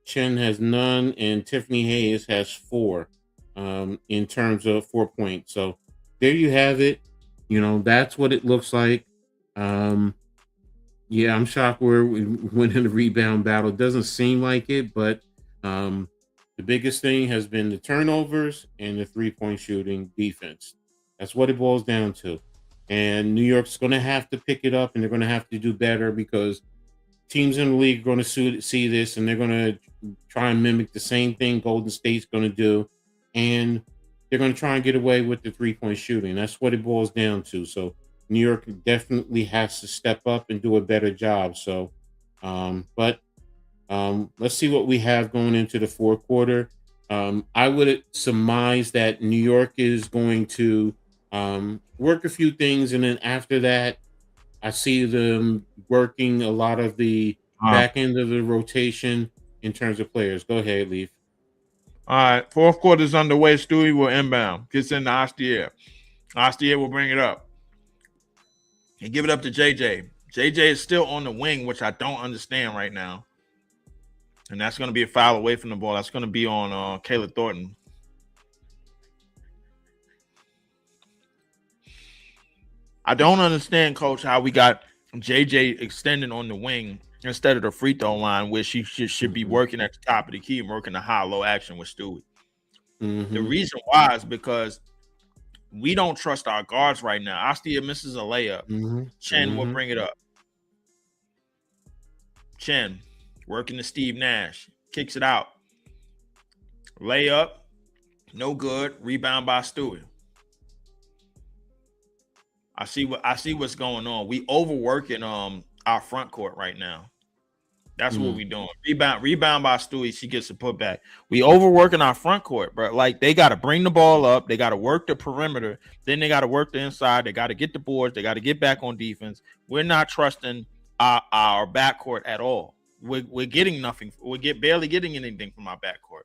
Chen has none, and Tiffany Hayes has 4. In terms of 4 points. So there you have it. That's what it looks like. Yeah, I'm shocked we're winning the rebound battle. It doesn't seem like it, but the biggest thing has been the turnovers and the 3-point shooting defense. That's what it boils down to. And New York's going to have to pick it up, and they're going to have to do better because teams in the league are going to see this, and they're going to try and mimic the same thing Golden State's going to do, and they're going to try and get away with the three-point shooting. That's what it boils down to. So New York definitely has to step up and do a better job. So, but let's see what we have going into the fourth quarter. I would surmise that New York is going to work a few things, and then after that, I see them working a lot of the back end of the rotation in terms of players. Go ahead, Leaf. All right, fourth quarter is underway. Stewie will inbound. Gets into Ostier. Ostier will bring it up. And give it up to JJ. JJ is still on the wing, which I don't understand right now. And that's going to be a foul away from the ball. That's going to be on Caleb Thornton. I don't understand, Coach, how we got JJ extending on the wing instead of the free throw line, where she should be working at the top of the key and working the high-low action with Stewie. The reason why is because we don't trust our guards right now. Astia misses a layup. Chen will bring it up. Chen working to Steve Nash. Kicks it out. Layup. No good. Rebound by Stewie. I see what's going on. We overworking our front court right now. That's what we doing. Rebound by Stewie. She gets a putback. We overworking our front court, bro. Like, they got to bring the ball up. They got to work the perimeter. Then they got to work the inside. They got to get the boards. They got to get back on defense. We're not trusting our backcourt at all. We're getting nothing. Barely getting anything from our backcourt.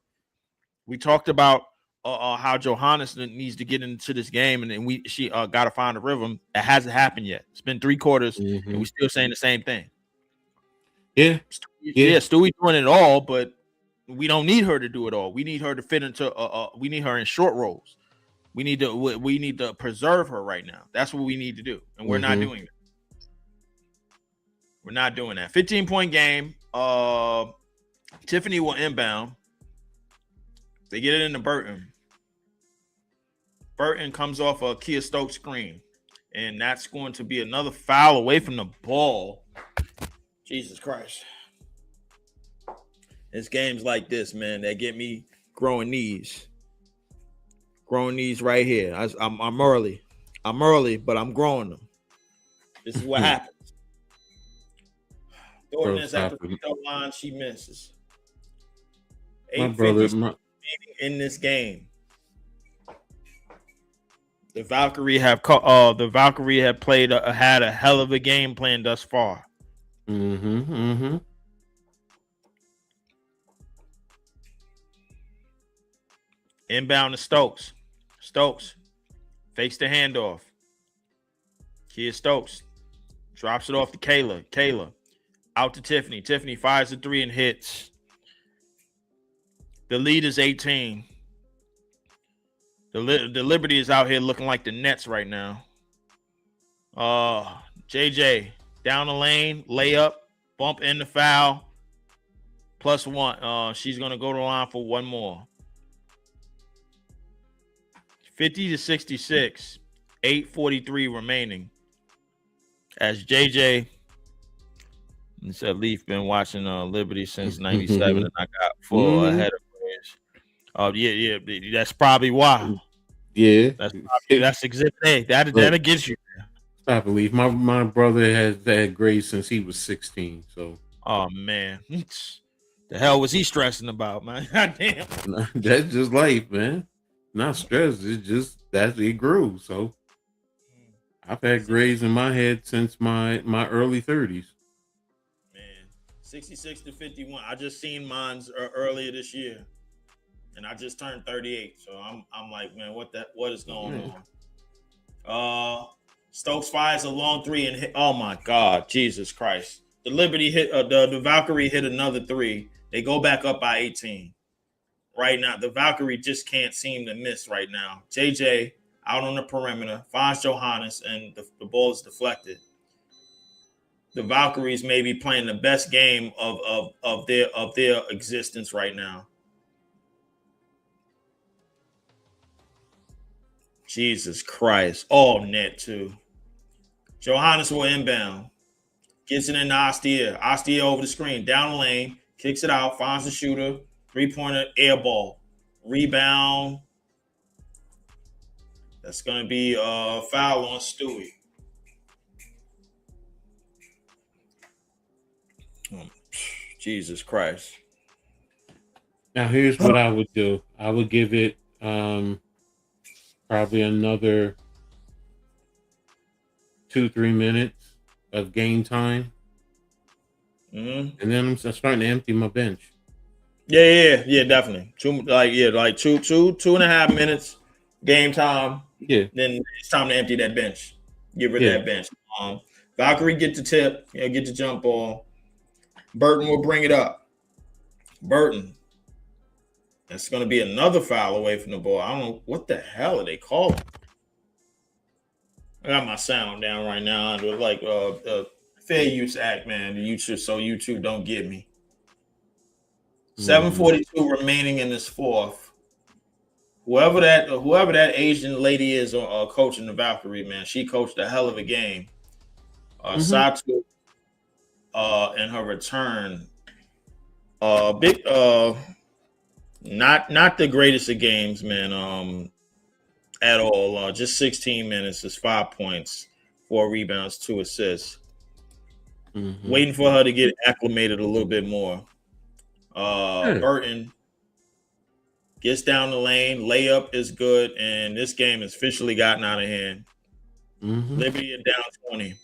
We talked about how Johannes needs to get into this game, and then she got to find a rhythm. It hasn't happened yet. It's been 3 quarters, and we're still saying the same thing. Yeah, Stewie doing it all, but we don't need her to do it all. We need her to fit into. We need her in short roles. We need to preserve her right now. That's what we need to do, and we're not doing it. We're not doing that. 15-point game. Tiffany will inbound. They get it into Burton. Burton comes off a Kia Stokes screen, and that's going to be another foul away from the ball. Jesus Christ. It's games like this, man, that get me growing knees. Growing knees right here. I'm early. I'm early, but I'm growing them. This is what happens. Thornton is at the free throw line. She misses. My brother, in this game. The Valkyrie have played had a hell of a game plan thus far. Inbound to Stokes. Stokes fakes the handoff. Kia Stokes drops it off to Kayla. Kayla out to Tiffany. Tiffany fires the 3 and hits. The lead is 18. The Liberty is out here looking like the Nets right now. JJ down the lane, layup, bump in the foul, +1. She's gonna go to the line for one more. 50-66, 8:43 remaining. As JJ said, Leaf been watching Liberty since '97, and I got full ahead of players. Yeah, that's probably why. Yeah, that's Exhibit A. That'll get you. I believe my brother has had grades since he was 16. So, oh man, the hell was he stressing about, man? God damn. That's just life, man. Not stress. It's just that it grew. So, I've had grades in my head since my early 30s. Man, 66-51. I just seen mine's earlier this year, and I just turned 38. So I'm like, man, what is going on? Stokes fires a long 3 and hit. Oh my God, Jesus Christ! The Liberty hit. The Valkyrie hit another 3. They go back up by 18. Right now, the Valkyrie just can't seem to miss right now. JJ out on the perimeter finds Johannes, and the ball is deflected. The Valkyries may be playing the best game of their existence right now. Jesus Christ. Oh, net too. Johannes will inbound. Gets it in Astia. Astia over the screen. Down the lane. Kicks it out. Finds the shooter. 3-pointer. Air ball. Rebound. That's going to be a foul on Stewie. Jesus Christ. Now here's what I would do. I would give it probably another 2-3 minutes of game time. And then I'm starting to empty my bench. Yeah, definitely. 2.5 minutes game time. Yeah. Then it's time to empty that bench. Get rid of that bench. Valkyrie get the tip. Get the jump ball. Burton will bring it up. Burton. That's going to be another foul away from the ball. I don't know what the hell are they calling. I got my sound down right now. It was like Fair Use Act, man. So you two don't get me. 7:42 remaining in this fourth. Whoever that Asian lady is coaching the Valkyrie, man, she coached a hell of a game. Satu in her return, not the greatest of games, man. At all. Just 16 minutes is 5 points, 4 rebounds, 2 assists. Waiting for her to get acclimated a little bit more. Burton gets down the lane. Layup is good, and this game has officially gotten out of hand. Liberty are down 20.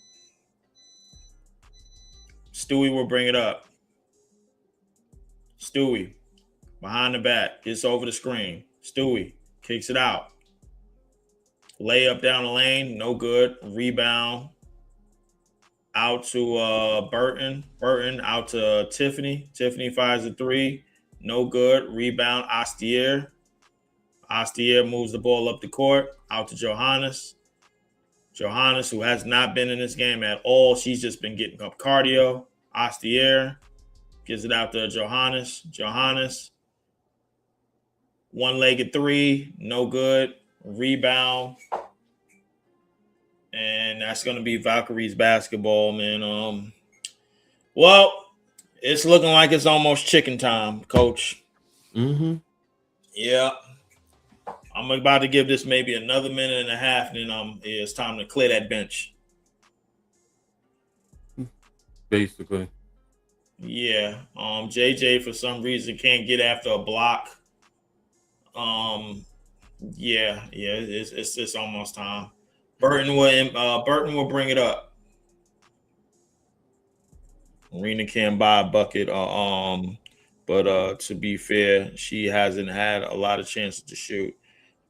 Stewie will bring it up. Stewie behind the back gets over the screen. Stewie kicks it out. Layup down the lane, no good. Rebound out to Burton. Burton out to Tiffany. Tiffany fires a 3, no good. Rebound Astier. Astier moves the ball up the court, out to Johannes. Johannes, who has not been in this game at all. She's just been getting up cardio. Astier gives it out to Johannes. Johannes, one-legged 3, no good. Rebound. And that's going to be Valkyries basketball, man. Well, it's looking like it's almost chicken time, Coach. Yeah. I'm about to give this maybe another minute and a half, and then it's time to clear that bench. Basically. Yeah. JJ for some reason can't get after a block. Yeah, it's almost time. Burton will bring it up. Marina can buy a bucket, but to be fair, she hasn't had a lot of chances to shoot.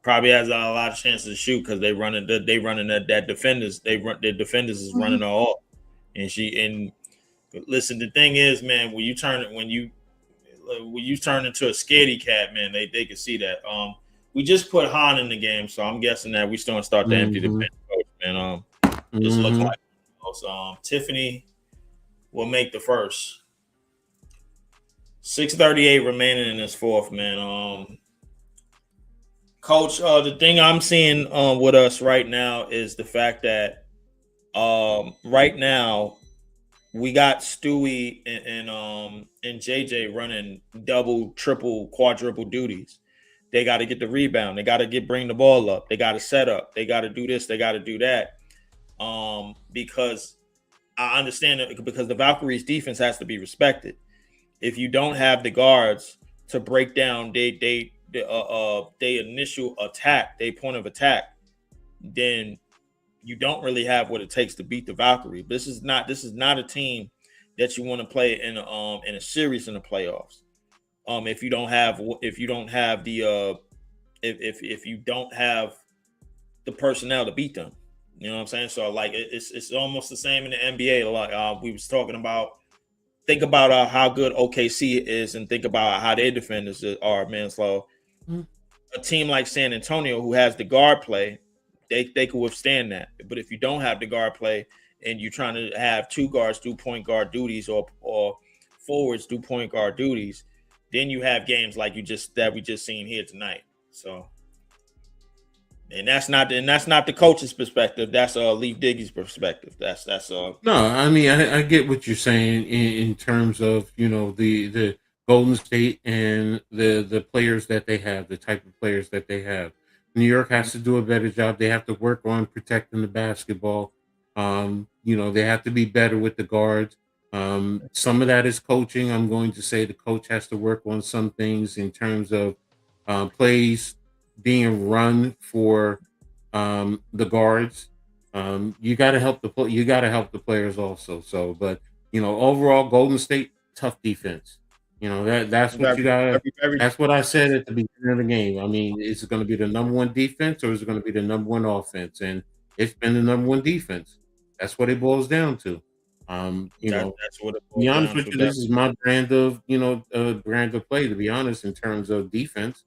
Probably has a lot of chances to shoot because they running that defenders. Their defenders is running her off, and listen. The thing is, man, when you turn into a scaredy cat, man, they can see that. We just put Han in the game, so I'm guessing that we still gonna start to empty the bench, man. This looks like Tiffany will make the first. 6:38 remaining in this fourth, man. Coach, the thing I'm seeing with us right now is the fact that right now we got Stewie and JJ running double, triple, quadruple duties. They got to get the rebound. They got to bring the ball up. They got to set up. They got to do this. They got to do that. Because I understand it, because the Valkyries defense has to be respected. If you don't have the guards to break down they initial attack, they point of attack, then you don't really have what it takes to beat the Valkyrie. This is not a team that you want to play in a series in the playoffs. If you don't have the personnel to beat them, you know what I'm saying? So like it's almost the same in the NBA. Like we was talking about. Think about how good OKC is, and think about how their defenders are, man. So a team like San Antonio, who has the guard play, they could withstand that. But if you don't have the guard play and you're trying to have two guards do point guard duties or forwards do point guard duties, then you have games like we just seen here tonight. So And that's not the coach's perspective. That's Leaf Diggy's perspective. That's No, I mean I get what you're saying in terms of the Golden State and the players that they have, the type of players that they have. New York has to do a better job. They have to work on protecting the basketball. They have to be better with the guards. Some of that is coaching. I'm going to say the coach has to work on some things in terms of plays being run for the guards. You got to help the players also. So, but overall, Golden State tough defense. That's what you got. That's what I said at the beginning of the game. I mean, is it going to be the number one defense or is it going to be the number one offense? And it's been the number one defense. That's what it boils down to. That's what it To be boils honest down with to. you, this is my brand of play. To be honest, in terms of defense,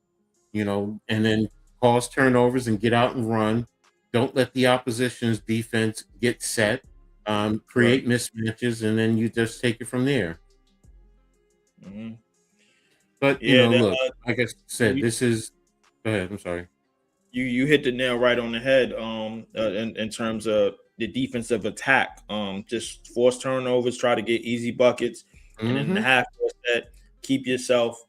and then cause turnovers and get out and run. Don't let the opposition's defense get set. Create mismatches, and then you just take it from there. Mm-hmm. But look, like I said, this is. Go ahead. I'm sorry. You hit the nail right on the head. In terms of the defensive attack, just force turnovers, try to get easy buckets, and in the half court set, keep yourself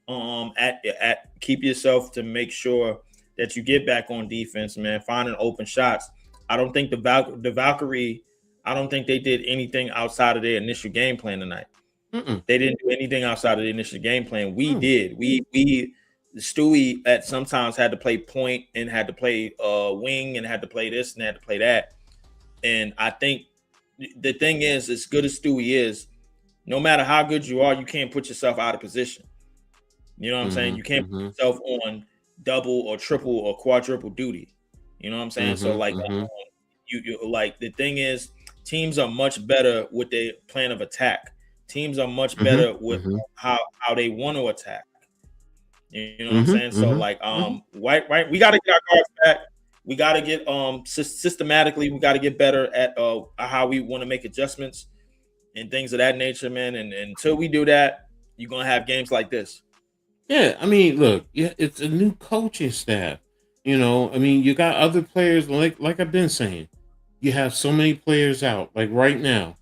keep yourself to make sure that you get back on defense, man. Finding open shots. I don't think the Valkyrie. I don't think they did anything outside of their initial game plan tonight. They didn't do anything outside of the initial game plan. We did. We Stewie at sometimes had to play point and had to play wing and had to play this and had to play that. And I think the thing is, as good as Stewie is, no matter how good you are, you can't put yourself out of position. You know what I'm saying? You can't put yourself on double or triple or quadruple duty. You know what I'm saying? So you like the thing is, teams are much better with their plan of attack. Teams are much better with how they want to attack. You know what I'm saying? So like right, we got to get our guards back. We got to get systematically. We got to get better at how we want to make adjustments and things of that nature, man. And until we do that, you're gonna have games like this. Yeah, I mean, look, it's a new coaching staff. I mean, you got other players like I've been saying. You have so many players out. Like right now,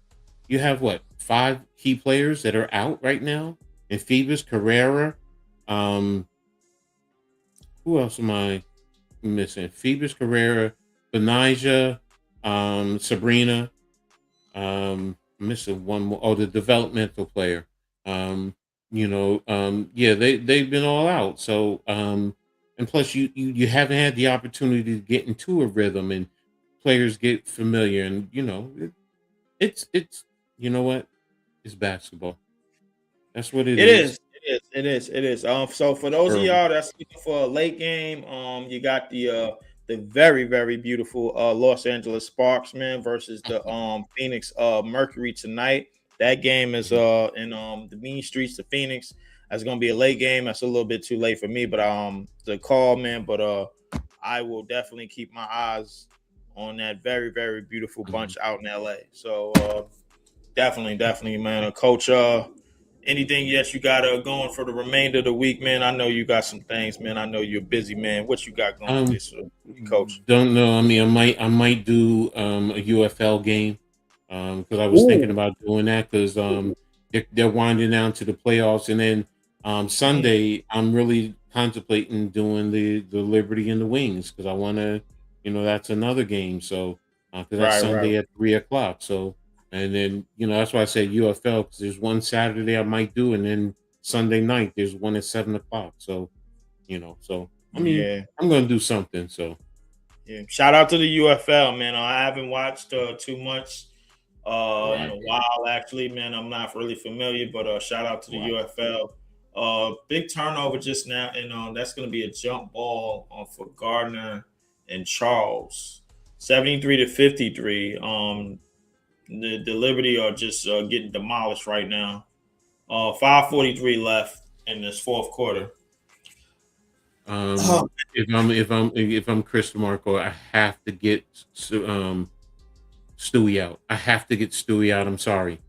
you have 5 key players that are out right now. And Phoebus, Carrera. Who else am I missing? Phoebus, Carrera, Benija, Sabrina. Missing one more. Oh, the developmental player. Yeah, they've been all out. So, and plus you haven't had the opportunity to get into a rhythm and players get familiar, and it's you know what? It's basketball. That's what it is. It is. So for those of y'all that's looking for a late game, you got the very, very beautiful Los Angeles Sparks, man, versus the Phoenix Mercury tonight. That game is in the mean streets of Phoenix. That's gonna be a late game. That's a little bit too late for me, but the call, man. But I will definitely keep my eyes on that very, very beautiful bunch out in LA. So definitely, man. Coach, anything that you got going for the remainder of the week, man? I know you got some things, man. I know you're busy, man. What you got going this Coach? Don't know. I mean, I might do a UFL game because I was thinking about doing that because they're winding down to the playoffs, and then Sunday I'm really contemplating doing the Liberty and the Wings because I want to, that's another game. So because that's Sunday at 3:00. So. And then, that's why I said UFL because there's one Saturday I might do, and then Sunday night there's one at 7:00. So, I mean, I'm gonna do something. So, yeah. Shout out to the UFL, man. I haven't watched too much in a while, actually, man. I'm not really familiar, but shout out to the UFL. Big turnover just now, and that's gonna be a jump ball for Gardner and Charles, 73-53. The Liberty are just getting demolished right now. 5:43 left in this fourth quarter. If I'm Chris DeMarco, I have to get Stewie out. I have to get Stewie out. I'm sorry.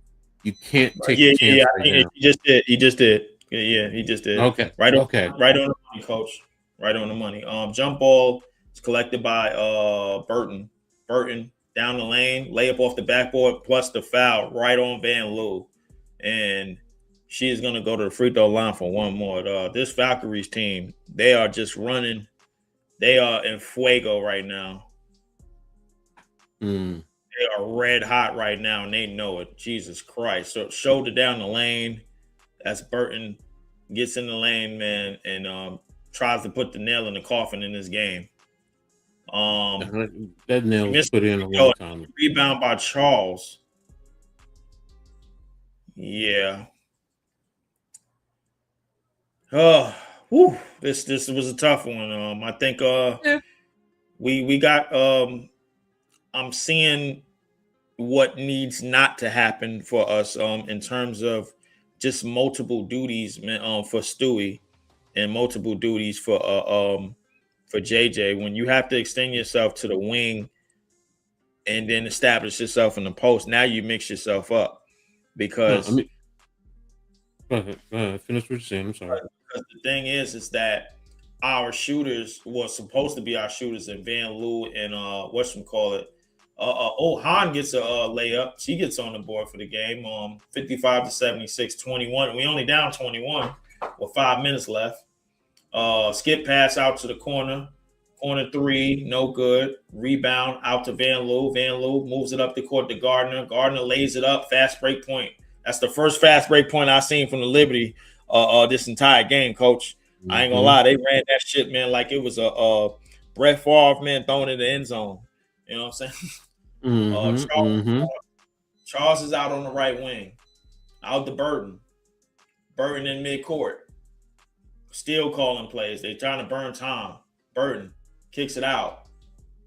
You can't take a chance. He just did. He just did. Yeah, he just did. Okay. Right on the money, Coach. Right on the money. Jump ball. It's collected by Burton. Burton down the lane, layup off the backboard, plus the foul right on Van Loo. And she is going to go to the free throw line for one more. This Valkyries team, they are just running. They are in fuego right now. They are red hot right now, and they know it. Jesus Christ. So shoulder down the lane. That's Burton. Gets in the lane, man, and tries to put the nail in the coffin in this game. That nail was put in a long time. Rebound by Charles. Yeah. Oh, whew. This was a tough one. I think we got I'm seeing what needs not to happen for us in terms of just multiple duties for Stewie and multiple duties for JJ. When you have to extend yourself to the wing and then establish yourself in the post, now you mix yourself up because go ahead. Finish what you're saying. I'm sorry. Because the thing is that our shooters were supposed to be our shooters in Van Loo and whatchamacallit. Han gets a layup. She gets on the board for the game. 55-76, 21. We only down 21 with 5 minutes left. Skip pass out to the corner. Corner three, no good. Rebound out to Van Loo. Van Loo moves it up the court to Gardner. Gardner lays it up. Fast break point. That's the first fast break point I've seen from the Liberty this entire game, Coach. I ain't gonna lie. They ran that shit, man, like it was a Brett Favre, man, thrown in the end zone. You know what I'm saying? Charles is out on the right wing. Out to Burton. Burton in midcourt. Still calling plays. They're trying to burn time. Burton kicks it out.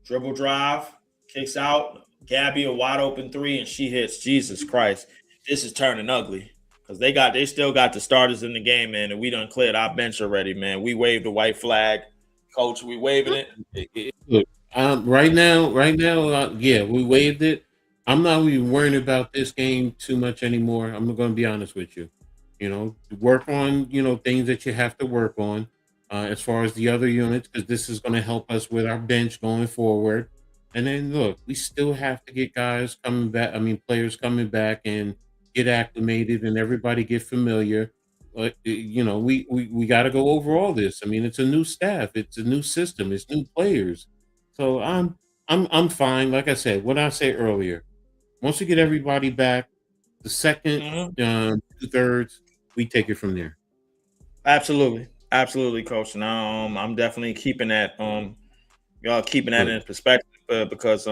Dribble drive. Kicks out. Gabby a wide open three, and she hits. Jesus Christ. This is turning ugly. Because they still got the starters in the game, man, and we done cleared our bench already, man. We waved the white flag. Coach, we waving it. Look, right now, yeah, we waved it. I'm not even worrying about this game too much anymore. I'm going to be honest with you. You know, work on, things that you have to work on as far as the other units, because this is going to help us with our bench going forward. And then, look, we still have to get guys coming back. I mean, players coming back and get acclimated and everybody get familiar. We got to go over all this. I mean, it's a new staff, it's a new system, it's new players. So I'm fine. Like I said, what I said earlier, once we get everybody back, the second 2/3, we take it from there. Absolutely, Coach. Now I'm definitely keeping that y'all keeping that in perspective because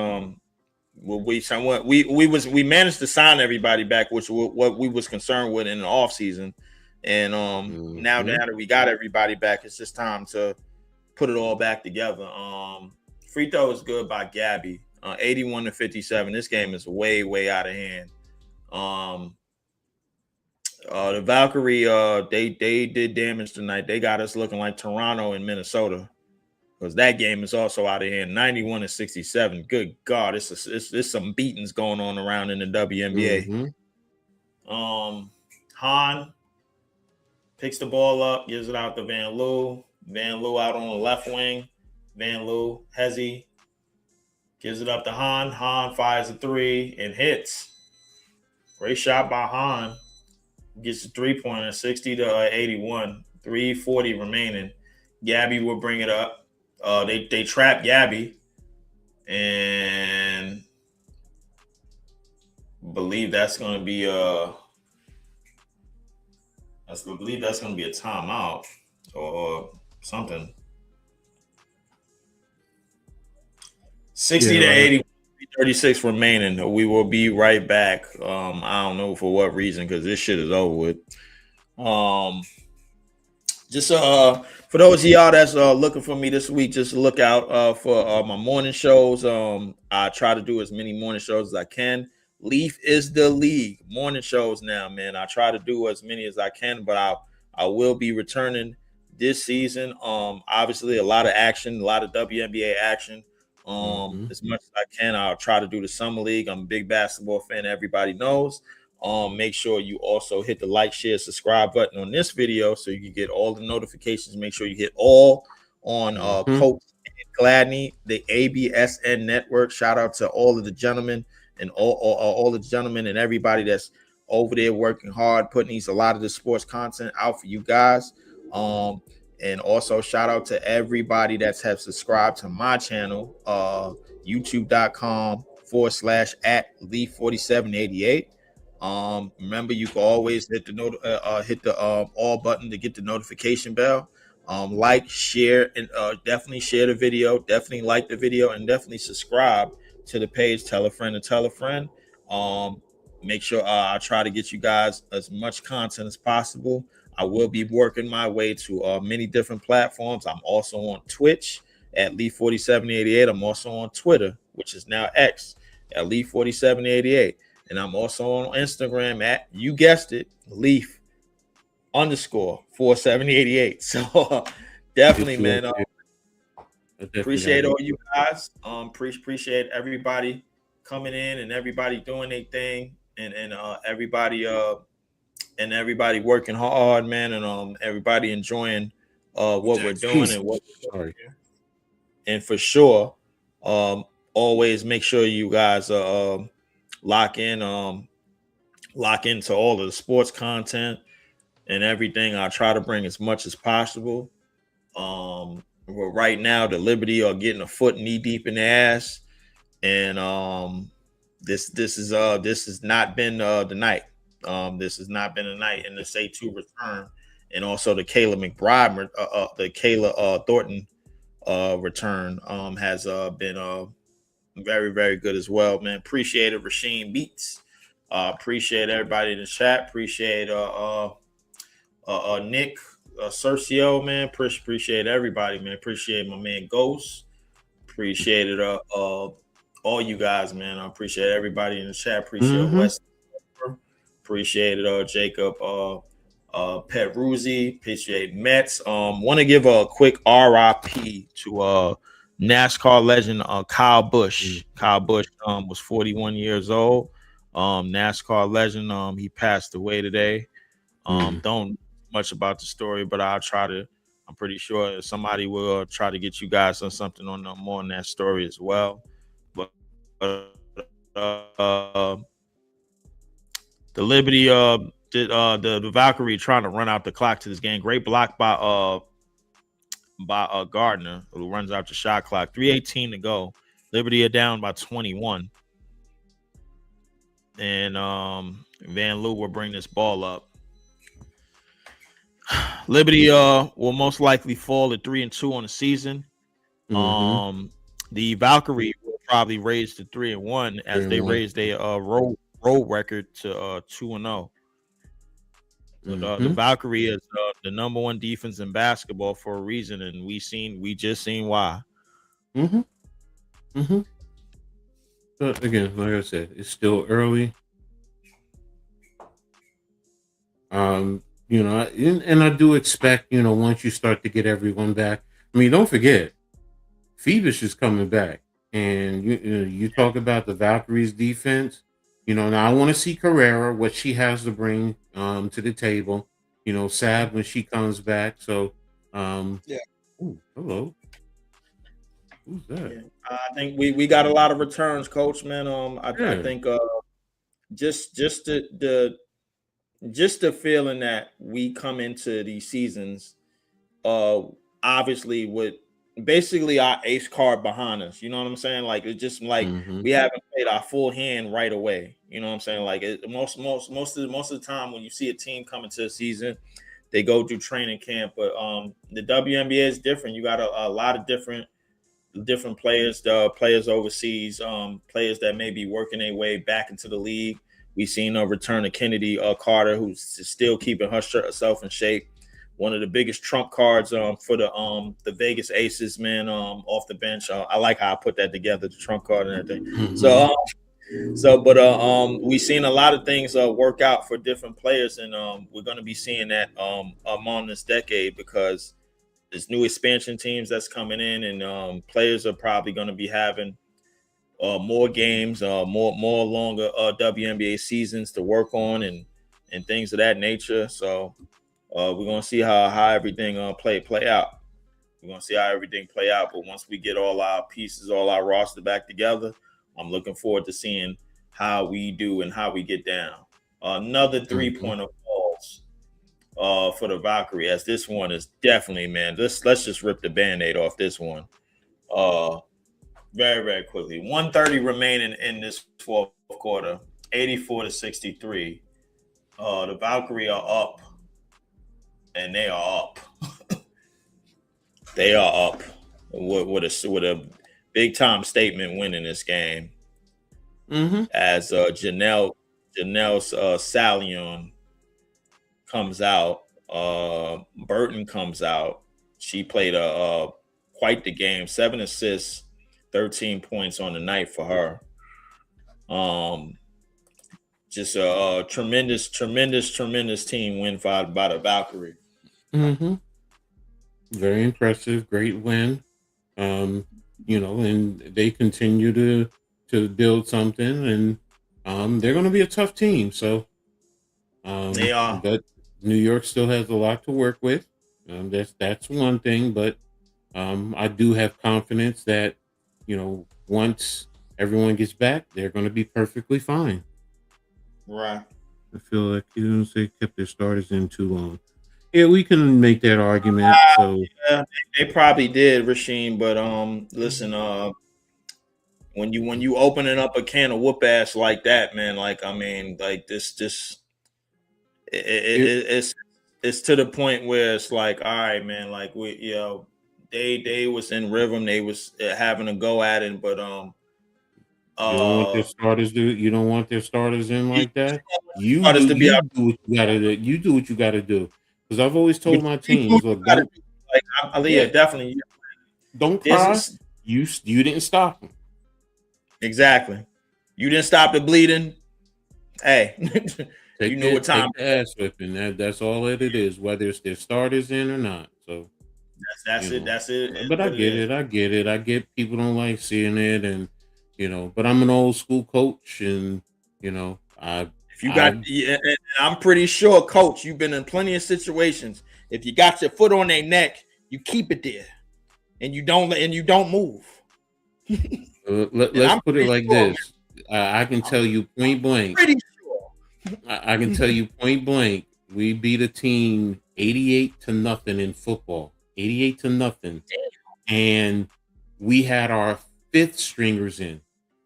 we managed to sign everybody back, which what we was concerned with in the offseason. And now that we got everybody back, it's just time to put it all back together. Free throw is good by Gabby. 81-57. This game is way, way out of hand. The Valkyrie, they did damage tonight. They got us looking like Toronto and Minnesota. Because that game is also out of hand. 91-67. Good God, it's some beatings going on around in the WNBA. Han picks the ball up, gives it out to Van Loo. Van Loo out on the left wing. Van Loo, Hezzy gives it up to Han. Han fires a three and hits. Great shot by Han. Gets a 3-pointer, 60-81. 3:40 remaining. Gabby will bring it up. They trap Gabby and believe that's going to be a timeout or something. 60-80, 36 remaining. We will be right back. I don't know for what reason because this shit is over with. Just for those of y'all that's looking for me this week, just look out for my morning shows. I try to do as many morning shows as I can. Leaf is the league. Morning shows now, man. I try to do as many as I can, but I will be returning this season. Obviously, a lot of action, a lot of WNBA action. As much as I can, I'll try to do the summer league. I'm a big basketball fan. Everybody knows. Make sure you also hit the like, share, subscribe button on this video so you can get all the notifications. Make sure you hit all on Coach Gladney, the ABSN network. Shout out to all of the gentlemen and all the gentlemen and everybody that's over there working hard, putting a lot of the sports content out for you guys. And also shout out to everybody that's have subscribed to my channel, youtube.com/@Lee4788. Remember, you can always hit the all button to get the notification bell. Like, share, and definitely share the video. Definitely like the video, and definitely subscribe to the page. Tell a friend to tell a friend. Make sure I try to get you guys as much content as possible. I will be working my way to many different platforms. I'm also on Twitch at Lee4788. I'm also on Twitter, which is now X, at Lee4788. And I'm also on Instagram at, you guessed it, Leaf_4788. So definitely, man. Appreciate all you guys. Appreciate everybody coming in and everybody doing their thing, and everybody working hard, man, and everybody enjoying what we're doing and what we're doing. And for sure, always make sure you guys lock into all of the sports content and everything. I try to bring as much as possible. Right now, the Liberty are getting a foot knee deep in the ass, and this has not been the night. This has not been a night in the Say2 return, and also the Kayla McBride, the Kayla Thornton return has been very, very good as well, man. Appreciate it, Rasheem Beats. Appreciate everybody in the chat. Appreciate Nick, Cercio, man. Appreciate everybody, man. Appreciate my man Ghost. Appreciate it, all you guys, man. I appreciate everybody in the chat. Appreciate Wes. Appreciate it, Jacob, Pet Ruzi. Appreciate Mets. Want to give a quick RIP to NASCAR legend Kyle Busch. Kyle Busch was 41 years old. NASCAR legend. He passed away today. Don't know much about the story, but I'm pretty sure somebody will try to get you guys on something on more on that story as well. But the Liberty, the Valkyrie trying to run out the clock to this game. Great block by Gardner, who runs out the shot clock. 3:18 to go. Liberty are down by 21. And Van Loo will bring this ball up. Liberty will most likely fall at 3-2 on the season. The Valkyrie will probably raise to 3-1 as they raise their road record to 2-0. The Valkyrie is the number one defense in basketball for a reason, and we just seen why. But again, like I said, it's still early. And I do expect, once you start to get everyone back. I mean, don't forget, Phoebus is coming back, and you talk about the Valkyries defense. Now I want to see Carrera, what she has to bring to the table. Sad when she comes back. So, yeah. Ooh, hello. Who's that? Yeah. I think we got a lot of returns, Coach, man. I think just the feeling that we come into these seasons, obviously with basically our ace card behind us. You know what I'm saying? Like, it's just like we haven't played our full hand right away. You know what I'm saying? Like, most of the time when you see a team coming to a season, they go through training camp. But the WNBA is different. You got a lot of different players, players overseas, players that may be working their way back into the league. We've seen a return of Kennedy Carter, who's still keeping herself in shape. One of the biggest trump cards for the Vegas Aces, man, off the bench. I like how I put that together, the trump card and everything. But we've seen a lot of things work out for different players, and we're going to be seeing that among this decade, because there's new expansion teams that's coming in, and players are probably going to be having more games, more longer WNBA seasons to work on, and things of that nature. So we're gonna see how everything play out. We're gonna see how everything play out. But once we get all our pieces, all our roster back together, I'm looking forward to seeing how we do and how we get down. Another 3-pointer falls for the Valkyrie, as this one is definitely, man. Let's just rip the Band-Aid off this one. Very, very quickly. 1:30 remaining in this fourth quarter, 84-63. The Valkyrie are up, and they are up. They are up with a big time statement win in this game. As Janelle Salion comes out, Burton comes out. She played quite the game. 7 assists, 13 points on the night for her. Just a tremendous team win by the Valkyrie. Very impressive, great win. And they continue to build something, and they're going to be a tough team. So they are. But New York still has a lot to work with. That's one thing, but I do have confidence that once everyone gets back, they're going to be perfectly fine. Right. I feel like they kept their starters in too long. Yeah, we can make that argument. So yeah, they probably did, Rasheem. But listen, when you opening up a can of whoop ass like that, man, it's to the point where it's like, all right, man, like they was in rhythm, they was having a go at it, but you don't want their starters you don't want their starters in like that. You do what you gotta do. You do what you gotta do. Because I've always told my teams, look, definitely don't cry. You didn't stop them. Exactly. You didn't stop the bleeding. Hey, you know what time. Take the ass whipping. That's all that it is, whether it's their starters in or not. So that's it. But I get it. I get people don't like seeing it, and but I'm an old school coach, and I'm pretty sure, Coach, you've been in plenty of situations. If you got your foot on their neck, you keep it there, and you don't move. Let's put it like this. I can tell you point blank. Pretty sure. I can tell you point blank. We beat a team 88-0 in football. 88-0, and we had our 5th stringers in.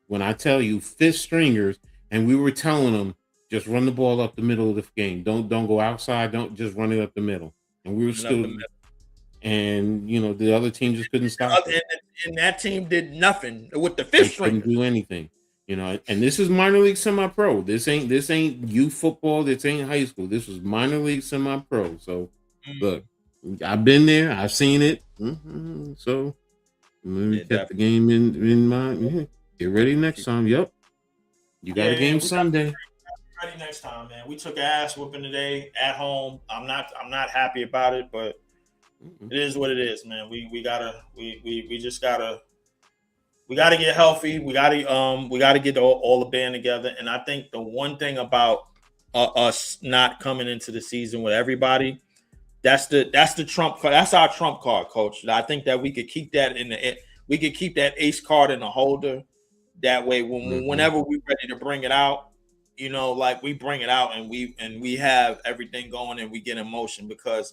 When I tell you 5th stringers, and we were telling them, just run the ball up the middle of the game. Don't go outside. Don't just run it up the middle. And we were still, and the other team just couldn't stop it. And that team did nothing with the 5th string. Couldn't do anything. And this is minor league semi-pro. This ain't youth football. This ain't high school. This was minor league semi-pro. So look, I've been there. I've seen it. So we kept the game in mind. Get ready next time. Yep. You got a game Sunday. Ready next time, man. We took ass whooping today at home. I'm not happy about it, but it is what it is, man. We just gotta get healthy. We gotta get all the band together. And I think the one thing about us not coming into the season with everybody, that's the trump card. That's our trump card, Coach. I think that we could keep that we could keep that ace card in the holder. That way, whenever we're ready to bring it out, we bring it out and we have everything going and we get in motion, because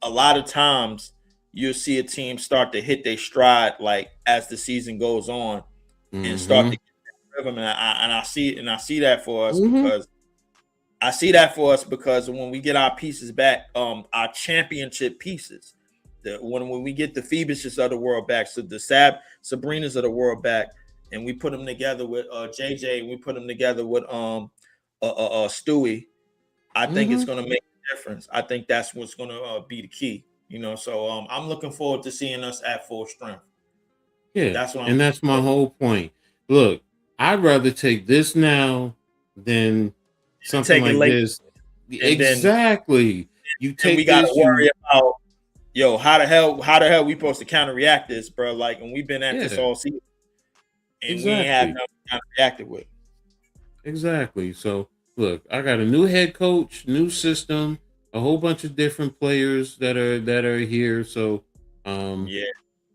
a lot of times you'll see a team start to hit their stride as the season goes on and start to get that rhythm. And I see that for us because when we get our pieces back, our championship pieces, when we get the Phoebus's of the world back, so the Sabrinas of the world back, and we put them together with JJ, and we put them together with Stewie, I think it's going to make a difference. I think that's what's going to be the key. So I'm looking forward to seeing us at full strength. Yeah, that's my whole point. Look, I'd rather take this now than something like this. Exactly. You take. We got to worry about how the hell we supposed to counteract this, bro? And we've been at this all season. And we ain't have nothing to react with. Exactly. So look, I got a new head coach, new system, a whole bunch of different players that are here. So Yeah.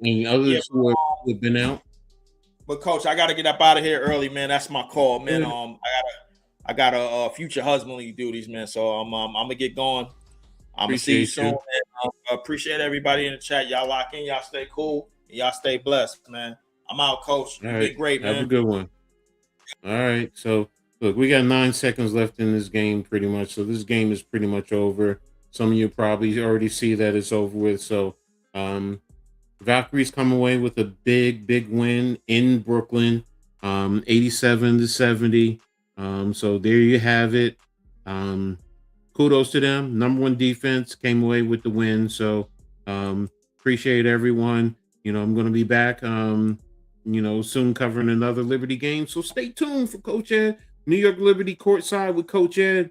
And others who have been out. But Coach, I gotta get up out of here early, man. That's my call, man. I got a future husbandly duties, man. So I'm gonna get going. I'm gonna see you soon. Man. Appreciate everybody in the chat. Y'all lock in. Y'all stay cool. And y'all stay blessed, man. I'm out, Coach. You did great, man. Have a good one. All right. So look, we got 9 seconds left in this game, pretty much. So this game is pretty much over. Some of you probably already see that it's over with. So Valkyries come away with a big win in Brooklyn, 87-70. So there you have it. Kudos to them. Number 1 defense came away with the win. So appreciate everyone. I'm going to be back, soon covering another Liberty game. So stay tuned for Coach Edd. New York Liberty Courtside with Coach Edd.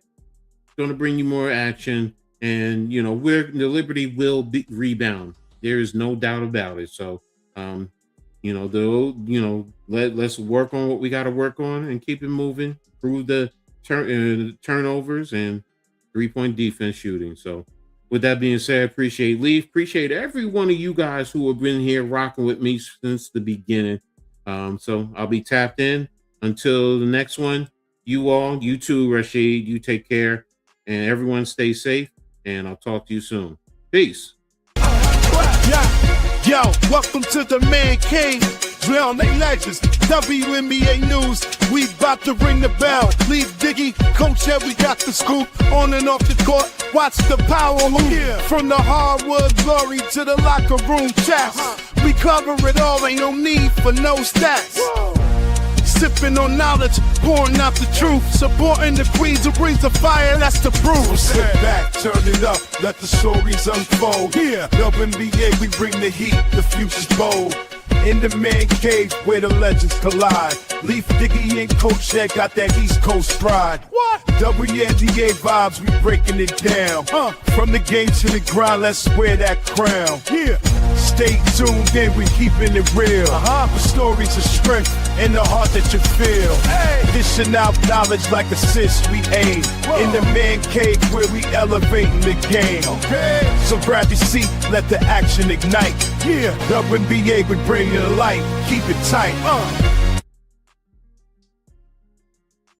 Going to bring you more action. And, the Liberty will rebound. There is no doubt about it. So, let's work on what we got to work on and keep it moving. Improve the turnovers and 3-point defense shooting. So, with that being said, appreciate Leaf. Appreciate every one of you guys who have been here rocking with me since the beginning. So, I'll be tapped in. Until the next one, you too, Rashid, you take care. And everyone stay safe. And I'll talk to you soon. Peace. Yo, welcome to the Man Cave. Drown they legends. WNBA news. We about to ring the bell. Leave Diggy, Coach Edd, we got the scoop. On and off the court, watch the power move. Yeah. From the hardwood glory to the locker room chats. We cover it all, ain't no need for no stats. Whoa. Sipping on knowledge, pouring out the truth. Supporting the queens who brings the fire, that's the proof. So sit back, turn it up, let the stories unfold. Yeah, WNBA, we bring the heat, the future's bold. In the Man Cave where the legends collide. Leaf, Diggy, and Coach Edd got that East Coast pride. What? WNBA vibes, we breaking it down. From the game to the grind, let's wear that crown. Yeah. Stay tuned in, we keeping it real. The stories of strength and the heart that you feel. Hey. Dishing out knowledge like assists we aim. Whoa. In the Man Cave where we elevating the game. Okay. So grab your seat, let the action ignite. Yeah. WNBA, we bring it to light. Keep it tight.